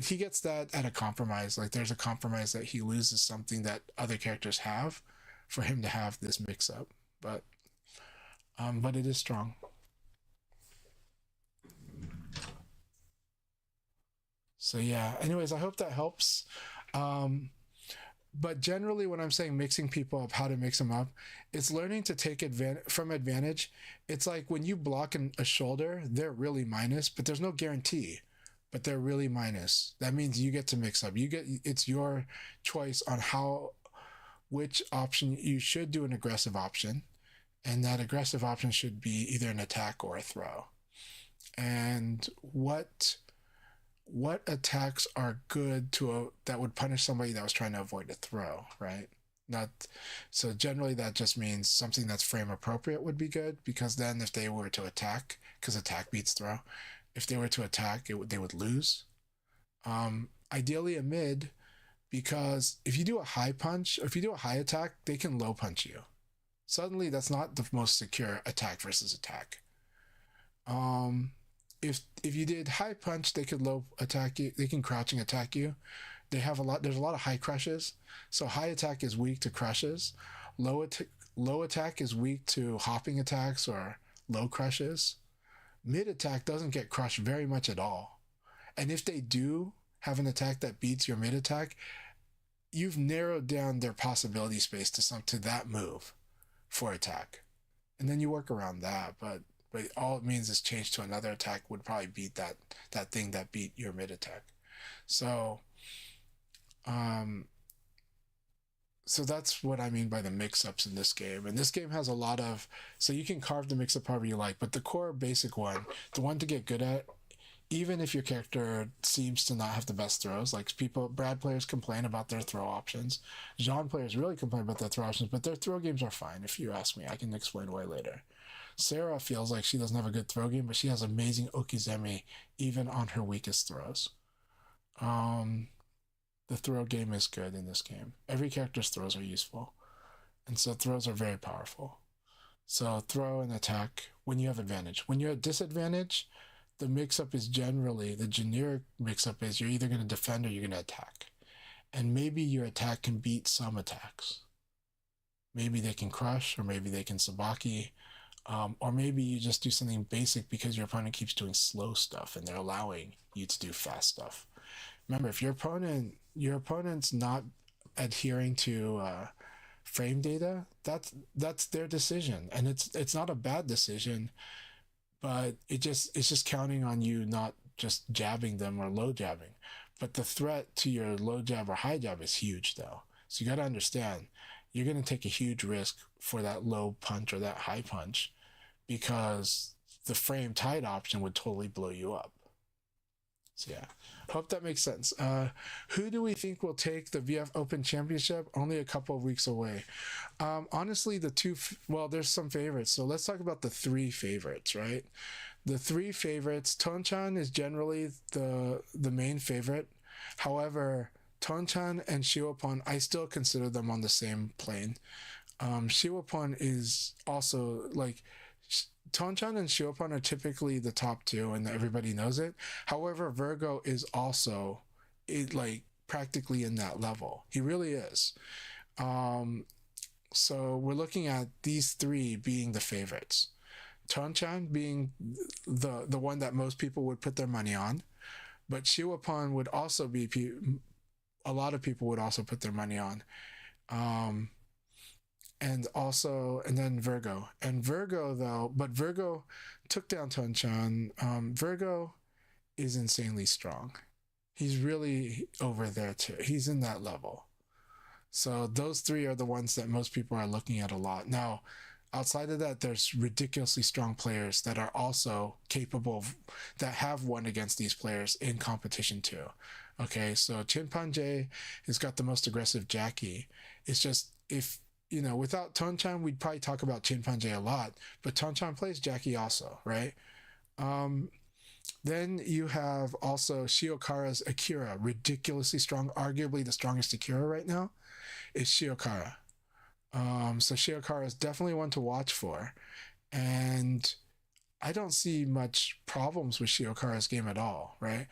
he gets that at a compromise. Like there's a compromise that he loses something that other characters have for him to have this mix-up. But it is strong. So yeah, anyways, I hope that helps. But generally when I'm saying mixing people up, how to mix them up, it's learning to take advantage. It's like when you block a shoulder, they're really minus, but there's no guarantee, but they're really minus. That means you get to mix up. It's your choice on which option you should do an aggressive option. And that aggressive option should be either an attack or a throw. And what attacks are good that would punish somebody that was trying to avoid a throw, right? So generally that just means something that's frame appropriate would be good, because then if they were to attack, because attack beats throw, if they were to attack, they would lose. Ideally a mid, because if you do a high punch, or if you do a high attack, they can low punch you. Suddenly that's not the most secure attack versus attack. If you did high punch, they could low attack you. They can crouching attack you. There's a lot of high crushes. So high attack is weak to crushes. Low attack is weak to hopping attacks or low crushes. Mid attack doesn't get crushed very much at all. And if they do have an attack that beats your mid attack, you've narrowed down their possibility space to that move for attack. And then you work around that, but all it means is change to another attack would probably beat that thing that beat your mid attack. So that's what I mean by the mix-ups in this game. And this game has a lot of, so you can carve the mix-up however you like, but the core basic one, the one to get good at, even if your character seems to not have the best throws, like Brad players complain about their throw options. Jean players really complain about their throw options, but their throw games are fine. If you ask me, I can explain why later. Sarah feels like she doesn't have a good throw game, but she has amazing okizeme even on her weakest throws. The throw game is good in this game. Every character's throws are useful, and so throws are very powerful. So throw and attack when you have advantage. When you're at disadvantage, the mix-up is generally, the generic mix-up is you're either going to defend or you're going to attack. And maybe your attack can beat some attacks. Maybe they can crush, or maybe they can sabaki, or maybe you just do something basic because your opponent keeps doing slow stuff and they're allowing you to do fast stuff. Remember, if your opponent's not adhering to frame data, that's their decision, and it's not a bad decision, but it's just counting on you not just jabbing them or low jabbing. But the threat to your low jab or high jab is huge, though. So you got to understand, you're going to take a huge risk for that low punch or that high punch, because the frame tight option would totally blow you up. So yeah, hope that makes sense. Who do we think will take the VF Open Championship? Only a couple of weeks away. Honestly, there's some favorites. So let's talk about the three favorites, right? The three favorites, Tonchan is generally the main favorite. However, Tonchan and Shiwapon, I still consider them on the same plane. Shiwapon is also like... Tonchan and Shiwapon are typically the top two, and everybody knows it. However, Virgo is also practically in that level. He really is. So we're looking at these three being the favorites. Tonchan being the one that most people would put their money on, but Shiwapon would also be a lot of people would also put their money on. And then Virgo. And Virgo took down Tonchan. Virgo is insanely strong. He's really over there too. He's in that level. So those three are the ones that most people are looking at a lot. Now, outside of that, there's ridiculously strong players that are also capable that have won against these players in competition too. Okay, so Chimpanzé has got the most aggressive Jackie. It's just, without Tonchan, we'd probably talk about Chimpanzé a lot, but Tonchan plays Jackie also, right? Then you have also Shiokara's Akira, ridiculously strong, arguably the strongest Akira right now is Shiokara. So Shiokara is definitely one to watch for, and I don't see much problems with Shiokara's game at all, right?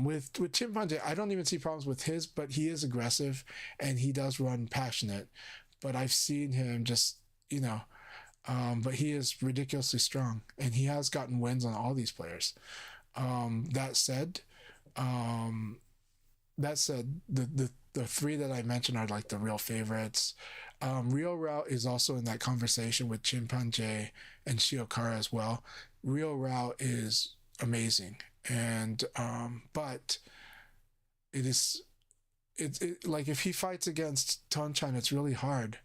With Chimpanzé, I don't even see problems with his, but he is aggressive and he does run passionate. But I've seen him just, but he is ridiculously strong, and he has gotten wins on all these players. That said, the three that I mentioned are like the real favorites. Real Route is also in that conversation with Chimpanzé and Shiokara as well. Real Route is amazing, and but it's like if he fights against Tonchan, it's really hard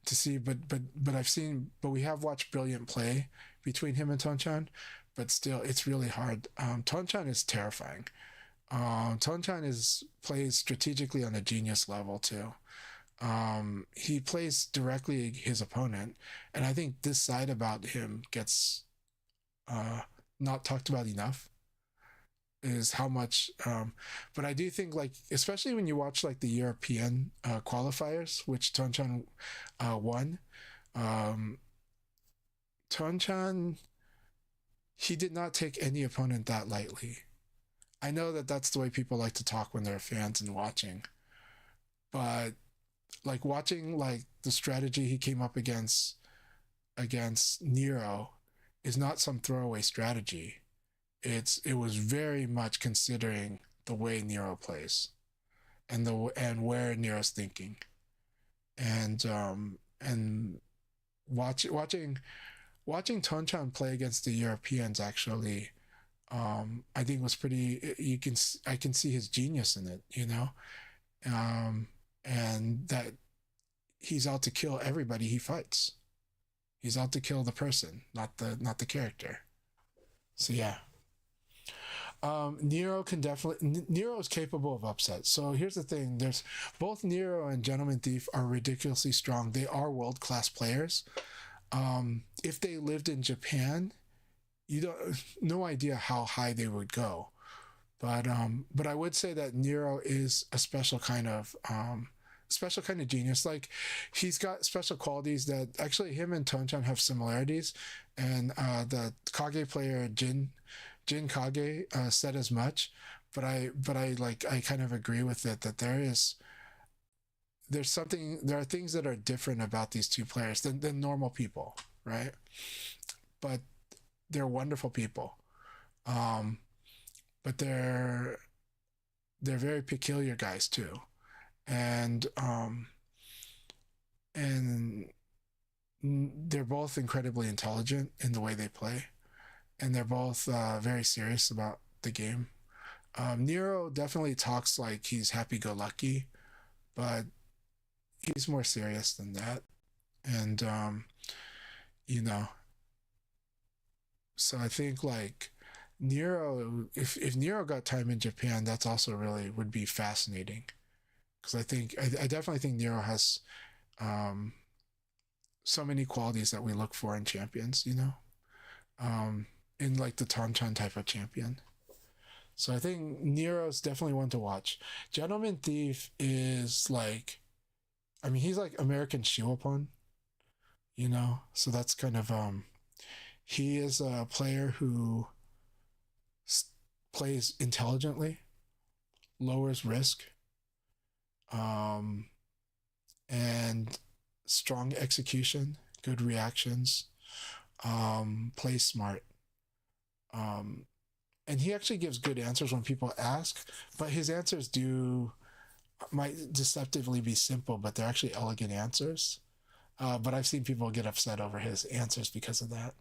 to see. But we have watched brilliant play between him and Tonchan, but still, it's really hard. Tonchan is terrifying. Tonchan plays strategically on a genius level too. He plays directly his opponent, and I think this side about him gets not talked about enough. Is how much, but I do think, like, especially when you watch like the European qualifiers, which Tonchan won. Tonchan, he did not take any opponent that lightly. I know that that's the way people like to talk when they're fans and watching, but like watching like the strategy he came up against Nero is not some throwaway strategy. It was very much considering the way Nero plays, and where Nero's thinking, and watching Tonchan play against the Europeans actually, I think was pretty. I can see his genius in it, and that he's out to kill everybody he fights. He's out to kill the person, not the character. So yeah. Nero can definitely. Nero is capable of upset. So here's the thing: there's both Nero and Gentleman Thief are ridiculously strong. They are world class players. If they lived in Japan, you don't no idea how high they would go. But I would say that Nero is a special kind of genius. Like he's got special qualities that actually him and Tonchan have similarities, and the Kage player Jin Kage said as much. But I kind of agree with it that there are things that are different about these two players than normal people, right? But they're wonderful people. But they're very peculiar guys too, and they're both incredibly intelligent in the way they play, and they're both very serious about the game. Nero definitely talks like he's happy-go-lucky, but he's more serious than that, and so I think like Nero, if Nero got time in Japan, that's also really would be fascinating, because I definitely think Nero has so many qualities that we look for in champions, in like the Tonchan type of champion. So I think Nero's definitely one to watch. Gentleman Thief is like, I mean, he's like American Shiwapon, so that's kind of he is a player who plays intelligently, lowers risk, and strong execution, good reactions, plays smart. And he actually gives good answers when people ask, but his answers might deceptively be simple, but they're actually elegant answers. But I've seen people get upset over his answers because of that.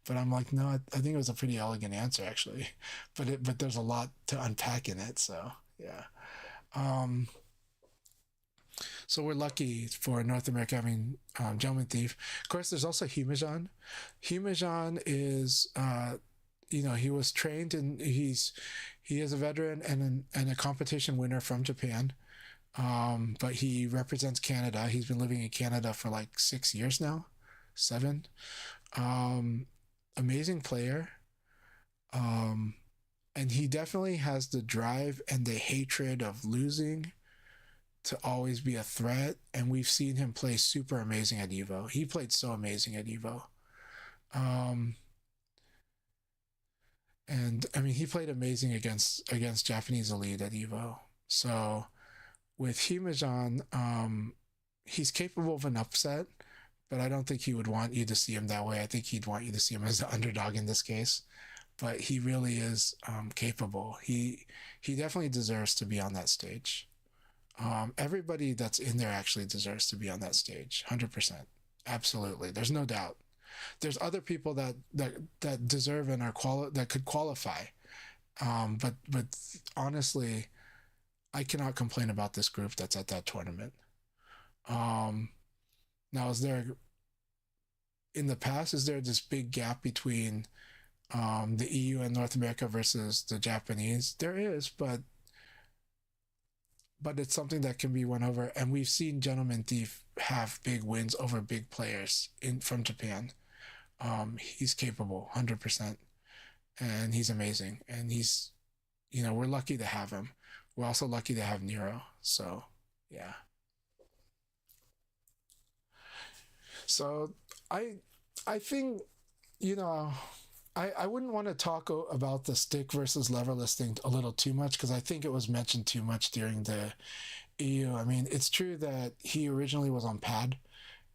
But I'm like, no, I think it was a pretty elegant answer actually, but there's a lot to unpack in it. So yeah. So we're lucky for North America having Gentleman Thief. Of course, there's also Himejan. Himejan is, he was trained and he is a veteran and a competition winner from Japan. But he represents Canada. He's been living in Canada for like 6 years now, 7. Amazing player. And he definitely has the drive and the hatred of losing to always be a threat. And we've seen him play super amazing at Evo. He played so amazing at Evo. And I mean, he played amazing against Japanese elite at Evo. So with Himejan, he's capable of an upset, but I don't think he would want you to see him that way. I think he'd want you to see him as the underdog in this case. But he really is capable. He definitely deserves to be on that stage. Everybody that's in there actually deserves to be on that stage, 100%. Absolutely, there's no doubt. There's other people that deserve and that could qualify, but honestly, I cannot complain about this group that's at that tournament. Now, is there this big gap between the EU and North America versus the Japanese? There is, but it's something that can be won over, and we've seen Gentleman Thief have big wins over big players from Japan. He's capable, 100%, and he's amazing, and he's, we're lucky to have him. We're also lucky to have Nero, so yeah. So I think, I wouldn't want to talk about the stick versus leverless thing a little too much, because I think it was mentioned too much during the EU. I mean, it's true that he originally was on pad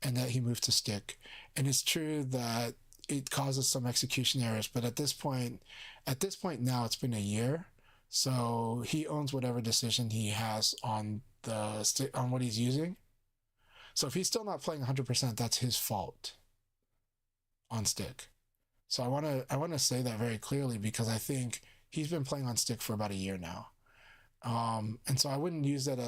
and that he moved to stick. And it's true that it causes some execution errors, but at this point now, it's been a year. So he owns whatever decision he has on the stick, on what he's using. So if he's still not playing 100%, that's his fault on stick. So I want to say that very clearly, because I think he's been playing on stick for about a year now. And so I wouldn't use that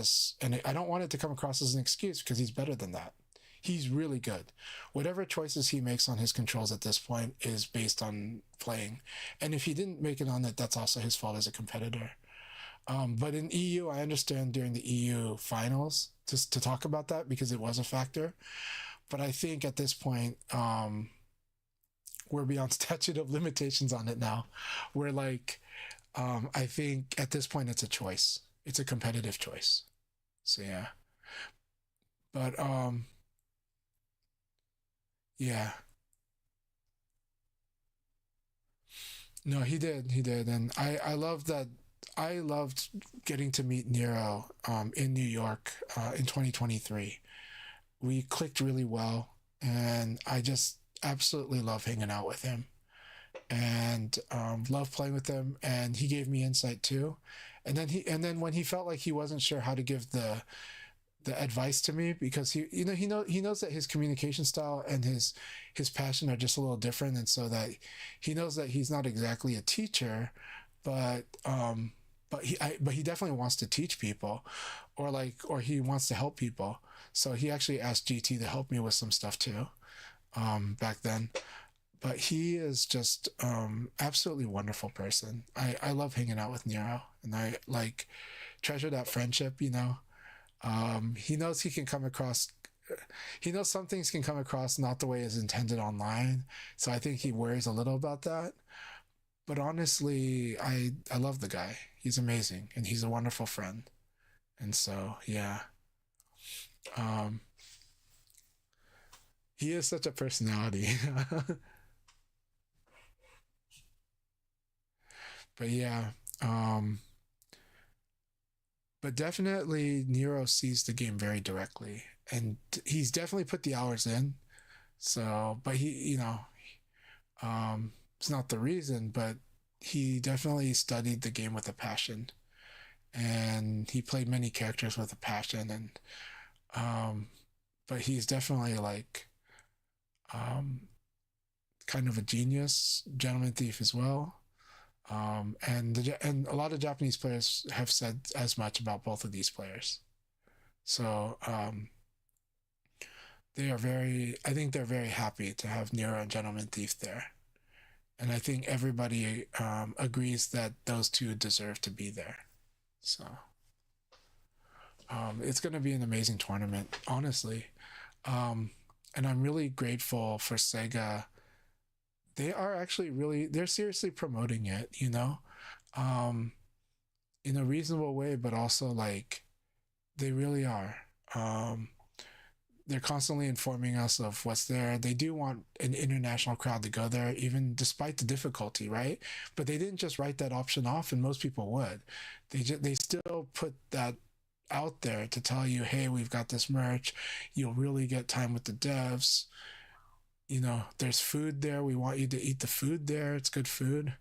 and I don't want it to come across as an excuse, because he's better than that. he's really good. Whatever choices he makes on his controls at this point is based on playing. And if he didn't make it on it, that's also his fault as a competitor. But in EU, I understand during the EU finals to talk about that because it was a factor. But I think at this point, we're beyond statute of limitations on it now. We're like, I think at this point it's a choice. It's a competitive choice. So yeah. But yeah. No, he did. He did. And I love that. I loved getting to meet Nero in New York in 2023. We clicked really well, and I just absolutely love hanging out with him and love playing with him. And he gave me insight too. And then when he felt like he wasn't sure how to give the advice to me, because he knows that his communication style and his passion are just a little different, and so that he knows that he's not exactly a teacher, but he definitely wants to teach people, or he wants to help people. So he actually asked GT to help me with some stuff too, back then. But he is just absolutely wonderful person. I love hanging out with Nero, and I like treasure that friendship. He knows he can come across. He knows some things can come across not the way it's intended online, so I think he worries a little about that. But honestly, I love the guy. He's amazing, and he's a wonderful friend. And so, yeah. He is such a personality. But yeah. But definitely Nero sees the game very directly, and he's definitely put the hours in. So, but it's not the reason, but he definitely studied the game with a passion, and he played many characters with a passion. And but he's definitely like kind of a genius, gentleman thief as well. And a lot of Japanese players have said as much about both of these players. So I think they're very happy to have Nero and Gentleman Thief there. And I think everybody agrees that those two deserve to be there. So it's going to be an amazing tournament, honestly. And I'm really grateful for Sega. They are actually they're seriously promoting it, in a reasonable way, but also like they really are. They're constantly informing us of what's there. They do want an international crowd to go there, even despite the difficulty, right? But they didn't just write that option off, and most people would. They still put that out there to tell you, hey, we've got this merch. You'll really get time with the devs. There's food there. We want you to eat the food there. It's good food.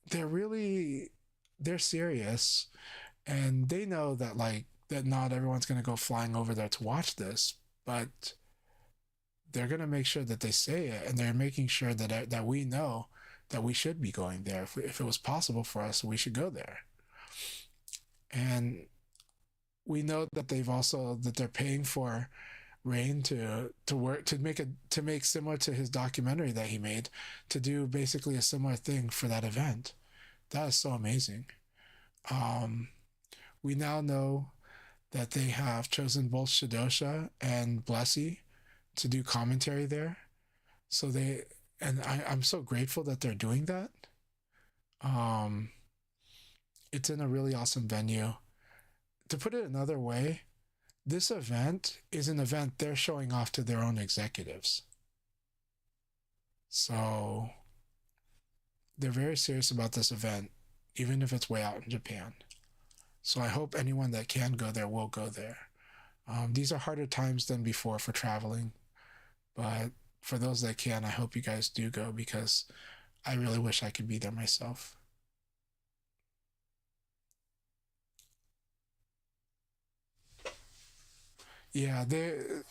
They're serious, and they know that that not everyone's going to go flying over there to watch this, but they're going to make sure that they say it, and they're making sure that we know that we should be going there. If it was possible for us, we should go there. And we know that they're paying for Rain to work to make similar to his documentary that he made, to do basically a similar thing for that event. That is so amazing. We now know that they have chosen both Shidosha and Blessy to do commentary there. So I'm so grateful that they're doing that. It's in a really awesome venue. To put it another way, this event is an event they're showing off to their own executives. So they're very serious about this event, even if it's way out in Japan. So I hope anyone that can go there will go there. These are harder times than before for traveling, but for those that can, I hope you guys do go, because I really wish I could be there myself. Yeah,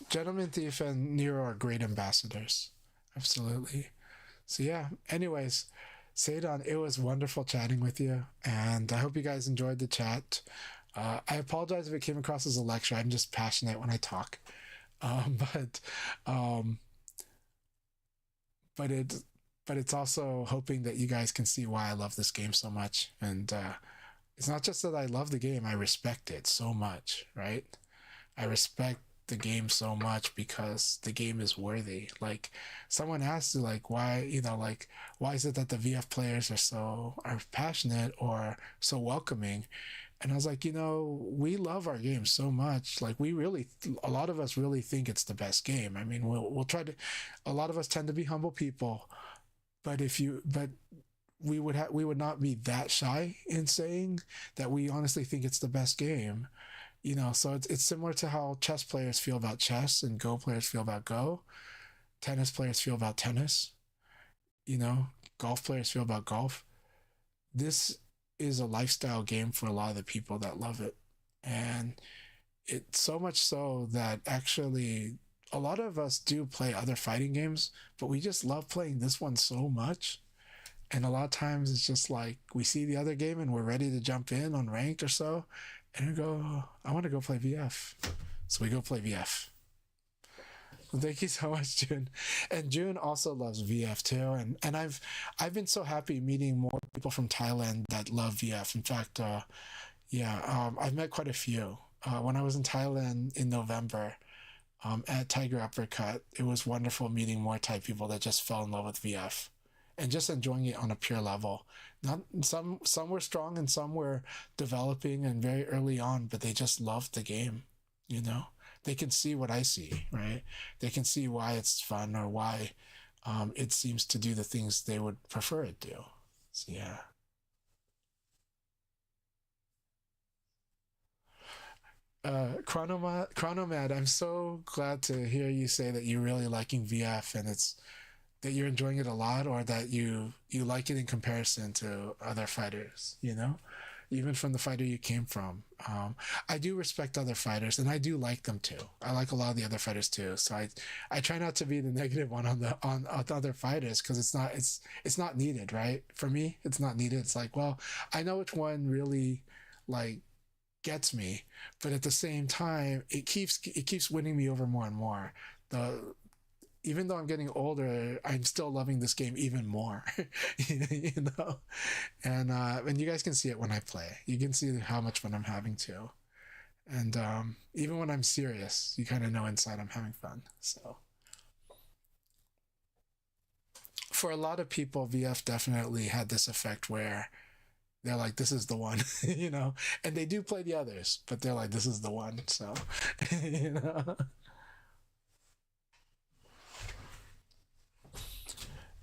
Gentleman Thief and Nero are great ambassadors. Absolutely. So yeah, anyways, Seidon, it was wonderful chatting with you, and I hope you guys enjoyed the chat. I apologize if it came across as a lecture. I'm just passionate when I talk. but um, but it but it's also hoping that you guys can see why I love this game so much. And it's not just that I love the game; I respect it so much. Right? I respect the game so much because the game is worthy. Like someone asked, like, why, like, why is it that the VF players are passionate or so welcoming? And I was like, we love our game so much. Like a lot of us really think it's the best game. I mean, we'll try to. A lot of us tend to be humble people, but we would not be that shy in saying that we honestly think it's the best game. So it's similar to how chess players feel about chess and Go players feel about Go, tennis players feel about tennis, golf players feel about golf. This is a lifestyle game for a lot of the people that love it. And it's so much so that actually a lot of us do play other fighting games, but we just love playing this one so much. And a lot of times it's just like we see the other game and we're ready to jump in on ranked or so. And we go, oh, I want to go play VF. So we go play VF. Well, thank you so much, June. And June also loves VF too. And I've been so happy meeting more people from Thailand that love VF. In fact, I've met quite a few. When I was in Thailand in November at Tiger Uppercut, it was wonderful meeting more Thai people that just fell in love with VF and just enjoying it on a pure level. Not some were strong and some were developing and very early on, but they just loved the game. They can see what I see, right? They can see why it's fun or why it seems to do the things they would prefer it do. So yeah. Chronomad, I'm so glad to hear you say that you're really liking VF and it's that you're enjoying it a lot, or that you like it in comparison to other fighters, even from the fighter you came from. I do respect other fighters and I do like them too. I like a lot of the other fighters too. So I try not to be the negative one on other fighters, because it's not needed, right? For me, it's not needed. It's like, well, I know which one really like gets me, but at the same time, it keeps winning me over more and more. Even though I'm getting older, I'm still loving this game even more, and you guys can see it when I play. You can see how much fun I'm having too. And even when I'm serious, you kind of know inside I'm having fun. So for a lot of people, VF definitely had this effect where they're like, this is the one, and they do play the others, but they're like, this is the one. So,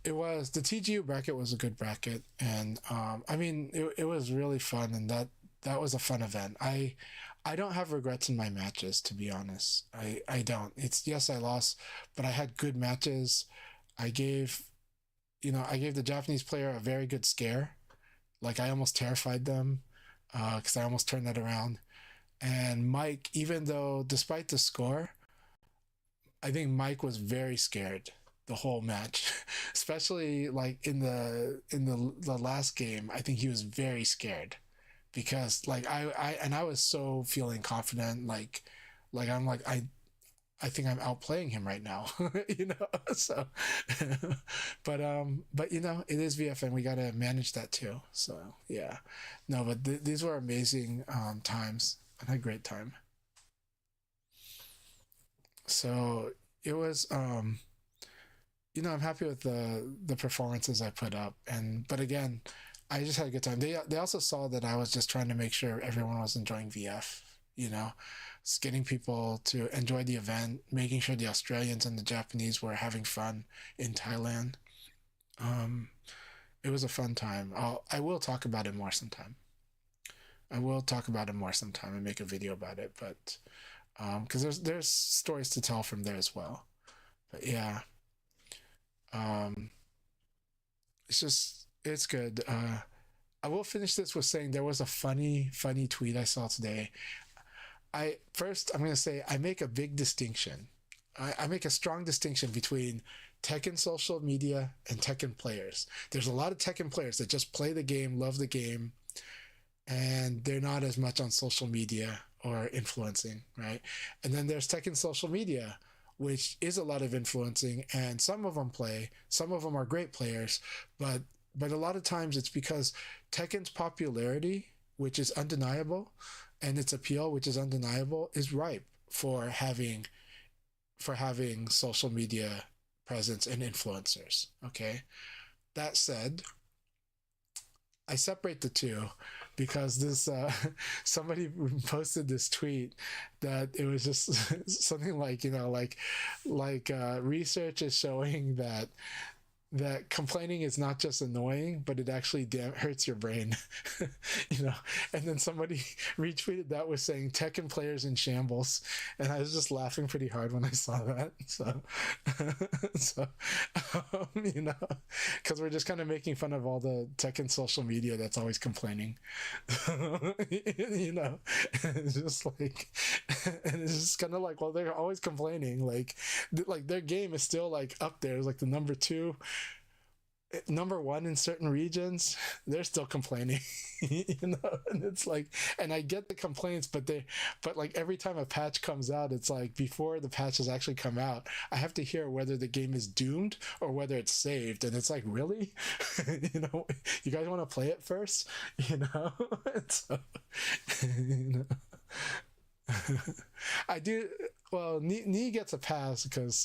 It was the TGU bracket was a good bracket, and I mean it was really fun, and that was a fun event. I don't have regrets in my matches, to be honest. I don't. It's yes, I lost, but I had good matches. I gave the Japanese player a very good scare. Like I almost terrified them, because I almost turned that around. And Mike, even though despite the score, I think Mike was very scared the whole match, especially like in the last game. I think he was very scared because like I was so feeling confident, like I'm like I think I'm outplaying him right now, So, but it is VFN. We got to manage that too. So yeah, no, but these were amazing times. I had a great time. So it was I'm happy with the performances I put up, but again, I just had a good time. They also saw that I was just trying to make sure everyone was enjoying VF, it's getting people to enjoy the event, making sure the Australians and the Japanese were having fun in Thailand. It was a fun time. I will talk about it more sometime. I will talk about it more sometime and make a video about it, but because there's stories to tell from there as well. But yeah. It's good. I will finish this with saying there was a funny tweet I saw today. I'm going to say I make a big distinction. I make a strong distinction between Tekken social media and Tekken players. There's a lot of Tekken players that just play the game, love the game, and they're not as much on social media or influencing, right? And then there's Tekken social media, which is a lot of influencing, and some of them play, some of them are great players, but a lot of times it's because Tekken's popularity, which is undeniable, and its appeal, which is undeniable, is ripe for having social media presence and influencers. Okay. That said, I separate the two because this somebody posted this tweet that it was just something like, research is showing that complaining is not just annoying, but it actually hurts your brain. And then somebody retweeted that with saying Tekken players in shambles, and I was just laughing pretty hard when I saw that. So, so because we're just kind of making fun of all the Tekken social media that's always complaining. It's just like, and it's just kind of like, well, they're always complaining. Like their game is still like up there, it's like the number one in certain regions. They're still complaining. And it's like, and I get the complaints, but like every time a patch comes out, it's like before the patch has actually come out, I have to hear whether the game is doomed or whether it's saved, and it's like, really? You guys want to play it first? And so, I do. Well, Nee gets a pass because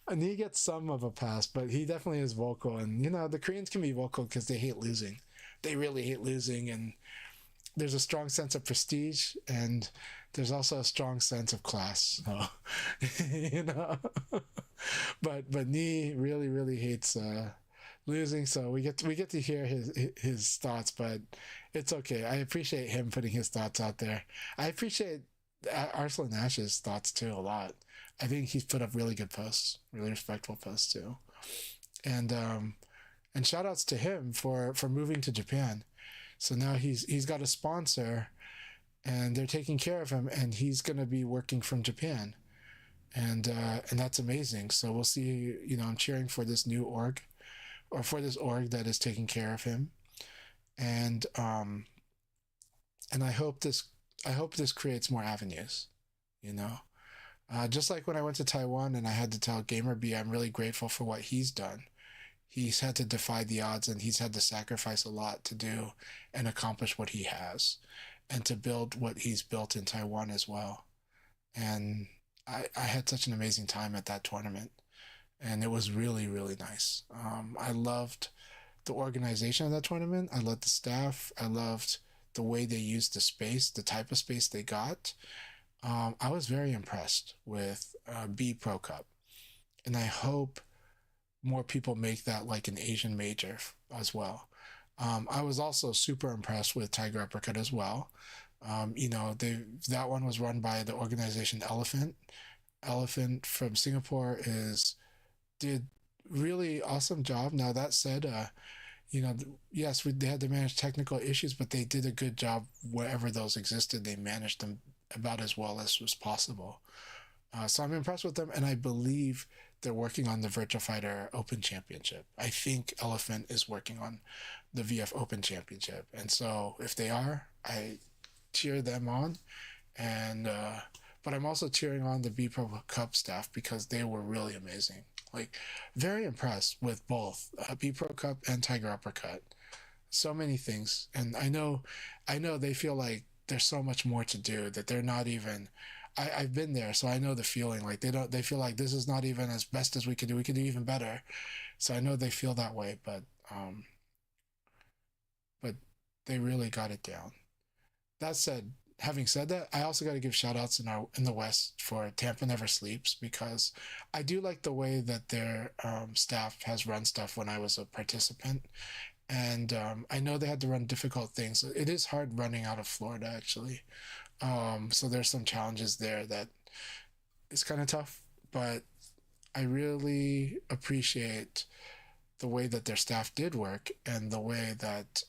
and he gets some of a pass, but he definitely is vocal. And the Koreans can be vocal because they hate losing. They really hate losing, and there's a strong sense of prestige, and there's also a strong sense of class. So, but Nee really, really hates losing. So we get to hear his thoughts, but it's okay. I appreciate him putting his thoughts out there. I appreciate Arslan Ash's thoughts too a lot. I think he's put up really good posts, really respectful posts too. And shout outs to him for moving to Japan. So now he's got a sponsor, and they're taking care of him, and he's going to be working from Japan. And that's amazing. So we'll see, I'm cheering for this new org, or for this org that is taking care of him. And I hope this creates more avenues, just like when I went to Taiwan and I had to tell GamerB I'm really grateful for what he's done. He's had to defy the odds, and he's had to sacrifice a lot to do and accomplish what he has, and to build what he's built in Taiwan as well. And I had such an amazing time at that tournament, and it was really, really nice. I loved the organization of that tournament. I loved the staff. I loved the way they used the space, the type of space they got. I was very impressed with B Pro Cup, and I hope more people make that like an Asian major as well. I was also super impressed with Tiger Uppercut as well. That one was run by the organization Elephant. Elephant from Singapore did really awesome job. Now that said, yes, they had to manage technical issues, but they did a good job wherever those existed. They managed them about as well as was possible. So I'm impressed with them, and I believe they're working on the Virtua Fighter Open Championship. I think Elephant is working on the VF Open Championship, and so if they are, I cheer them on. And but I'm also cheering on the B Pro Cup staff because they were really amazing. Like, very impressed with both B Pro Cup and Tiger Uppercut. So many things, and I know they feel like there's so much more to do, that they're not even. I've been there, so I know the feeling. Like they feel like this is not even as best as we could do. We could do even better. So I know they feel that way, but they really got it down. That said, having said that, I also got to give shout outs in the West for Tampa Never Sleeps, because I do like the way that their staff has run stuff when I was a participant. And I know they had to run difficult things. It is hard running out of Florida, actually. So there's some challenges there that is kind of tough, but I really appreciate the way that their staff did work, and the way that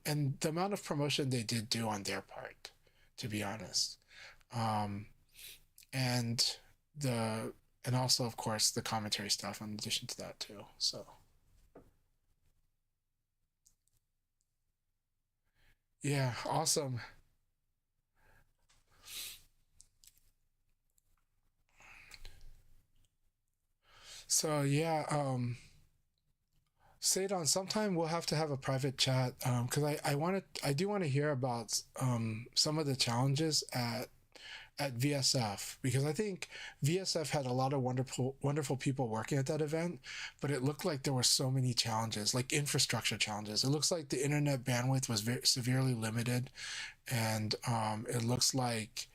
and the amount of promotion they did do on their part, to be honest. And also, of course, the commentary stuff in addition to that too. So yeah, awesome. So yeah, Sadon, sometime we'll have to have a private chat because I do want to hear about some of the challenges at VSF, because I think VSF had a lot of wonderful people working at that event, but it looked like there were so many challenges, like infrastructure challenges. It looks like the internet bandwidth was very severely limited, and it looks like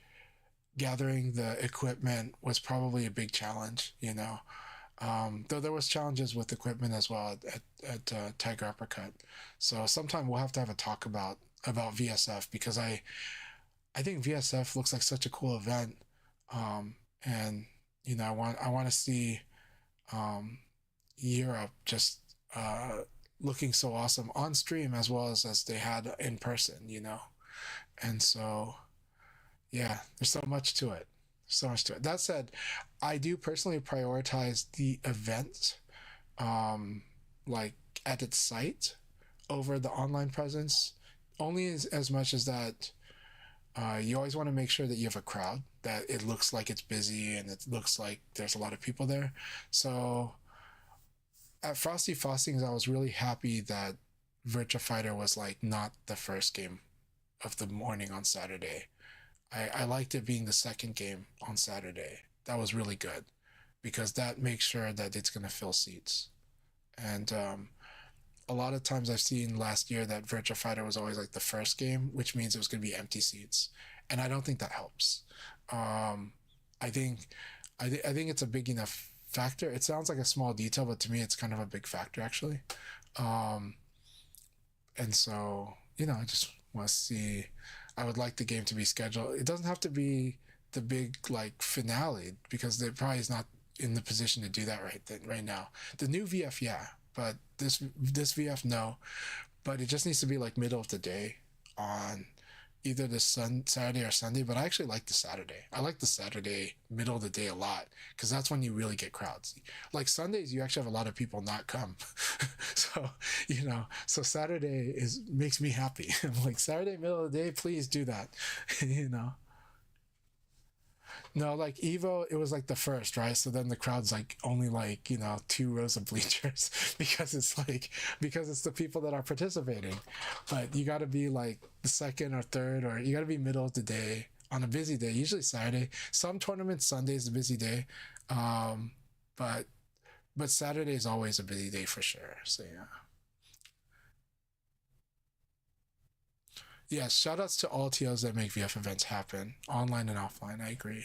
gathering the equipment was probably a big challenge. Though there was challenges with equipment as well at Tiger Uppercut. So sometime we'll have to have a talk about VSF, because I think VSF looks like such a cool event, and I want to see Europe just looking so awesome on stream as well as they had in person, and so yeah, there's so much to it, so much to it. That said, I do personally prioritize the event, like at its site, over the online presence, only as much as that. You always want to make sure that you have a crowd, that it looks like it's busy and it looks like there's a lot of people there. So at Frosty Fostings, I was really happy that Virtua Fighter was like not the first game of the morning on Saturday. I liked it being the second game on Saturday. That was really good, because that makes sure that it's going to fill seats. And a lot of times I've seen last year that Virtua Fighter was always like the first game, which means it was going to be empty seats, and I don't think that helps. I think it's a big enough factor. It sounds like a small detail, but to me, it's kind of a big factor actually. And so I just want to see. I would like the game to be scheduled. It doesn't have to be the big like finale, because they probably is not in the position to do that right now. The new VF, yeah. But this VF, no. But it just needs to be like middle of the day on either the Saturday or Sunday. But I actually like the Saturday. I like the Saturday middle of the day a lot, because that's when you really get crowds. Like Sundays, you actually have a lot of people not come. So so Saturday makes me happy. I'm like, Saturday middle of the day, please do that. No, like Evo, it was like the first, right? So then the crowd's like only like, 2 rows of bleachers because it's the people that are participating. But you got to be like the second or third, or you got to be middle of the day on a busy day, usually Saturday. Some tournaments, Sunday is a busy day. But Saturday is always a busy day for sure. So yeah. Yeah, shout outs to all TOs that make VF events happen, online and offline. I agree.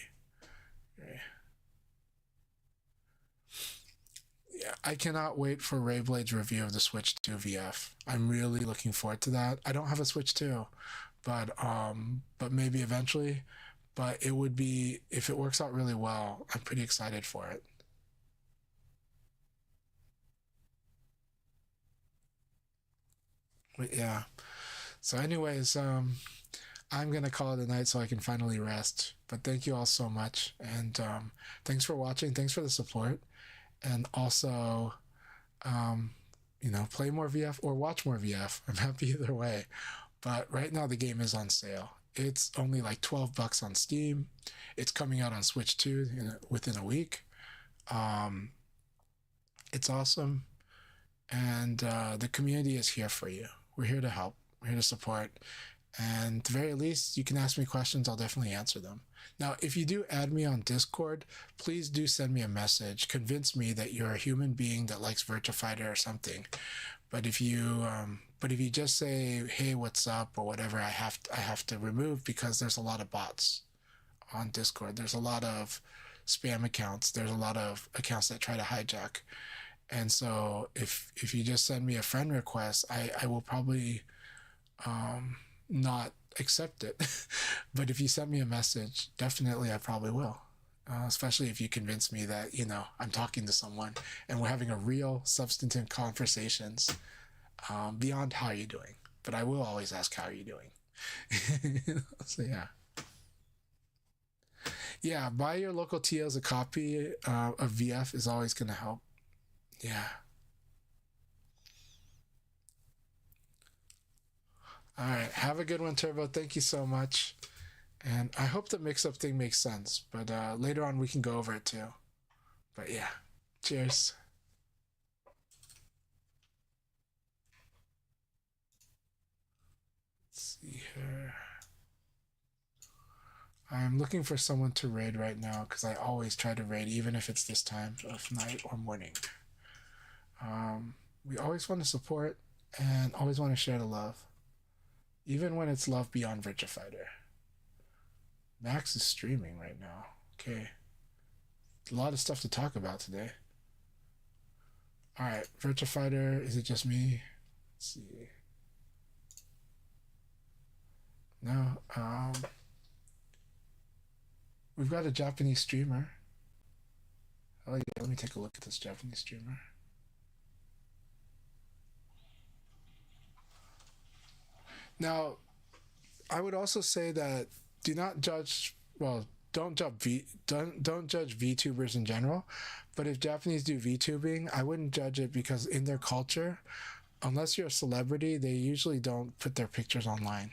Yeah, I cannot wait for Rayblade's review of the Switch 2 VF. I'm really looking forward to that. I don't have a Switch 2, but maybe eventually. But it would be, if it works out really well, I'm pretty excited for it. But yeah. So anyways, I'm gonna call it a night so I can finally rest. But thank you all so much, and thanks for watching. Thanks for the support, and also, play more VF or watch more VF. I'm happy either way. But right now the game is on sale. It's only like $12 on Steam. It's coming out on Switch 2 within a week. It's awesome, and the community is here for you. We're here to help. We're here to support. And at the very least, you can ask me questions. I'll definitely answer them. Now, if you do add me on Discord, please do send me a message. Convince me that you're a human being that likes Virtua Fighter or something. But if you just say, "Hey, what's up?" or whatever, I have to remove, because there's a lot of bots on Discord. There's a lot of spam accounts. There's a lot of accounts that try to hijack. And so if you just send me a friend request, I will probably not accept it. But if you send me a message, definitely I probably will. Especially if you convince me that, I'm talking to someone and we're having a real substantive conversations beyond how you're doing. But I will always ask, how are you doing? So yeah. Yeah, buy your local TOs a copy of VF is always going to help. Yeah. All right. Have a good one, Turbo. Thank you so much. And I hope the mix-up thing makes sense. But later on, we can go over it too. But yeah. Ciao. Cheers. Let's see here. I'm looking for someone to raid right now because I always try to raid, even if it's this time of night or morning. We always want to support and always want to share the love, even when it's love beyond Virtua Fighter. Max is streaming right now. Okay. A lot of stuff to talk about today. Alright, Virtua Fighter, is it just me? Let's see. No, we've got a Japanese streamer. Oh yeah, let me take a look at this Japanese streamer. Now, I would also say that do not judge. Well, don't judge VTubers in general. But if Japanese do VTubing, I wouldn't judge it because in their culture, unless you're a celebrity, they usually don't put their pictures online.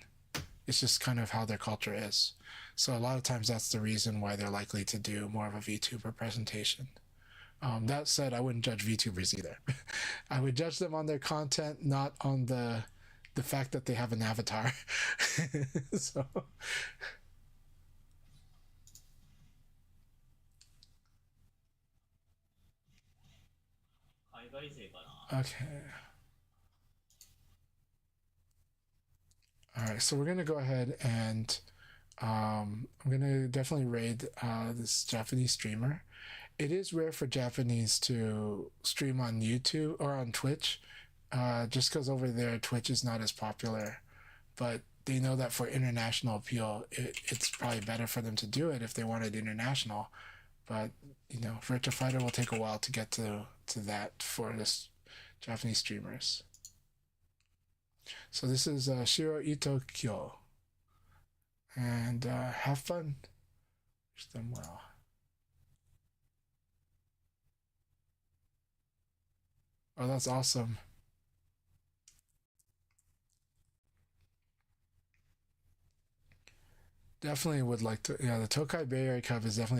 It's just kind of how their culture is. So a lot of times that's the reason why they're likely to do more of a VTuber presentation. That said, I wouldn't judge VTubers either. I would judge them on their content, not on the fact that they have an avatar. So okay. All right, so we're gonna go ahead and I'm gonna definitely raid this Japanese streamer. It is rare for Japanese to stream on YouTube or on Twitch, just because over there Twitch is not as popular. But they know that for international appeal, it's probably better for them to do it if they wanted international. But you know, Virtua Fighter will take a while to get to that for this Japanese streamers. So this is Shiro Ito Kyo. And have fun. Wish them well. Oh, that's awesome. Definitely would like to. Yeah, the Tokai Bay Area Cup is definitely